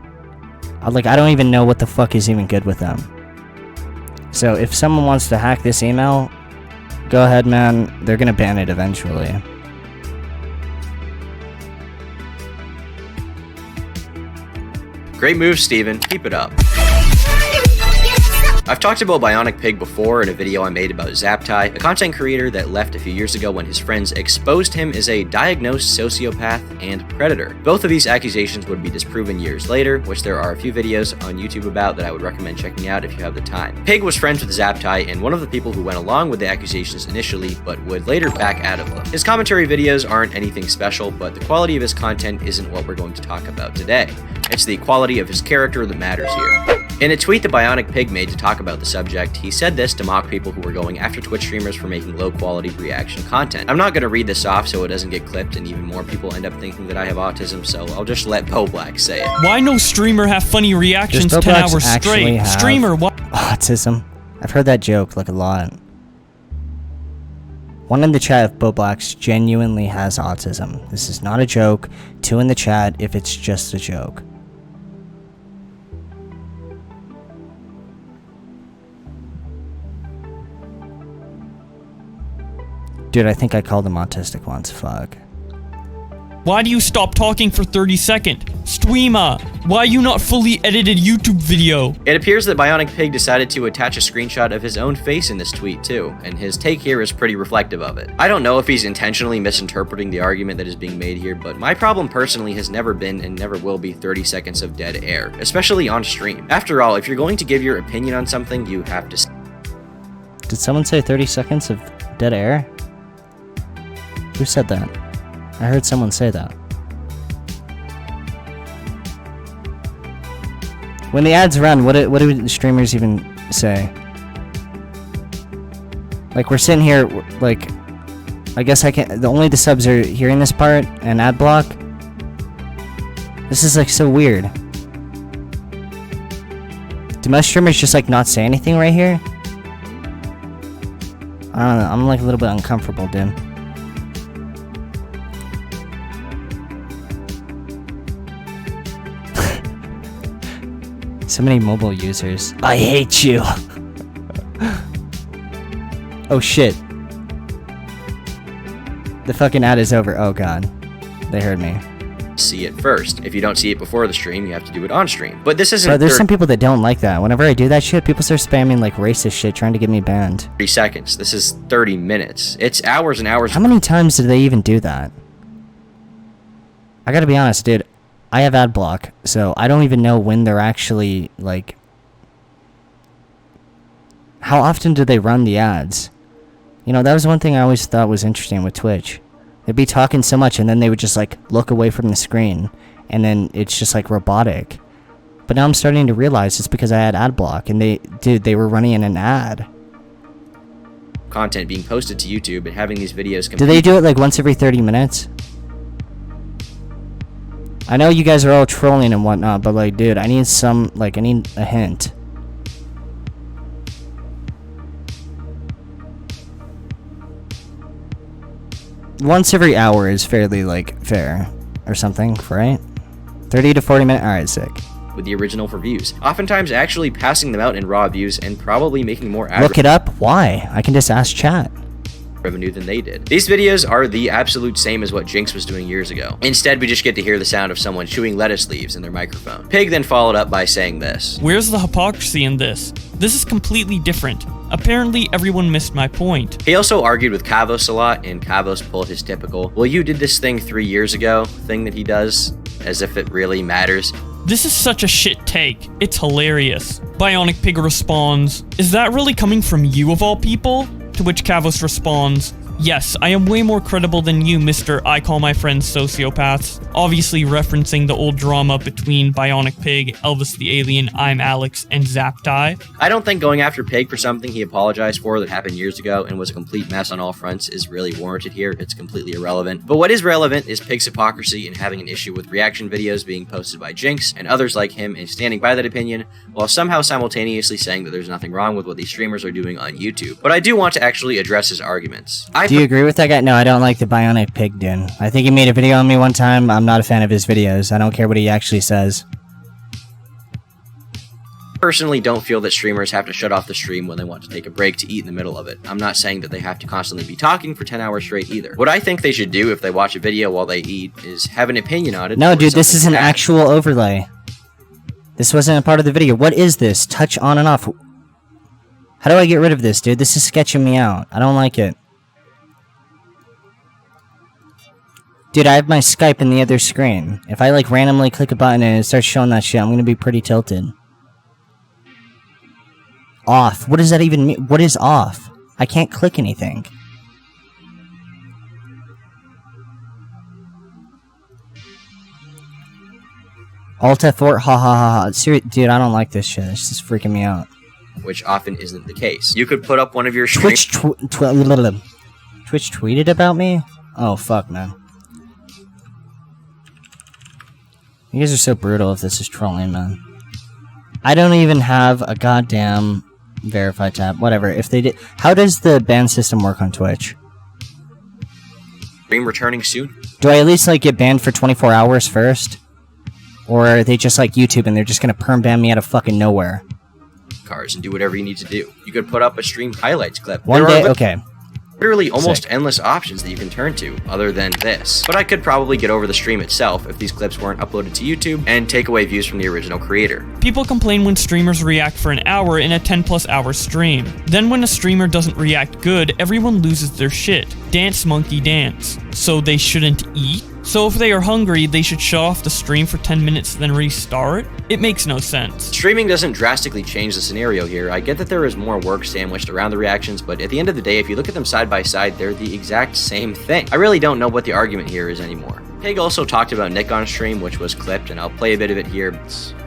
Like, I don't even know what the fuck is even good with them. So if someone wants to hack this email, go ahead, man. They're gonna ban it eventually. Great move, Steven. Keep it up. I've talked about Bionic Pig before in a video I made about Zaptai, a content creator that left a few years ago when his friends exposed him as a diagnosed sociopath and predator. Both of these accusations would be disproven years later, which there are a few videos on YouTube about that I would recommend checking out if you have the time. Pig was friends with Zaptai and one of the people who went along with the accusations initially, but would later back out of them. His commentary videos aren't anything special, but the quality of his content isn't what we're going to talk about today. It's the quality of his character that matters here. In a tweet that Bionic Pig made to talk about the subject, he said this to mock people who were going after Twitch streamers for making low-quality reaction content. I'm not going to read this off so it doesn't get clipped and even more people end up thinking that I have autism, so I'll just let Beau say it. Why no streamer have funny reactions 10 hours straight? Streamer, what? Autism. I've heard that joke like a lot. One in the chat if Beau genuinely has autism. This is not a joke. 2 in the chat if it's just a joke. Dude, I think I called him autistic once. Fuck. Why do you stop talking for 30 seconds? Streamer, why you not fully edited YouTube video? It appears that Bionic Pig decided to attach a screenshot of his own face in this tweet too, and his take here is pretty reflective of it. I don't know if he's intentionally misinterpreting the argument that is being made here, but my problem personally has never been and never will be 30 seconds of dead air, especially on stream. After all, if you're going to give your opinion on something, you have to... Did someone say 30 seconds of dead air? Who said that? I heard someone say that. When the ads run, what do the streamers even say? Like, we're sitting here, like, I guess I can't, only the subs are hearing this part, and ad block. This is, like, so weird. Do most streamers just, like, not say anything right here? I don't know, I'm, like, a little bit uncomfortable, dude. So many mobile users. I hate you. Oh shit. The fucking ad is over. Oh god. They heard me. See it first. If you don't see it before the stream, you have to do it on stream. But this isn't... Bro, there's some people that don't like that. Whenever I do that shit, people start spamming like racist shit trying to get me banned. 30 seconds. This is 30 minutes. It's hours and hours. How many times do they even do that? I gotta be honest, dude. I have ad block, so I don't even know when they're actually, like... How often do they run the ads? You know, that was one thing I always thought was interesting with Twitch. They'd be talking so much, and then they would just, like, look away from the screen, and then it's just, like, robotic. But now I'm starting to realize it's because I had ad block, and they were running an ad. Content being posted to YouTube and having these videos... Do they do it, like, once every 30 minutes? I know you guys are all trolling and whatnot, but like, dude, I need some, like, I need a hint. Once every hour is fairly, like, fair. Or something, right? 30 to 40 minutes? Alright, sick. With the original for views. Oftentimes actually passing them out in raw views and probably making more Look it up? Why? I can just ask chat. Revenue than they did. These videos are the absolute same as what Jinx was doing years ago. Instead, we just get to hear the sound of someone chewing lettuce leaves in their microphone. Pig then followed up by saying this. Where's the hypocrisy in this? This is completely different. Apparently, everyone missed my point. He also argued with Kavos a lot, and Kavos pulled his typical, well, you did this thing 3 years ago thing that he does, as if it really matters. This is such a shit take. It's hilarious. Bionic Pig responds, is that really coming from you of all people? To which Kavos responds, yes, I am way more credible than you, Mr. I call my friends sociopaths. Obviously referencing the old drama between Bionic Pig, Elvis the Alien, I'm Alex, and Zaptai. I don't think going after Pig for something he apologized for that happened years ago and was a complete mess on all fronts is really warranted here. It's completely irrelevant. But what is relevant is Pig's hypocrisy and having an issue with reaction videos being posted by Jinx and others like him and standing by that opinion, while somehow simultaneously saying that there's nothing wrong with what these streamers are doing on YouTube. But I do want to actually address his arguments. I I Do you agree with that guy? No, I don't like the Bionic Pig dude. I think he made a video on me one time. I'm not a fan of his videos. I don't care what he actually says. personally don't feel that streamers have to shut off the stream when they want to take a break to eat in the middle of it. I'm not saying that they have to constantly be talking for 10 hours straight either. What I think they should do if they watch a video while they eat is have an opinion on it. No, dude, this is an actual overlay. This wasn't a part of the video. What is this? Touch on and off. How do I get rid of this, dude? This is sketching me out. I don't like it. Dude, I have my Skype in the other screen. If I, like, randomly click a button and it starts showing that shit, I'm gonna be pretty tilted. Off. What does that even mean? What is off? I can't click anything. Alt F4, ha ha ha ha. Dude, I don't like this shit. It's just freaking me out. Which often isn't the case. You could put up one of your Twitch tweeted about me? Oh, fuck, man. You guys are so brutal if this is trolling, man. I don't even have a goddamn verify tab. Whatever. If they did... How does the ban system work on Twitch? Stream returning soon. Do I at least, like, get banned for 24 hours first? Or are they just like YouTube and they're just gonna perm ban me out of fucking nowhere? Cars and do whatever you need to do. You could put up a stream highlights clip. One day, okay. Literally almost endless options that you can turn to other than this. But I could probably get over the stream itself if these clips weren't uploaded to YouTube and take away views from the original creator. People complain when streamers react for an hour in a 10+ hour stream. Then when a streamer doesn't react good, everyone loses their shit. Dance monkey dance. So they shouldn't eat? So if they are hungry, they should shut off the stream for 10 minutes then restart? It makes no sense. Streaming doesn't drastically change the scenario here. I get that there is more work sandwiched around the reactions, but at the end of the day, if you look at them side by side, they're the exact same thing. I really don't know what the argument here is anymore. Pig also talked about Nick on stream, which was clipped, and I'll play a bit of it here.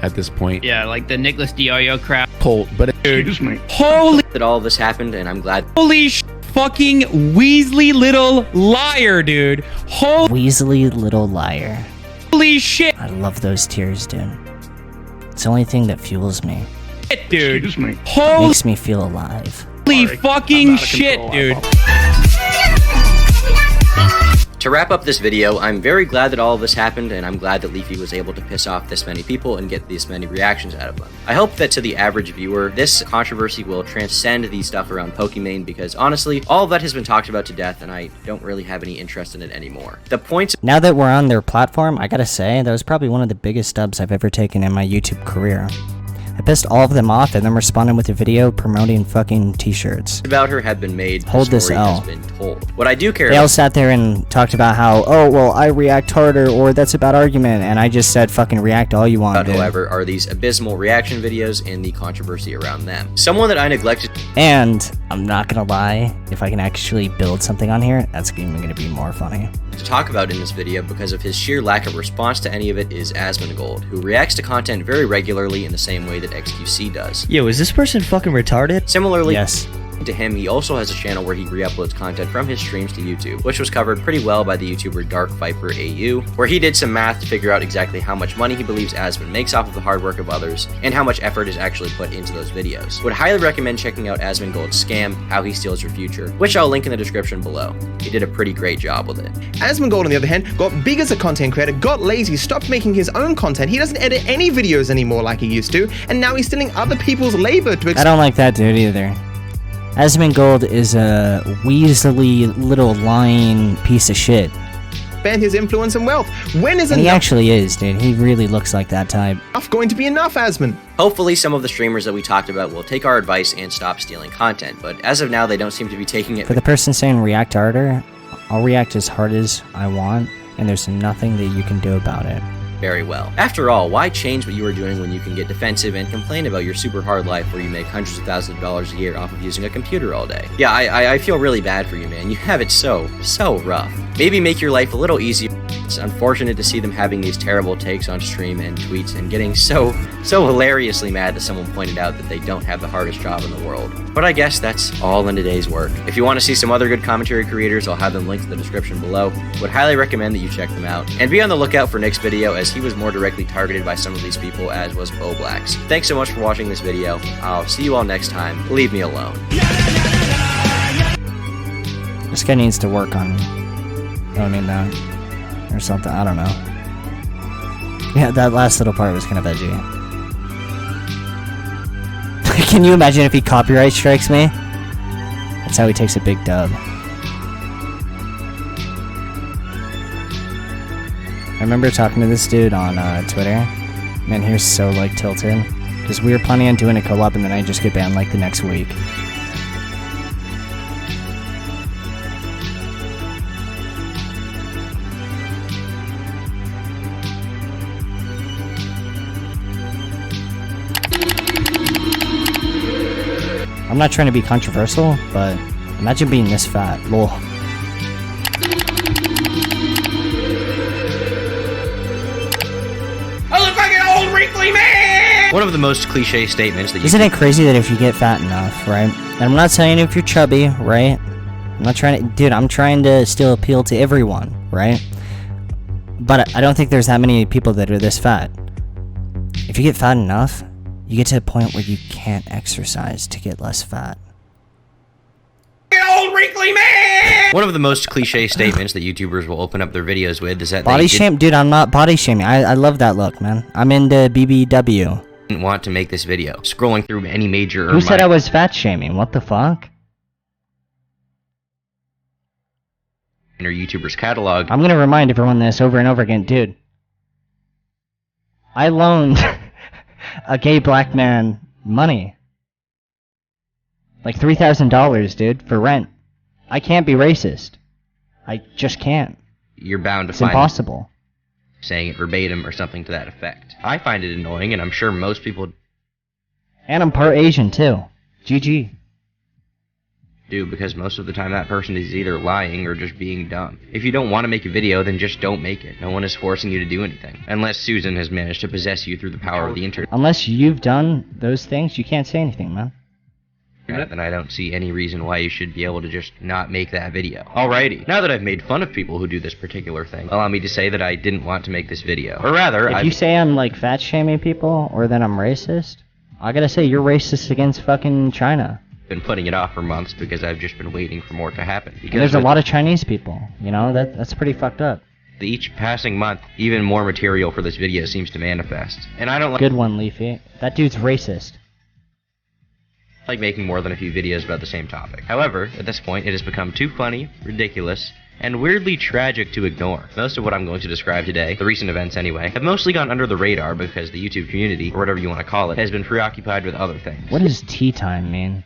At this point. Yeah, like the Nicholas Diorio crap. Colt, but dude, Holy that all of this happened, and I'm glad. Holy fucking Weasley little liar, dude. Weasley little liar. Holy shit. I love those tears, dude. It's the only thing that fuels me. Shit, dude. Makes me feel alive. Holy fucking shit, dude. To wrap up this video, I'm very glad that all of this happened, and I'm glad that Leafy was able to piss off this many people and get this many reactions out of them. I hope that to the average viewer, this controversy will transcend the stuff around Pokimane, because honestly, all of that has been talked about to death, and I don't really have any interest in it anymore. The points— Now that we're on their platform, I gotta say, that was probably one of the biggest dubs I've ever taken in my YouTube career. I pissed all of them off and then responded with a video promoting fucking t-shirts. About her had been made. Hold this L. Has been told. What I do care They all sat there and talked about how, oh, well, I react harder, or that's a bad argument, and I just said fucking react all you want, dude. However, are these abysmal reaction videos and the controversy around them. Someone that I neglected— And, I'm not gonna lie, if I can actually build something on here, that's even gonna be more funny. To talk about in this video because of his sheer lack of response to any of it is Asmongold, who reacts to content very regularly in the same way that XQC does. Yo, is this person fucking retarded? Similarly, yes. To him, he also has a channel where he re-uploads content from his streams to YouTube, which was covered pretty well by the YouTuber Dark Viper AU, where he did some math to figure out exactly how much money he believes Asmon makes off of the hard work of others, and how much effort is actually put into those videos. Would highly recommend checking out Asmongold's scam, How He Steals Your Future, which I'll link in the description below. He did a pretty great job with it. Asmongold, on the other hand, got big as a content creator, got lazy, stopped making his own content, he doesn't edit any videos anymore like he used to, and now he's stealing other people's labor to— I don't like that dude either. Asmongold is a Weasley little lying piece of shit. Expand his influence and wealth. When is And he enough actually is, dude. He really looks like that type. going to be enough, Asmon? Hopefully some of the streamers that we talked about will take our advice and stop stealing content, but as of now they don't seem to be taking it— For the person saying react harder, I'll react as hard as I want, and there's nothing that you can do about it. very well. After all, why change what you were doing when you can get defensive and complain about your super hard life where you make hundreds of thousands of dollars a year off of using a computer all day? Yeah, I feel really bad for you, man. You have it so rough. Maybe make your life a little easier. It's unfortunate to see them having these terrible takes on stream and tweets and getting so hilariously mad that someone pointed out that they don't have the hardest job in the world. But I guess that's all in today's work. If you want to see some other good commentary creators, I'll have them linked in the description below. Would highly recommend that you check them out. And be on the lookout for Nick's video, as he was more directly targeted by some of these people, as was Beau Black's. Thanks so much for watching this video. I'll see you all next time. Leave me alone. This guy needs to work on owning that. Or something, I don't know. Yeah, that last little part was kind of edgy. Can you imagine if he copyright strikes me? That's how he takes a big dub. I remember talking to this dude on Twitter. Man, he was so like tilted. Because we were planning on doing a collab and then I just get banned like the next week. I'm not trying to be controversial, but imagine being this fat. Lol. I look like an old wrinkly man! One of the most cliche statements that you Isn't it crazy that if you get fat enough, right? And I'm not saying if you're chubby, right? I'm not trying to, dude, I'm trying to still appeal to everyone, right? But I don't think there's that many people that are this fat. If you get fat enough, you get to a point where you can't exercise to get less fat. Old wrinkly man! One of the most cliche statements that YouTubers will open up their videos with is that Body they shame? Dude, I'm not body shaming. I love that look, man. I'm into BBW. didn't want to make this video. Scrolling through any major... Who said I was fat shaming? What the fuck? ...or YouTuber's catalog. I'm gonna remind everyone this over and over again. Dude, I loaned a gay black man money. Like $3,000, dude, for rent. I can't be racist. I just can't. You're bound to It's find... impossible. ...saying it verbatim or something to that effect. I find it annoying, and I'm sure most people... And I'm part Asian, too. GG. ...do, because most of the time that person is either lying or just being dumb. If you don't want to make a video, then just don't make it. No one is forcing you to do anything. Unless Susan has managed to possess you through the power of the internet. Unless you've done those things, you can't say anything, man. Then I don't see any reason why you should be able to just not make that video. Alrighty, now that I've made fun of people who do this particular thing, allow me to say that I didn't want to make this video. Or rather, If you say I'm like fat shaming people or that I'm racist, I gotta say you're racist against fucking China. Been putting it off for months because I've just been waiting for more to happen. And there's a lot of Chinese people, you know, that's pretty fucked up. Each passing month, even more material for this video seems to manifest. And I don't like... Good one, Leafy. That dude's racist. ...like making more than a few videos about the same topic. However, at this point, it has become too funny, ridiculous, and weirdly tragic to ignore. Most of what I'm going to describe today, the recent events anyway, have mostly gone under the radar because the YouTube community, or whatever you want to call it, has been preoccupied with other things. What does tea time mean?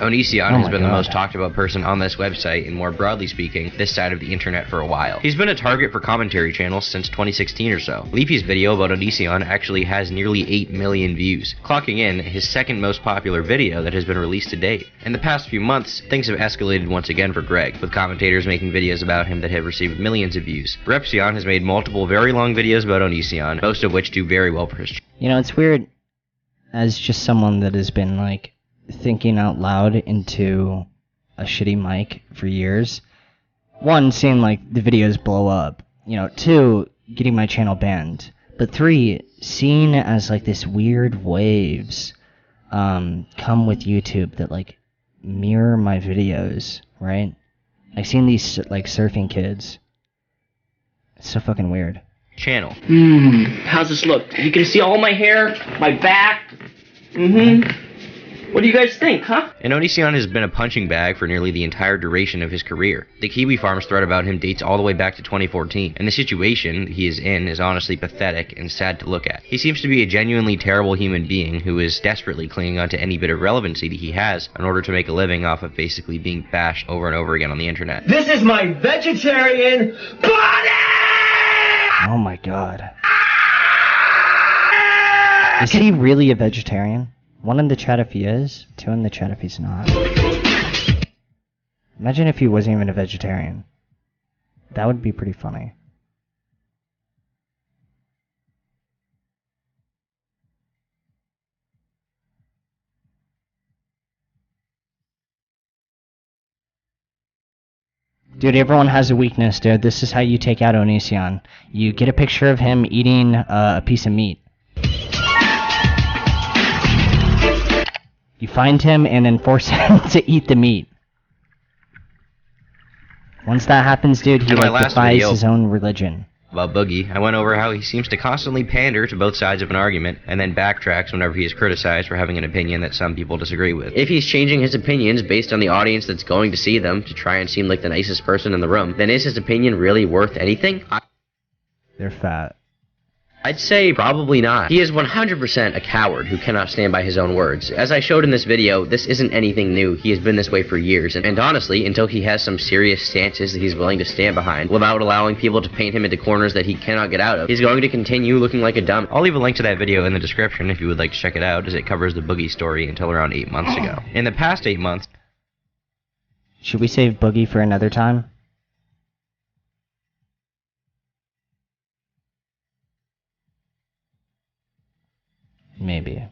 Onision Oh has my been the God. most talked about person on this website, and more broadly speaking, this side of the internet for a while. He's been a target for commentary channels since 2016 or so. Leafy's video about Onision actually has nearly 8 million views, clocking in his second most popular video that has been released to date. In the past few months, things have escalated once again for Greg, with commentators making videos about him that have received millions of views. Repsion has made multiple very long videos about Onision, most of which do very well for his channel. You know, it's weird, as just someone that has been, like, thinking out loud into a shitty mic for years. One, seeing, like, the videos blow up. You know, two, getting my channel banned. But three, seeing as, like, this weird waves come with YouTube that, like, mirror my videos, right? I've seen these, like, surfing kids. It's so fucking weird. Channel. How's this look? You can see all my hair, my back. What do you guys think, huh? And Onision has been a punching bag for nearly the entire duration of his career. The Kiwi Farms thread about him dates all the way back to 2014, and the situation he is in is honestly pathetic and sad to look at. He seems to be a genuinely terrible human being who is desperately clinging onto any bit of relevancy that he has in order to make a living off of basically being bashed over and over again on the internet. This is my vegetarian body! Oh my god. Is he really a vegetarian? One in the chat if he is, two in the chat if he's not. Imagine if he wasn't even a vegetarian. That would be pretty funny. Dude, everyone has a weakness, dude. This is how you take out Onision. You get a picture of him eating a piece of meat. You find him and then force him to eat the meat. Once that happens, dude, he In my like last defies video his own religion. About Boogie, I went over how he seems to constantly pander to both sides of an argument and then backtracks whenever he is criticized for having an opinion that some people disagree with. If he's changing his opinions based on the audience that's going to see them to try and seem like the nicest person in the room, then is his opinion really worth anything? They're fat. I'd say probably not. He is 100% a coward who cannot stand by his own words. As I showed in this video, this isn't anything new. He has been this way for years, and honestly, until he has some serious stances that he's willing to stand behind without allowing people to paint him into corners that he cannot get out of, he's going to continue looking like a dumb. I'll leave a link to that video in the description if you would like to check it out, as it covers the Boogie story until around 8 months ago. In the past 8 months... Should we save Boogie for another time? Maybe.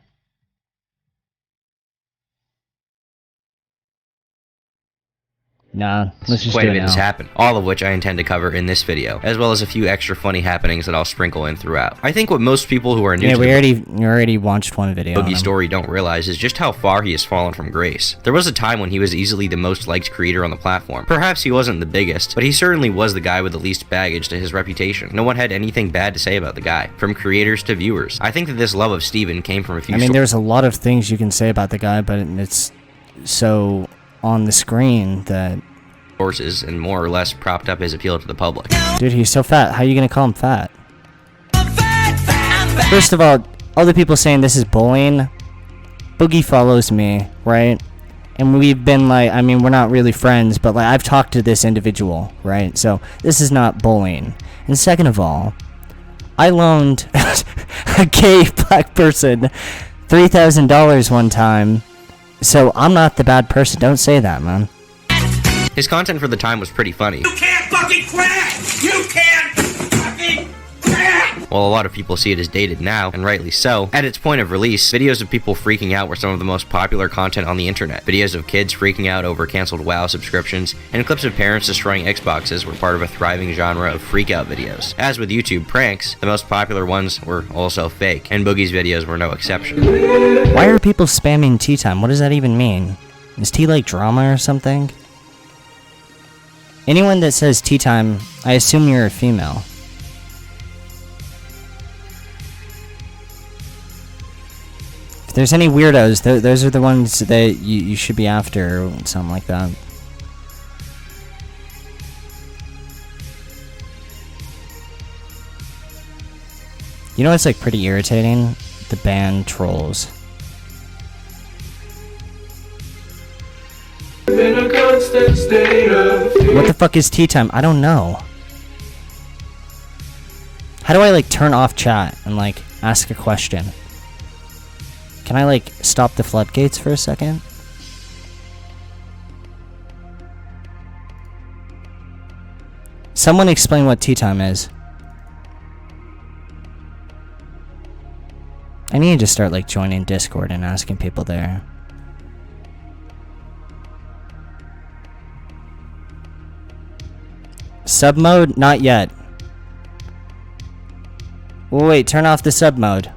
Nah, let's just quite do a it bit now. has happened, all of which I intend to cover in this video, as well as a few extra funny happenings that I'll sprinkle in throughout. I think what most people who are new to we already watched one video. Boogie story don't realize is just how far he has fallen from grace. There was a time when he was easily the most liked creator on the platform. Perhaps he wasn't the biggest, but he certainly was the guy with the least baggage to his reputation. No one had anything bad to say about the guy, from creators to viewers. I think that this love of Steven came from a few I mean, there's a lot of things you can say about the guy, but it's so on the screen that... sources and more or less propped up his appeal to the public. Dude, he's so fat. How are you gonna call him fat? First of all the people saying this is bullying, Boogie follows me, right? And we've been like, I mean, we're not really friends, but like, I've talked to this individual, right? So this is not bullying. And second of all, I loaned a gay black person $3,000 one time, so I'm not the bad person. Don't say that, man. His content for the time was pretty funny. You can't fucking crack! You can't fucking crack! While a lot of people see it as dated now, and rightly so, at its point of release, videos of people freaking out were some of the most popular content on the internet. Videos of kids freaking out over cancelled WoW subscriptions, and clips of parents destroying Xboxes were part of a thriving genre of freakout videos. As with YouTube pranks, the most popular ones were also fake, and Boogie's videos were no exception. Why are people spamming tea time? What does that even mean? Is tea like drama or something? Anyone that says tea time, I assume you're a female. If there's any weirdos, those are the ones that you should be after, or something like that. You know what's like pretty irritating? The band trolls. In a constant state of fear. What the fuck is tea time? I don't know. How do I like turn off chat and like ask a question? Can I like stop the floodgates for a second? Someone explain what tea time is. I need to start like joining Discord and asking people there. Sub mode? Not yet. Well, wait, turn off the sub mode.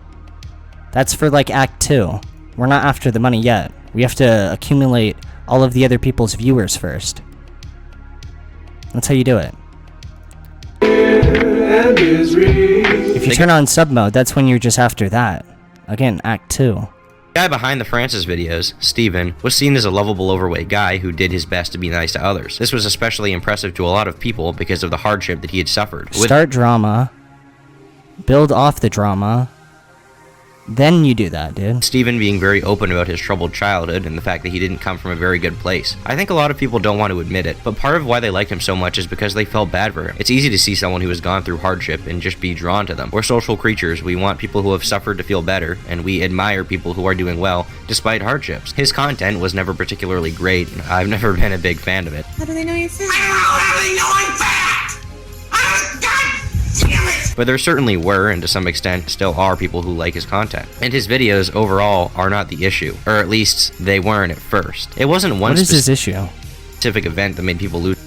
That's for like Act 2. We're not after the money yet. We have to accumulate all of the other people's viewers first. That's how you do it. If you turn on sub mode, that's when you're just after that. Again, Act 2. The guy behind the Francis videos, Steven, was seen as a lovable overweight guy who did his best to be nice to others. This was especially impressive to a lot of people because of the hardship that he had suffered. Start drama. Build off the drama. Then you do that, dude. Steven being very open about his troubled childhood and the fact that he didn't come from a very good place. I think a lot of people don't want to admit it, but part of why they liked him so much is because they felt bad for him. It's easy to see someone who has gone through hardship and just be drawn to them. We're social creatures. We want people who have suffered to feel better, and we admire people who are doing well despite hardships. His content was never particularly great, and I've never been a big fan of it. How do they know you're fat? How do they know I'm fat? God damn it! But there certainly were, and to some extent still are, people who like his content. And his videos overall are not the issue, or at least they weren't at first. It wasn't one What is his issue? specific event that made people lose.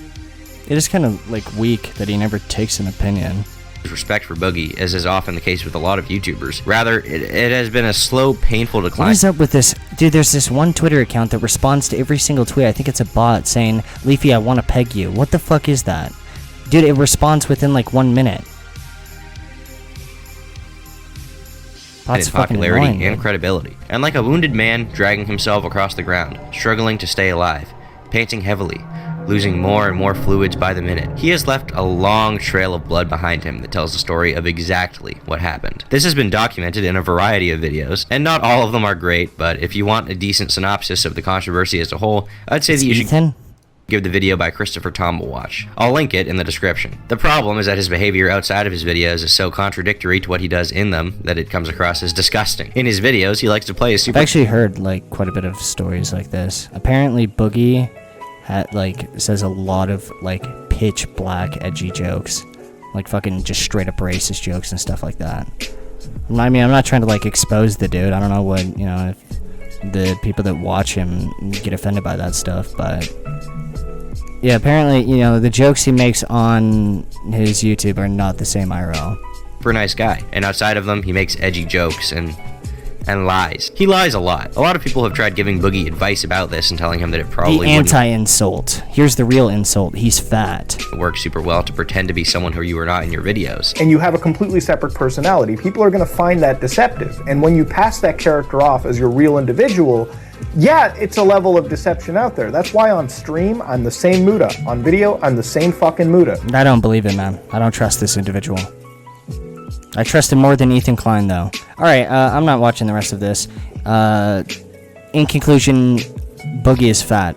It is kind of like weak that he never takes an opinion. respect for Boogie, as is often the case with a lot of YouTubers. Rather, it has been a slow, painful decline. What is up with this? Dude, there's this one Twitter account that responds to every single tweet. I think it's a bot saying, Leafy, I want to peg you. What the fuck is that? Dude, it responds within like 1 minute. That's fucking popularity annoying, and dude. credibility. And like a wounded man dragging himself across the ground, struggling to stay alive, panting heavily, losing more and more fluids by the minute. He has left a long trail of blood behind him that tells the story of exactly what happened. This has been documented in a variety of videos, and not all of them are great, but if you want a decent synopsis of the controversy as a whole, I'd say that you should give the video by Christopher Tom a watch. I'll link it in the description. The problem is that his behavior outside of his videos is so contradictory to what he does in them that it comes across as disgusting. In his videos, he likes to play a super... I've actually heard like quite a bit of stories like this. Apparently Boogie says a lot of like pitch black edgy jokes, like fucking just straight up racist jokes and stuff like that. I mean, I'm not trying to like expose the dude. I don't know what, you know, if the people that watch him get offended by that stuff, but yeah, apparently, you know, the jokes he makes on his YouTube are not the same IRL. Super nice guy, and outside of them, he makes edgy jokes and lies. He lies a lot. A lot of people have tried giving Boogie advice about this and telling him that it probably The anti-insult. Here's the real insult. He's fat. It works super well to pretend to be someone who you are not in your videos. And you have a completely separate personality. People are going to find that deceptive. And when you pass that character off as your real individual, yeah, it's a level of deception out there. That's why on stream, I'm the same Muda. On video, I'm the same fucking Muda. I don't believe it, man. I don't trust this individual. I trust him more than Ethan Klein, though. Alright, I'm not watching the rest of this. In conclusion, Boogie is fat.